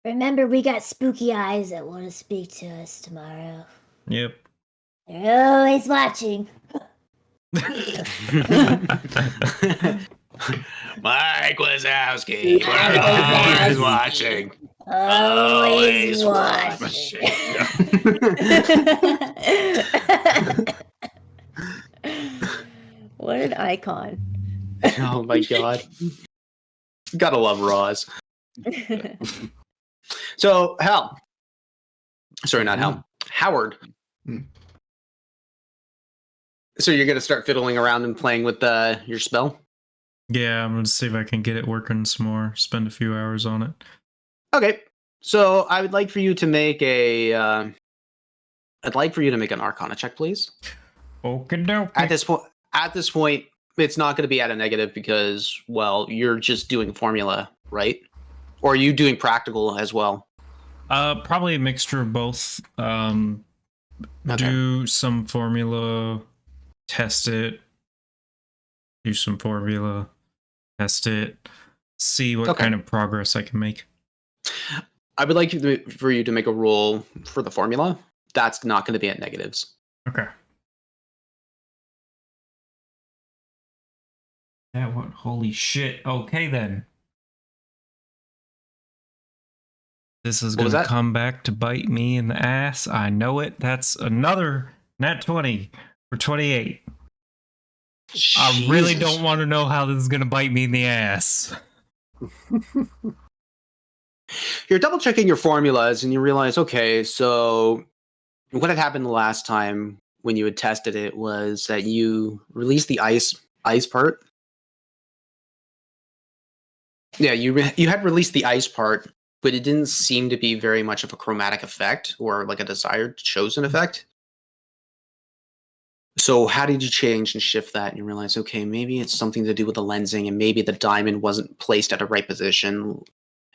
Remember, we got spooky eyes that want to speak to us tomorrow. Yep. They're always watching. Mike Wazowski. We're always watching. Always watching. What an icon. Oh my god. Gotta love Roz. So, Hal. Sorry, not Hal. Howard. So you're gonna start fiddling around and playing with your spell? Yeah, I'm gonna see if I can get it working some more. Spend a few hours on it. Okay. So I would like for you to make a. I'd like for you to make an Arcana check, please. Okie At this point, it's not going to be at a negative because, well, you're just doing formula, right? Or are you doing practical as well? Probably a mixture of both. Do some formula, test it. Do some formula, test it. See what kind of progress I can make. I would like for you to make a roll for the formula. That's not going to be at negatives. Okay. That one, holy shit. Okay then. This is going to come back to bite me in the ass. I know it. That's another nat 20 for 28. Jesus. I really don't want to know how this is going to bite me in the ass. You're double checking your formulas and you realize, okay, so what had happened the last time when you had tested it was that you released the ice part. Yeah, you had released the ice part, but it didn't seem to be very much of a chromatic effect or like a desired chosen effect. So how did you change and shift that? And you realize, okay, maybe it's something to do with the lensing, and maybe the diamond wasn't placed at a right position,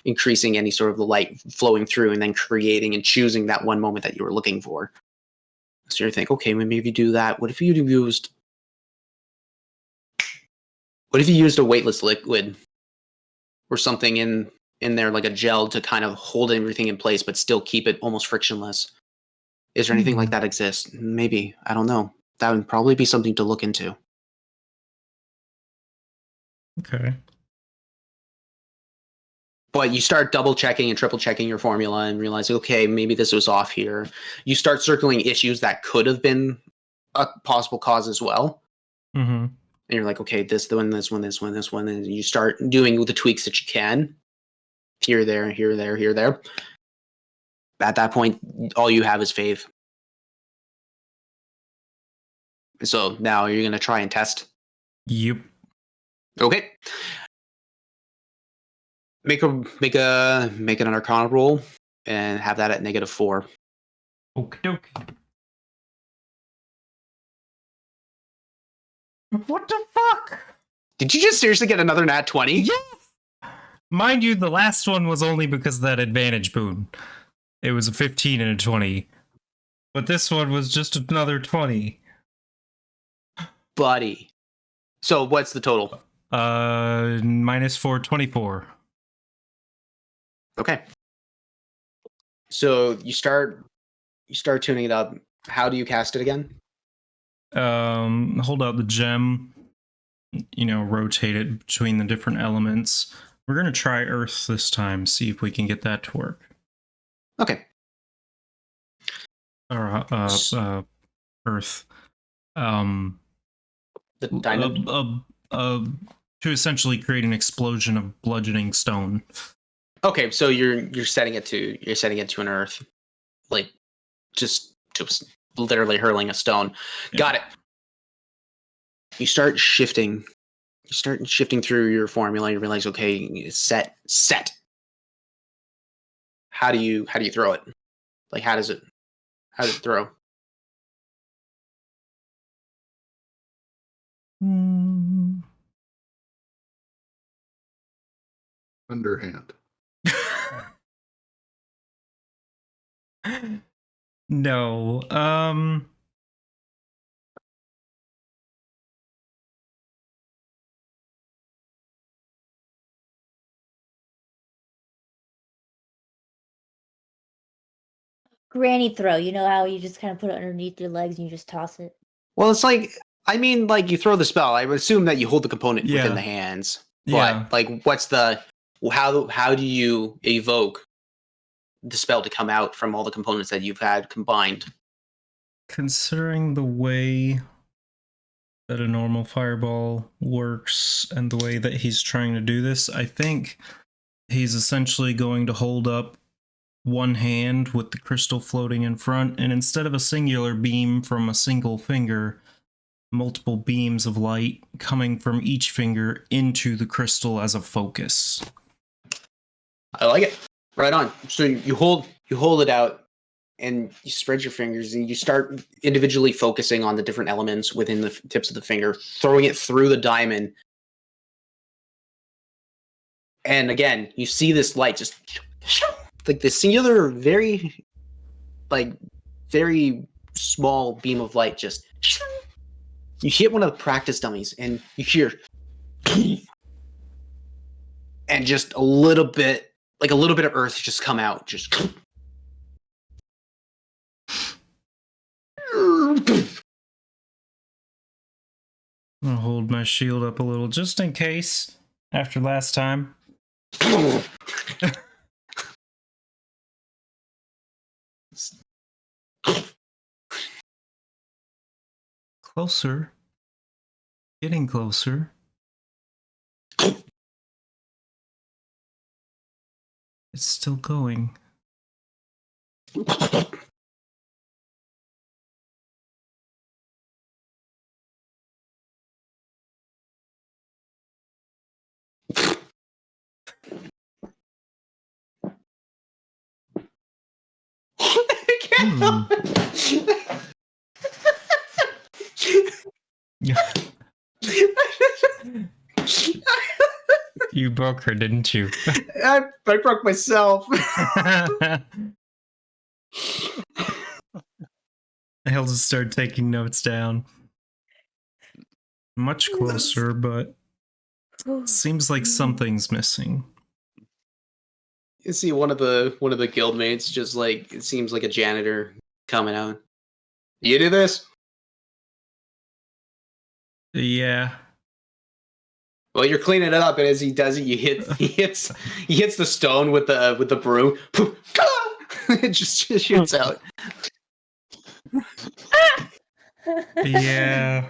increasing any sort of the light flowing through and then creating and choosing that one moment that you were looking for. So you think, okay, maybe if you do that, what if you used a weightless liquid or something in there like a gel to kind of hold everything in place but still keep it almost frictionless? Is there anything like that exist? Maybe. I don't know. That would probably be something to look into. Okay. But you start double checking and triple checking your formula and realize, okay, maybe this was off here. You start circling issues that could have been a possible cause as well. Mm-hmm. And you're like, okay, this one. And you start doing the tweaks that you can. Here, there. At that point, all you have is Fave. So now you're going to try and test? Yep. Okay. Make an Arcana roll and have that at -4. Okie dokie. What the fuck? Did you just seriously get another nat 20? Yes! Mind you, the last one was only because of that advantage boon. It was a 15 and a 20. But this one was just another 20. Buddy. So what's the total? -4, 24. Okay. So you start tuning it up. How do you cast it again? Hold out the gem, rotate it between the different elements. We're gonna try Earth this time, see if we can get that to work. Okay. Or Earth. The diamond. To essentially create an explosion of bludgeoning stone. Okay, so you're setting it to an Earth, like just literally hurling a stone. Yeah. Got it. You start shifting through your formula. You realize, okay, it's set. How do you throw it? Like, how does it throw? Underhand. No. Granny throw. You know how you just kind of put it underneath your legs and you just toss it? Well, it's like, I mean, like you throw the spell. I would assume that you hold the component within the hands. But like, what's the how do you evoke the spell to come out from all the components that you've had combined? Considering the way that a normal fireball works and the way that he's trying to do this, I think he's essentially going to hold up one hand with the crystal floating in front, and instead of a singular beam from a single finger, multiple beams of light coming from each finger into the crystal as a focus. I like it. Right on. So you hold it out, and you spread your fingers, and you start individually focusing on the different elements within the tips of the finger, throwing it through the diamond. And again, you see this light just like this singular, very small beam of light. Just you hit one of the practice dummies, and you hear, and just a little bit of earth just come out. Just I'll hold my shield up a little just in case after last time. Closer. Getting closer. It's still going. I can't help it. You broke her, didn't you? I broke myself. I'll just start taking notes down. Much closer, but seems like something's missing. You see one of the guildmates just like, it seems like a janitor coming out. You do this? Yeah. Well, you're cleaning it up, and as he does it, he hits the stone with the broom. It just shoots out. Yeah.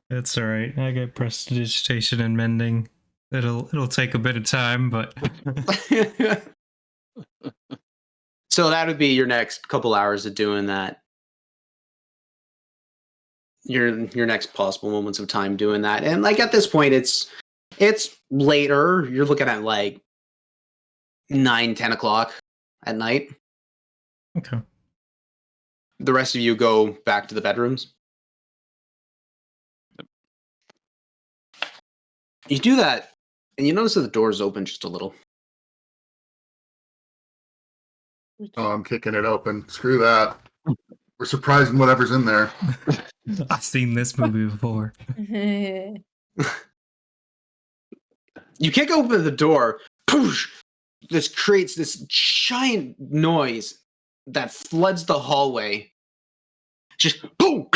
That's alright. I get prestidigitation and mending. It'll take a bit of time, but So that would be your next couple hours of doing that. Your next possible moments of time doing that. And like at this point it's later. You're looking at like 9-10 o'clock at night. okay. The rest of you go back to the bedrooms. You do that, and you notice that the door is open just a little. Oh, I'm kicking it open. Screw that. We're surprising whatever's in there. I've seen this movie before. You kick open the door. Poosh! This creates this giant noise that floods the hallway. Just boom!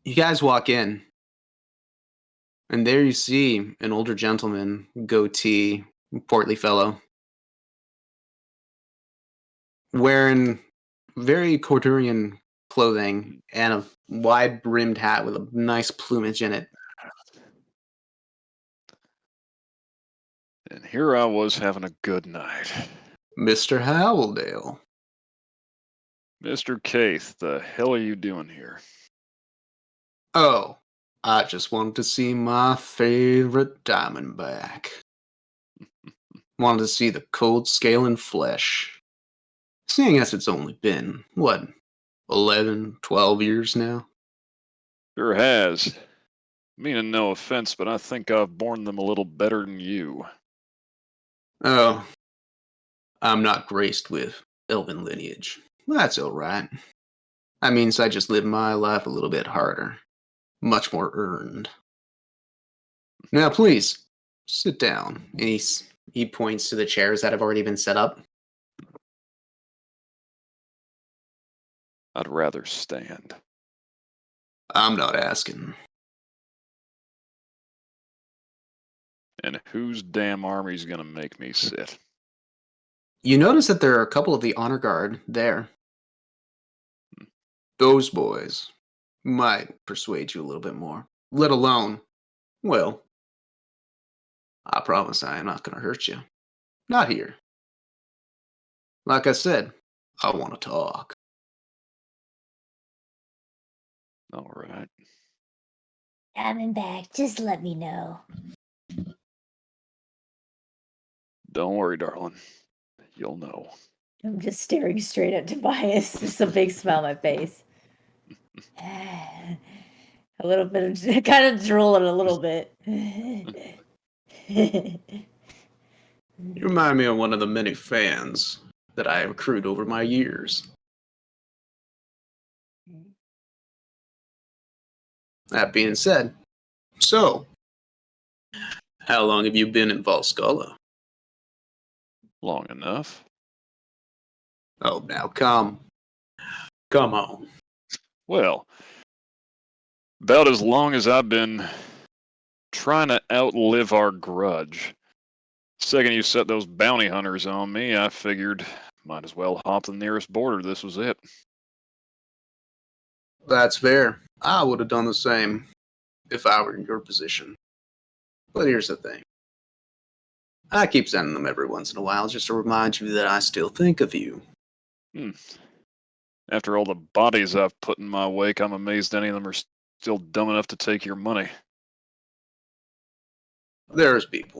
You guys walk in, and there you see an older gentleman, goatee, portly fellow, wearing very Couturian clothing and a wide-brimmed hat with a nice plumage in it. And here I was having a good night. Mr. Howelldale. Mr. Keith, the hell are you doing here? Oh, I just wanted to see my favorite Diamondback. Wanted to see the cold scale and flesh. Seeing as it's only been, 11, 12 years now? Sure has. Meaning no offense, but I think I've borne them a little better than you. Oh, I'm not graced with elven lineage. That's alright. That means I just live my life a little bit harder. Much more earned. Now, please, sit down. And he points to the chairs that have already been set up. I'd rather stand. I'm not asking. And whose damn army's gonna make me sit? You notice that there are a couple of the honor guard there. Those boys might persuade you a little bit more. Let alone, well, I promise I am not going to hurt you. Not here. Like I said, I want to talk. All right. Coming back. Just let me know. Don't worry, darling. You'll know. I'm just staring straight at Tobias. Just a big smile on my face. A little bit of kind of drooling a little bit. You remind me of one of the many fans that I have accrued over my years. That being said, so, how long have you been in Falskallan? Long enough. Oh, now come on. Well, about as long as I've been trying to outlive our grudge. Second you set those bounty hunters on me, I figured might as well hop the nearest border. This was it. That's fair. I would have done the same if I were in your position. But here's the thing. I keep sending them every once in a while just to remind you that I still think of you. After all the bodies I've put in my wake, I'm amazed any of them are still dumb enough to take your money. There's people.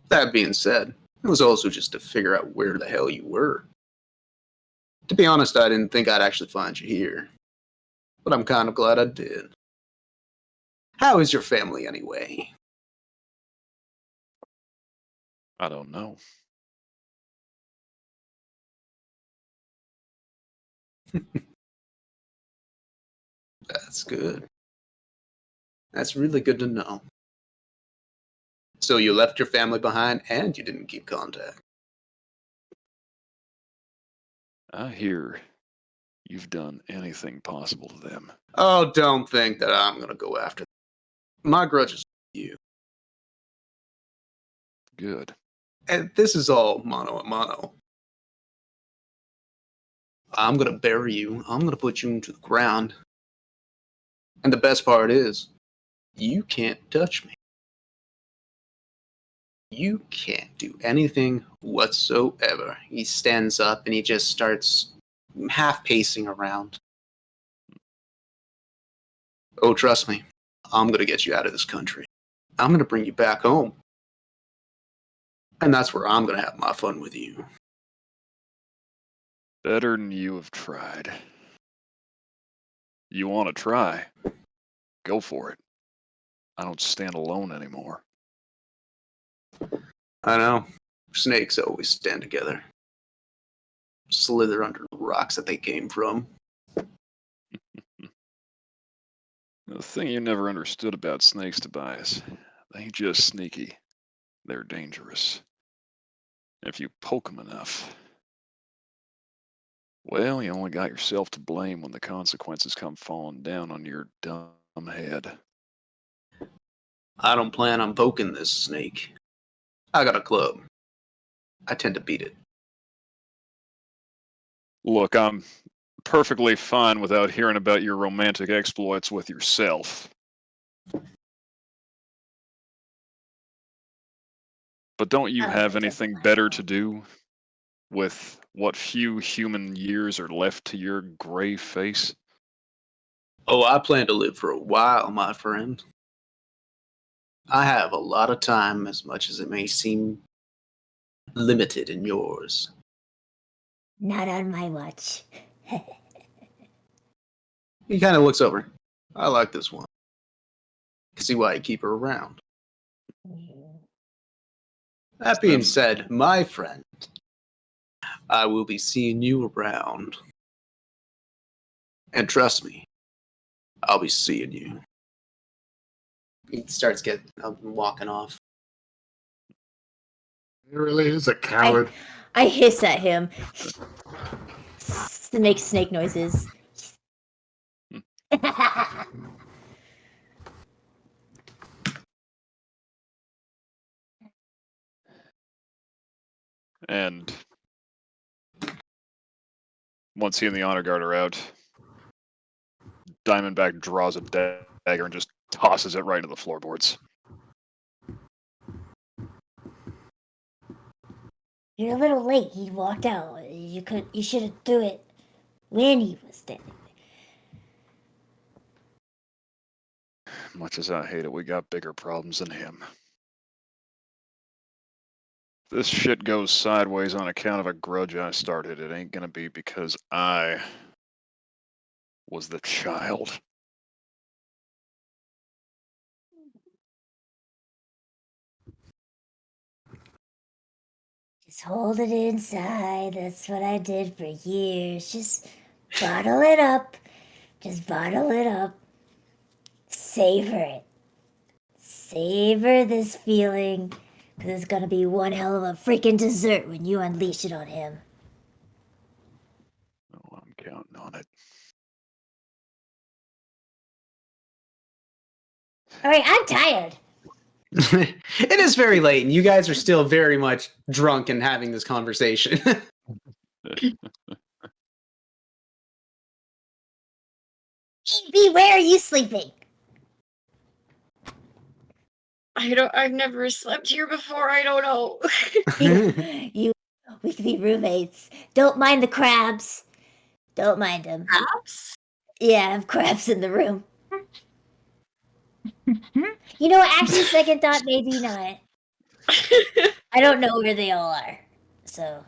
That being said, it was also just to figure out where the hell you were. To be honest, I didn't think I'd actually find you here. But I'm kind of glad I did. How is your family anyway? I don't know. That's good. That's really good to know. So you left your family behind and you didn't keep contact. I hear you've done anything possible to them. Oh, don't think that I'm gonna go after them. My grudge is with you. Good. And this is all mano a mano. I'm gonna bury you. I'm gonna put you into the ground. And the best part is, you can't touch me. You can't do anything whatsoever. He stands up and he just starts half pacing around. Oh, trust me, I'm gonna get you out of this country. I'm gonna bring you back home. And that's where I'm gonna have my fun with you. Better than you have tried. You want to try? Go for it. I don't stand alone anymore. I know. Snakes always stand together. Slither under the rocks that they came from. The thing you never understood about snakes, Tobias, they ain't just sneaky. They're dangerous. If you poke them enough, well, you only got yourself to blame when the consequences come falling down on your dumb head. I don't plan on poking this snake. I got a club. I tend to beat it. Look, I'm perfectly fine without hearing about your romantic exploits with yourself. But don't you have anything better to do with what few human years are left to your gray face? Oh, I plan to live for a while, my friend. I have a lot of time, as much as it may seem limited in yours. Not on my watch. He kind of looks over. I like this one. Can see why you keep her around. That being said, my friend, I will be seeing you around. And trust me, I'll be seeing you. He starts getting up and walking off. He really is a coward. I hiss at him. To make snake noises. And once he and the honor guard are out, Diamondback draws a dagger and just tosses it right into the floorboards. You're a little late. He walked out. You should have do it when he was standing. much as I hate it, we got bigger problems than him. This shit goes sideways on account of a grudge I started. It ain't gonna be because I was the child. Just hold it inside. That's what I did for years. Just bottle it up. Just bottle it up. Savor it. Savor this feeling. Because it's going to be one hell of a freaking dessert when you unleash it on him. Oh, I'm counting on it. Alright, I'm tired. It is very late, and you guys are still very much drunk and having this conversation. Evie, where are you sleeping? I've never slept here before. I don't know. We could be roommates. Don't mind the crabs. Don't mind them. Perhaps? Yeah, I have crabs in the room. You know what? Actually, second thought, maybe not. I don't know where they all are. So.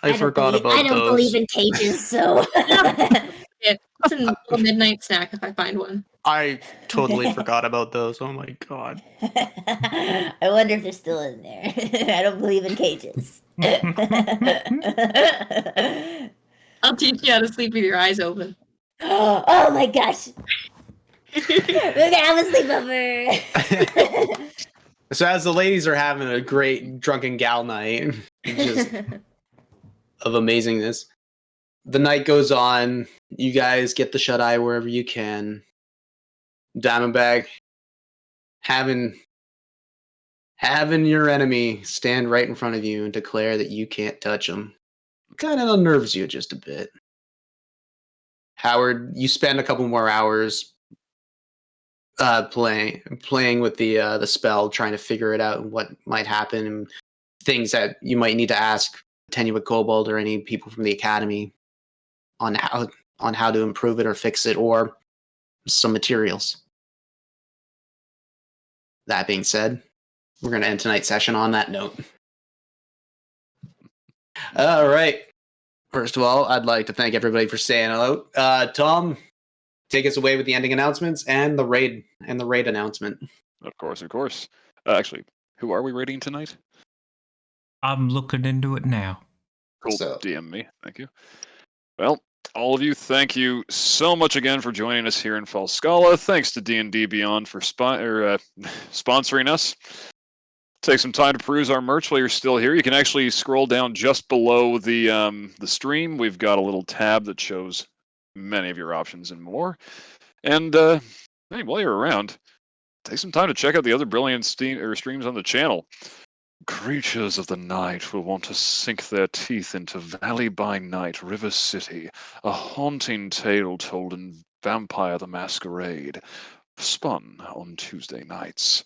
I forgot about I don't those. believe in cages, so. It's a little midnight snack if I find one. I totally forgot about those. Oh my god. I wonder if they're still in there. I don't believe in cages. I'll teach you how to sleep with your eyes open. Oh my gosh. We're gonna have a sleepover. So as the ladies are having a great drunken gal night, just of amazingness, the night goes on. You guys get the shut eye wherever you can. Diamondback having your enemy stand right in front of you and declare that you can't touch him kind of unnerves you just a bit. Howard, you spend a couple more hours playing with the spell, trying to figure it out and what might happen and things that you might need to ask Tenuous Kobold or any people from the academy on how to improve it or fix it, or some materials. That being said, we're going to end tonight's session on that note. All right. First of all, I'd like to thank everybody for staying out. Tom, take us away with the ending announcements and the raid announcement. Of course. Actually, who are we raiding tonight? I'm looking into it now. Cool. So- DM me. Thank you. Well, all of you, thank you so much again for joining us here in Falskallan. Thanks to D&D Beyond for sponsoring us. Take some time to peruse our merch while you're still here. You can actually scroll down just below the stream. We've got a little tab that shows many of your options and more. And hey, while you're around, take some time to check out the other brilliant streams on the channel. Creatures of the night will want to sink their teeth into Valley by Night, River City, a haunting tale told in Vampire the Masquerade, spun on Tuesday nights.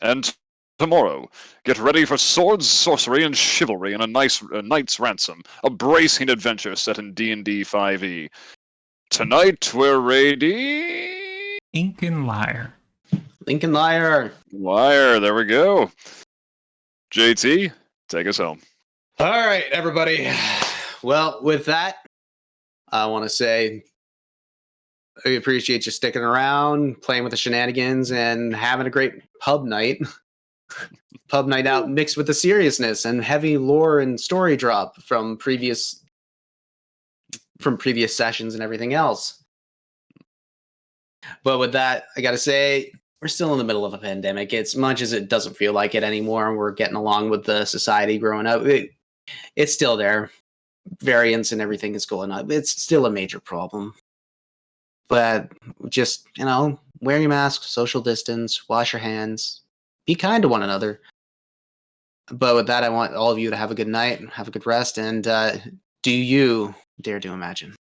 And tomorrow, get ready for swords, sorcery, and chivalry in a Knight's Ransom, a bracing adventure set in D&D 5e. Tonight, we're raiding... Ink and Liar. Lincoln Liar. Liar, there we go. JT, take us home. All right, everybody. Well, with that, I want to say I appreciate you sticking around, playing with the shenanigans, and having a great pub night. Pub night out mixed with the seriousness and heavy lore and story drop from previous sessions and everything else. But with that, I gotta say, we're still in the middle of a pandemic. As much as it doesn't feel like it anymore, we're getting along with the society growing up. It's still there. Variants and everything is going on. It's still a major problem. But just, wear your mask, social distance, wash your hands, be kind to one another. But with that, I want all of you to have a good night, have a good rest, and do you dare to imagine?